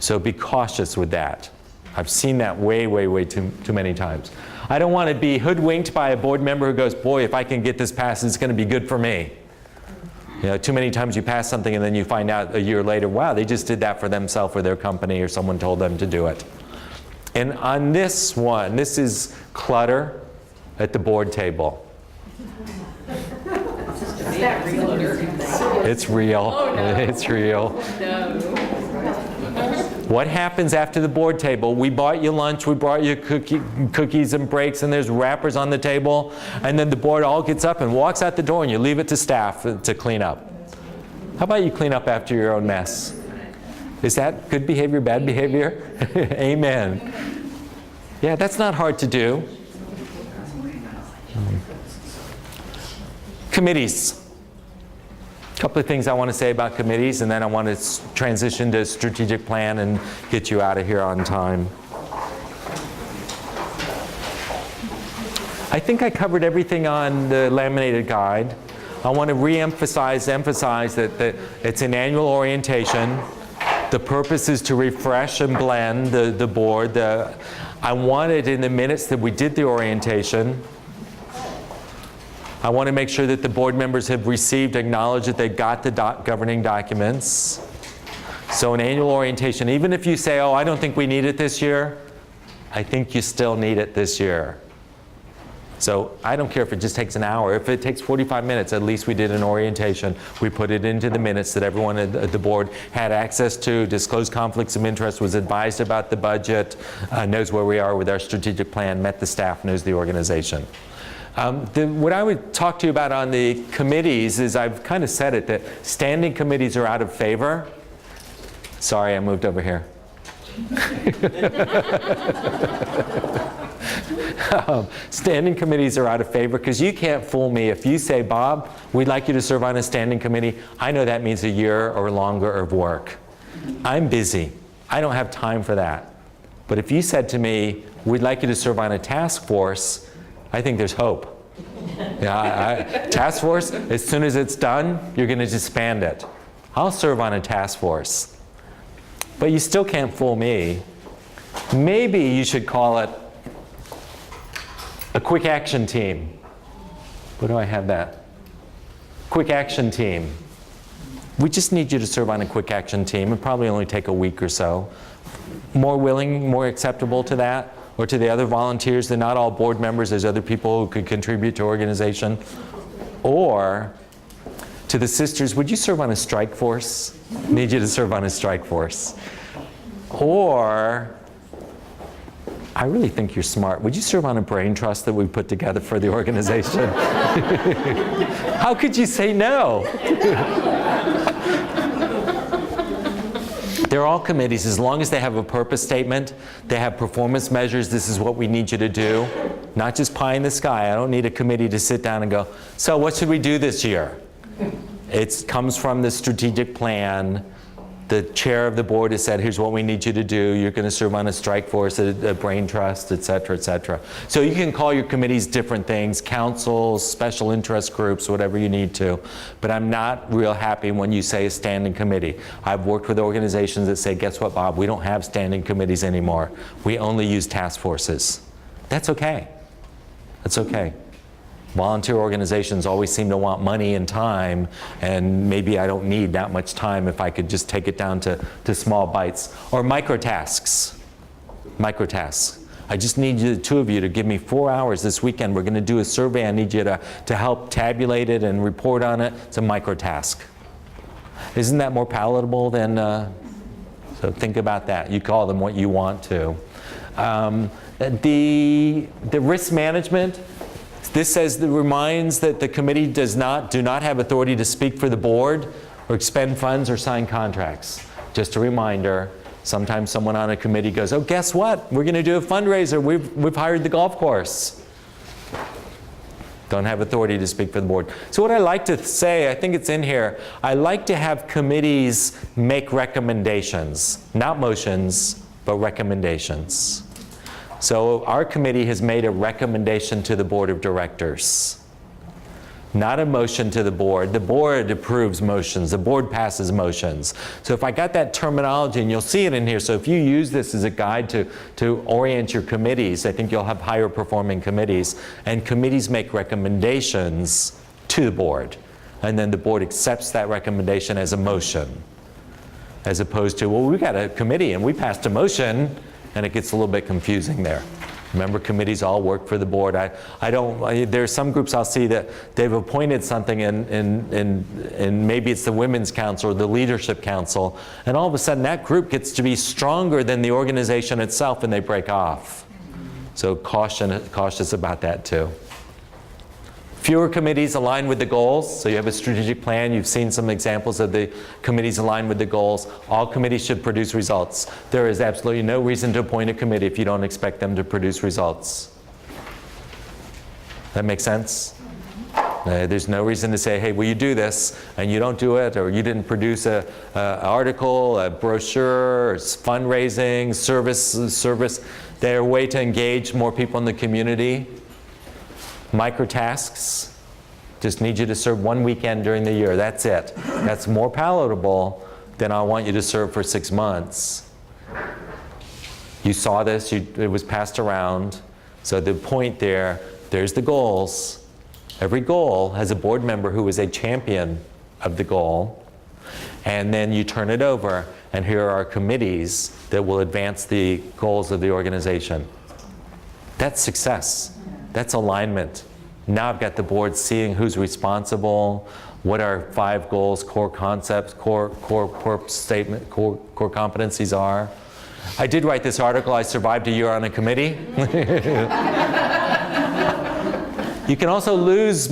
So be cautious with that. I've seen that way too many times. I don't want to be hoodwinked by a board member who goes, boy, if I can get this passed, it's going to be good for me. Too many times you pass something and then you find out a year later, wow, they just did that for themselves or their company, or someone told them to do it. And on this one, this is clutter at the board table. Is that real? It's real. Oh, no. It's real. No. What happens after the board table? We bought you lunch, we brought you cookies and breaks, and there's wrappers on the table, and then the board all gets up and walks out the door, and you leave it to staff to clean up. How about you clean up after your own mess? Is that good behavior, bad behavior? Amen. Yeah, that's not hard to do. Committees. A couple of things I want to say about committees, and then I want to transition to strategic plan and get you out of here on time. I think I covered everything on the laminated guide. I want to emphasize that it's an annual orientation. The purpose is to refresh and blend the board. I wanted in the minutes that we did the orientation. I want to make sure that the board members have received, acknowledged that they got the governing documents. So an annual orientation, even if you say, oh, I don't think we need it this year, I think you still need it this year. So I don't care if it just takes an hour. If it takes 45 minutes, at least we did an orientation. We put it into the minutes that everyone at the board had access to, disclosed conflicts of interest, was advised about the budget, knows where we are with our strategic plan, met the staff, knows the organization. What I would talk to you about on the committees is, I've kind of said it, that standing committees are out of favor. Sorry, I moved over here. Standing committees are out of favor because you can't fool me. If you say, Bob, we'd like you to serve on a standing committee, I know that means a year or longer of work. I'm busy. I don't have time for that. But if you said to me, we'd like you to serve on a task force, I think there's hope. Task force, as soon as it's done, you're going to disband it. I'll serve on a task force. But you still can't fool me. Maybe you should call it a quick action team. What do I have that? Quick action team. We just need you to serve on a quick action team. It'll probably only take a week or so. More willing, more acceptable to that? Or to the other volunteers? They're not all board members. There's other people who could contribute to organization. Or to the sisters, would you serve on a strike force? Need you to serve on a strike force. Or, I really think you're smart. Would you serve on a brain trust that we put together for the organization? How could you say no? They're all committees. As long as they have a purpose statement, they have performance measures, this is what we need you to do. Not just pie in the sky. I don't need a committee to sit down and go, so what should we do this year? It comes from the strategic plan. The chair of the board has said, here's what we need you to do. You're going to serve on a strike force, a brain trust, et cetera, et cetera. So you can call your committees different things, councils, special interest groups, whatever you need to. But I'm not real happy when you say a standing committee. I've worked with organizations that say, guess what, Bob? We don't have standing committees anymore. We only use task forces. That's okay. That's okay. Volunteer organizations always seem to want money and time, and maybe I don't need that much time if I could just take it down to small bites. Or microtasks. Microtasks. I just need you, the two of you, to give me 4 hours this weekend. We're going to do a survey. I need you to help tabulate it and report on it. It's a microtask. Isn't that more palatable than, so think about that. You call them what you want to. The risk management. This says, reminds that the committee do not have authority to speak for the board or expend funds or sign contracts. Just a reminder, sometimes someone on a committee goes, oh, guess what? We're going to do a fundraiser. We've hired the golf course. Don't have authority to speak for the board. So what I like to say, I think it's in here, I like to have committees make recommendations, not motions, but recommendations. So our committee has made a recommendation to the board of directors. Not a motion to the board. The board approves motions. The board passes motions. So if I got that terminology, and you'll see it in here, so if you use this as a guide to orient your committees, I think you'll have higher performing committees. And committees make recommendations to the board. And then the board accepts that recommendation as a motion. As opposed to, well, we got a committee and we passed a motion, and it gets a little bit confusing there. Remember, committees all work for the board. There's some groups I'll see that they've appointed something and maybe it's the Women's Council or the Leadership Council, and all of a sudden that group gets to be stronger than the organization itself and they break off. So cautious about that too. Fewer committees align with the goals. So you have a strategic plan. You've seen some examples of the committees aligned with the goals. All committees should produce results. There is absolutely no reason to appoint a committee if you don't expect them to produce results. That make sense? There's no reason to say, hey, will you do this? And you don't do it, or you didn't produce an article, a brochure, fundraising, service. They're a way to engage more people in the community. Microtasks, just need you to serve one weekend during the year. That's it. That's more palatable than I want you to serve for 6 months. You saw this, it was passed around. So the point there's the goals. Every goal has a board member who is a champion of the goal. And then you turn it over, and here are committees that will advance the goals of the organization. That's success. That's alignment. Now I've got the board seeing who's responsible, what our 5 goals, core concepts, core statement, core competencies are. I did write this article, I survived a year on a committee. You can also lose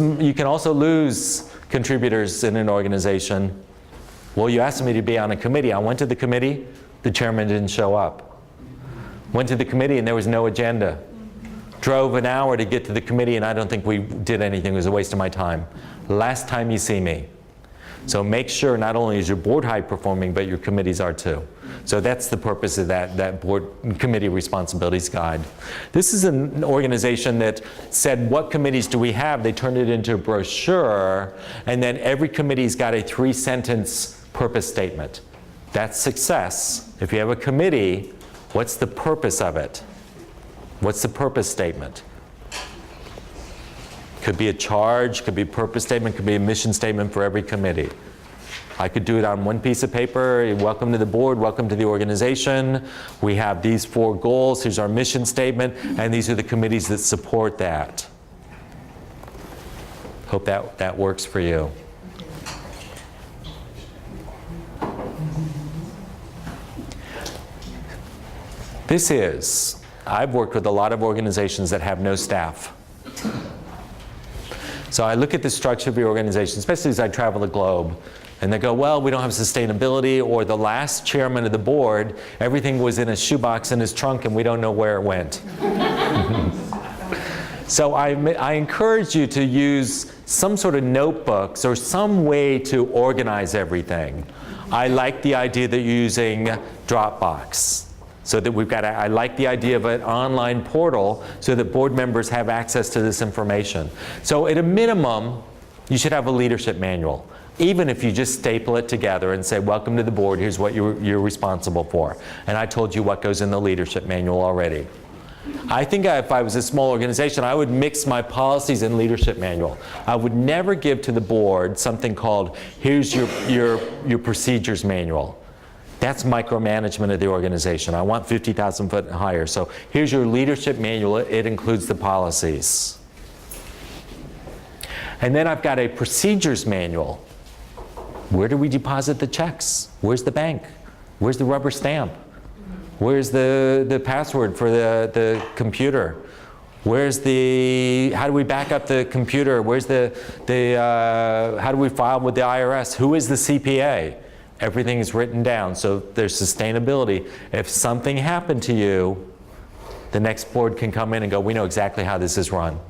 contributors in an organization. Well, you asked me to be on a committee. I went to the committee, the chairman didn't show up. Went to the committee and there was no agenda. drove an hour to get to the committee, and I don't think we did anything. It was a waste of my time. Last time you see me. So make sure not only is your board high performing, but your committees are too. So that's the purpose of that board committee responsibilities guide. This is an organization that said, what committees do we have? They turned it into a brochure, and then every committee's got a 3-sentence purpose statement. That's success. If you have a committee, what's the purpose of it? What's the purpose statement? Could be a charge, could be a purpose statement, could be a mission statement for every committee. I could do it on one piece of paper. Welcome to the board, welcome to the organization. We have these 4 goals, here's our mission statement, and these are the committees that support that. Hope that works for you. I've worked with a lot of organizations that have no staff. So I look at the structure of your organization, especially as I travel the globe, and they go, well, we don't have sustainability, or the last chairman of the board, everything was in a shoebox in his trunk and we don't know where it went. So I encourage you to use some sort of notebooks or some way to organize everything. I like the idea that you're using Dropbox. So that I like the idea of an online portal so that board members have access to this information. So at a minimum, you should have a leadership manual. Even if you just staple it together and say, welcome to the board, here's what you're responsible for. And I told you what goes in the leadership manual already. I think if I was a small organization, I would mix my policies and leadership manual. I would never give to the board something called, here's your procedures manual. That's micromanagement of the organization. I want 50,000 foot and higher. So here's your leadership manual. It includes the policies. And then I've got a procedures manual. Where do we deposit the checks? Where's the bank? Where's the rubber stamp? Where's the password for the computer? Where's how do we back up the computer? Where's how do we file with the IRS? Who is the CPA? Everything is written down, so there's sustainability. If something happened to you, the next board can come in and go, we know exactly how this is run.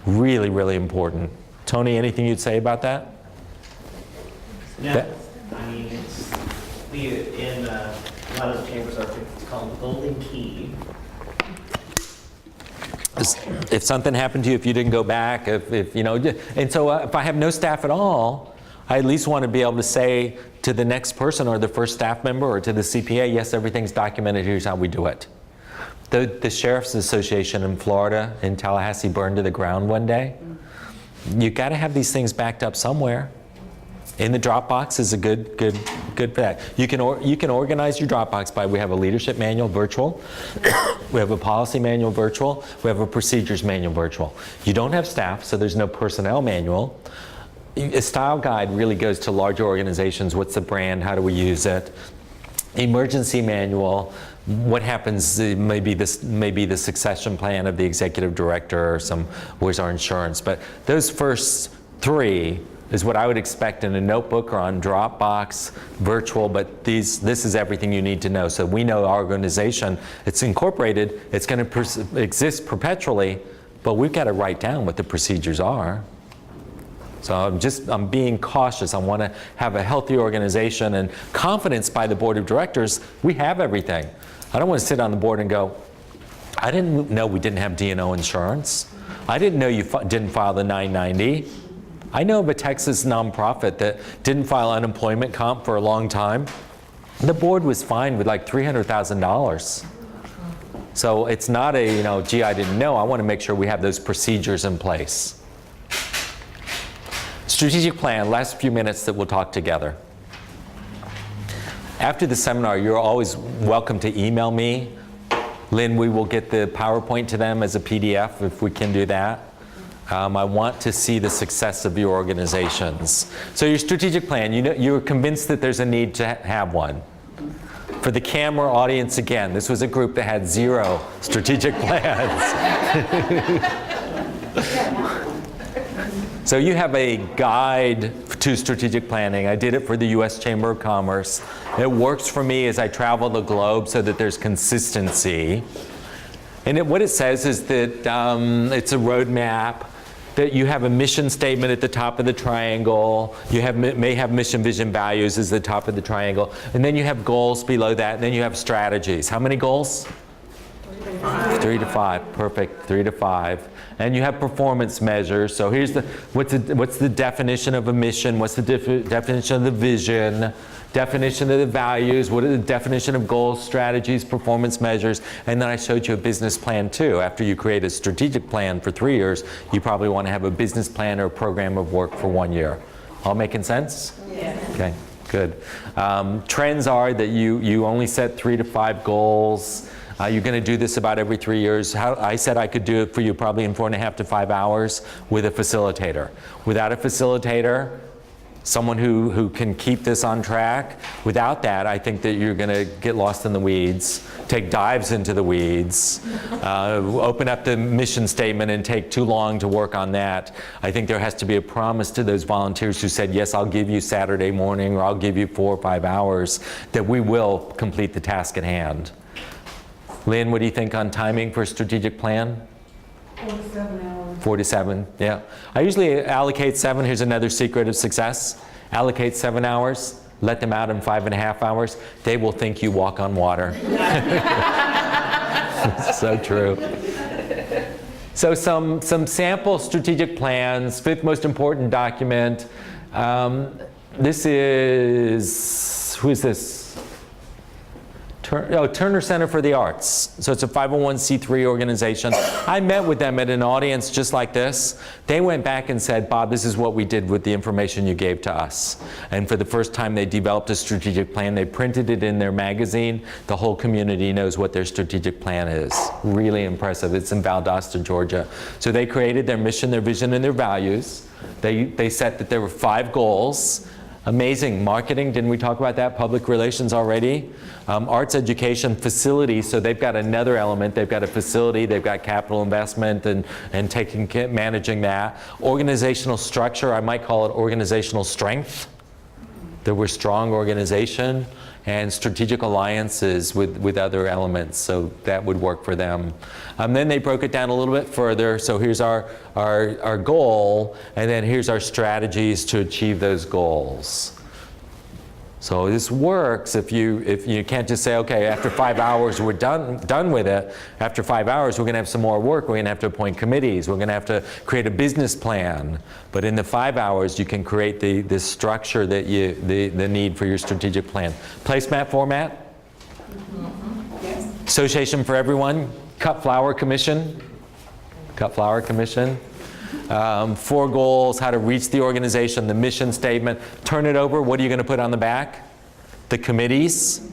Really, really important. Tony, anything you'd say about that? Yeah, I mean, in a lot of the chambers it's called the golden key. If something happened to you, if you didn't go back, if you know, and so if I have no staff at all, I at least want to be able to say to the next person or the first staff member or to the CPA, yes, everything's documented, here's how we do it. The Sheriff's Association in Florida, in Tallahassee, burned to the ground one day. You've got to have these things backed up somewhere. In the Dropbox is a good for that. You can organize your Dropbox by, we have a leadership manual virtual, we have a policy manual virtual, we have a procedures manual virtual. You don't have staff, so there's no personnel manual. A style guide really goes to larger organizations. What's the brand? How do we use it? Emergency manual. What happens? Maybe the succession plan of the executive director, or where's our insurance? But those first 3 is what I would expect in a notebook or on Dropbox, virtual. But this is everything you need to know. So we know our organization. It's incorporated. It's going to exist perpetually. But we've got to write down what the procedures are. So I'm being cautious. I want to have a healthy organization and confidence by the board of directors. We have everything. I don't want to sit on the board and go, I didn't know we didn't have D&O insurance. I didn't know you didn't file the 990. I know of a Texas nonprofit that didn't file unemployment comp for a long time. The board was fined with like $300,000. So it's not a, gee, I didn't know. I want to make sure we have those procedures in place. Strategic plan, last few minutes that we'll talk together. After the seminar, you're always welcome to email me. Lynn, we will get the PowerPoint to them as a PDF if we can do that. I want to see the success of your organizations. So your strategic plan, you're convinced that there's a need to have one. For the camera audience, again, this was a group that had 0 strategic plans. So you have a guide to strategic planning. I did it for the U.S. Chamber of Commerce. It works for me as I travel the globe so that there's consistency. And what it says is that it's a roadmap, that you have a mission statement at the top of the triangle, you may have mission, vision, values as the top of the triangle, and then you have goals below that, and then you have strategies. How many goals? 3 to 5, perfect, 3 to 5. And you have performance measures. So here's what's the definition of a mission? What's the definition of the vision? Definition of the values? What are the definition of goals, strategies, performance measures? And then I showed you a business plan too. After you create a strategic plan for 3 years, you probably want to have a business plan or a program of work for 1 year. All making sense? Yes. Okay, good. Trends are that you only set 3 to 5 goals. You're going to do this about every 3 years. I said I could do it for you probably in 4.5 to 5 hours with a facilitator. Without a facilitator, someone who can keep this on track, without that, I think that you're going to get lost in the weeds, take dives into the weeds, open up the mission statement and take too long to work on that. I think there has to be a promise to those volunteers who said, yes, I'll give you Saturday morning, or I'll give you 4 or 5 hours, that we will complete the task at hand. Lynn, what do you think on timing for a strategic plan? 4 to 7 hours. 4 to 7, yeah. I usually allocate 7. Here's another secret of success. Allocate 7 hours, let them out in 5.5 hours. They will think you walk on water. So true. So some sample strategic plans, 5th most important document. This is, who is this? Turner Center for the Arts. So it's a 501c3 organization. I met with them at an audience just like this. They went back and said, Bob, this is what we did with the information you gave to us. And for the first time, they developed a strategic plan. They printed it in their magazine. The whole community knows what their strategic plan is. Really impressive. It's in Valdosta, Georgia. So they created their mission, their vision, and their values. They set that there were 5 goals. Amazing. Marketing, didn't we talk about that? Public relations already. Arts education facilities, so they've got another element. They've got a facility, they've got capital investment and managing that. Organizational structure, I might call it organizational strength. That we're strong organization, and strategic alliances with other elements, so that would work for them. Then they broke it down a little bit further, so here's our goal, and then here's our strategies to achieve those goals. So this works if you can't just say, okay, after 5 hours we're done with it. After 5 hours we're going to have some more work. We're going to have to appoint committees. We're going to have to create a business plan. But in the 5 hours you can create the structure that the need for your strategic plan. Placemat format. Yes. Association for everyone. Cut flower commission. Cut flower commission. 4 goals, how to reach the organization, the mission statement. Turn it over. What are you going to put on the back? The committees,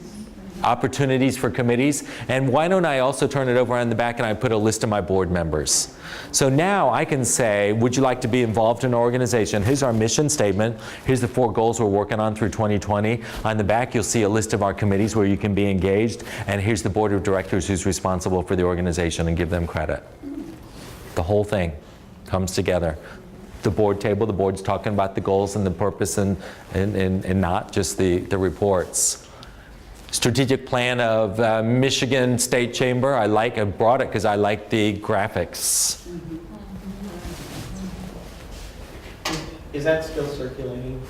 opportunities for committees. And why don't I also turn it over on the back and I put a list of my board members. So now I can say, would you like to be involved in an organization? Here's our mission statement. Here's the 4 goals we're working on through 2020. On the back you'll see a list of our committees where you can be engaged. And here's the board of directors who's responsible for the organization, and give them credit. The whole thing comes together. The board table, the board's talking about the goals and the purpose and not just the reports. Strategic plan of Michigan State Chamber. I brought it because I like the graphics. Is that still circulating?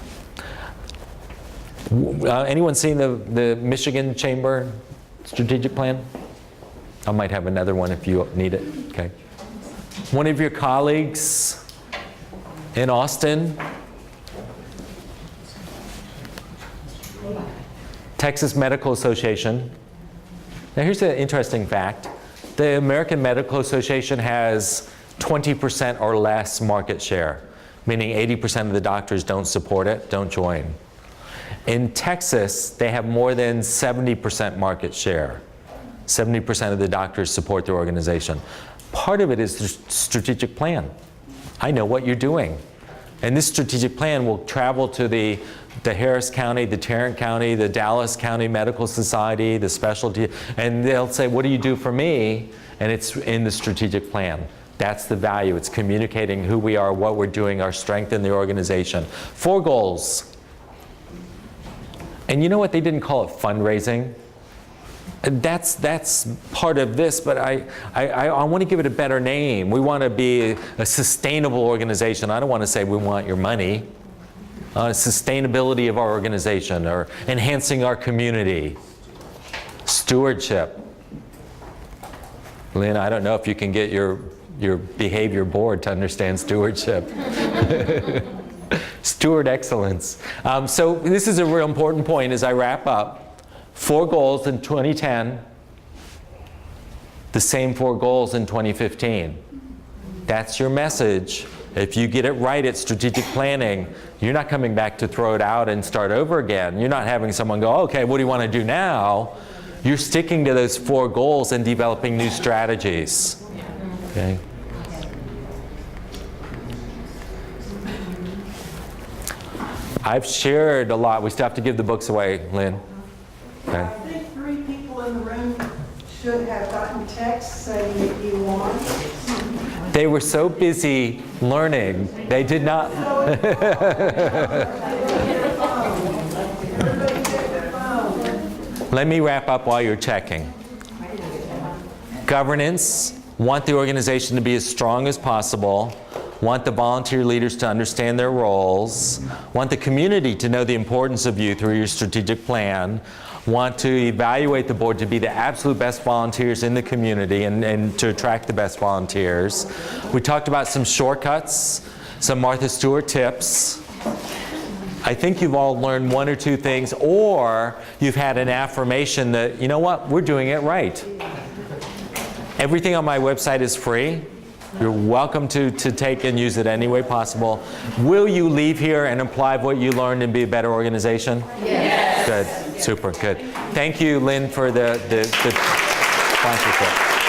Anyone seen the Michigan Chamber strategic plan? I might have another one if you need it. Okay. One of your colleagues in Austin, Texas Medical Association. Now here's an interesting fact. The American Medical Association has 20% or less market share, meaning 80% of the doctors don't support it, don't join. In Texas, they have more than 70% market share. 70% of the doctors support their organization. Part of it is the strategic plan. I know what you're doing. And this strategic plan will travel to the Harris County, the Tarrant County, the Dallas County Medical Society, the specialty, and they'll say, what do you do for me? And it's in the strategic plan. That's the value. It's communicating who we are, what we're doing, our strength in the organization. 4 goals. And you know what? They didn't call it fundraising. That's part of this, but I want to give it a better name. We want to be a sustainable organization. I don't want to say we want your money. Sustainability of our organization, or enhancing our community. Stewardship. Lynn, I don't know if you can get your behavior board to understand stewardship. Steward excellence. So this is a real important point as I wrap up. 4 goals in 2010, the same 4 goals in 2015. That's your message. If you get it right at strategic planning, you're not coming back to throw it out and start over again. You're not having someone go, okay, what do you want to do now? You're sticking to those 4 goals and developing new strategies. Okay? I've shared a lot. We still have to give the books away, Lynn. Okay. I think 3 people in the room should have gotten texts saying that you won. They were so busy learning, they did not. Let me wrap up while you're checking. Governance, want the organization to be as strong as possible, want the volunteer leaders to understand their roles, want the community to know the importance of you through your strategic plan, want to evaluate the board to be the absolute best volunteers in the community and to attract the best volunteers. We talked about some shortcuts, some Martha Stewart tips. I think you've all learned 1 or 2 things, or you've had an affirmation that, you know what, we're doing it right. Everything on my website is free. You're welcome to take and use it any way possible. Will you leave here and apply what you learned and be a better organization? Yes. Good. Super. Good. Thank you, Lynn, for the sponsorship.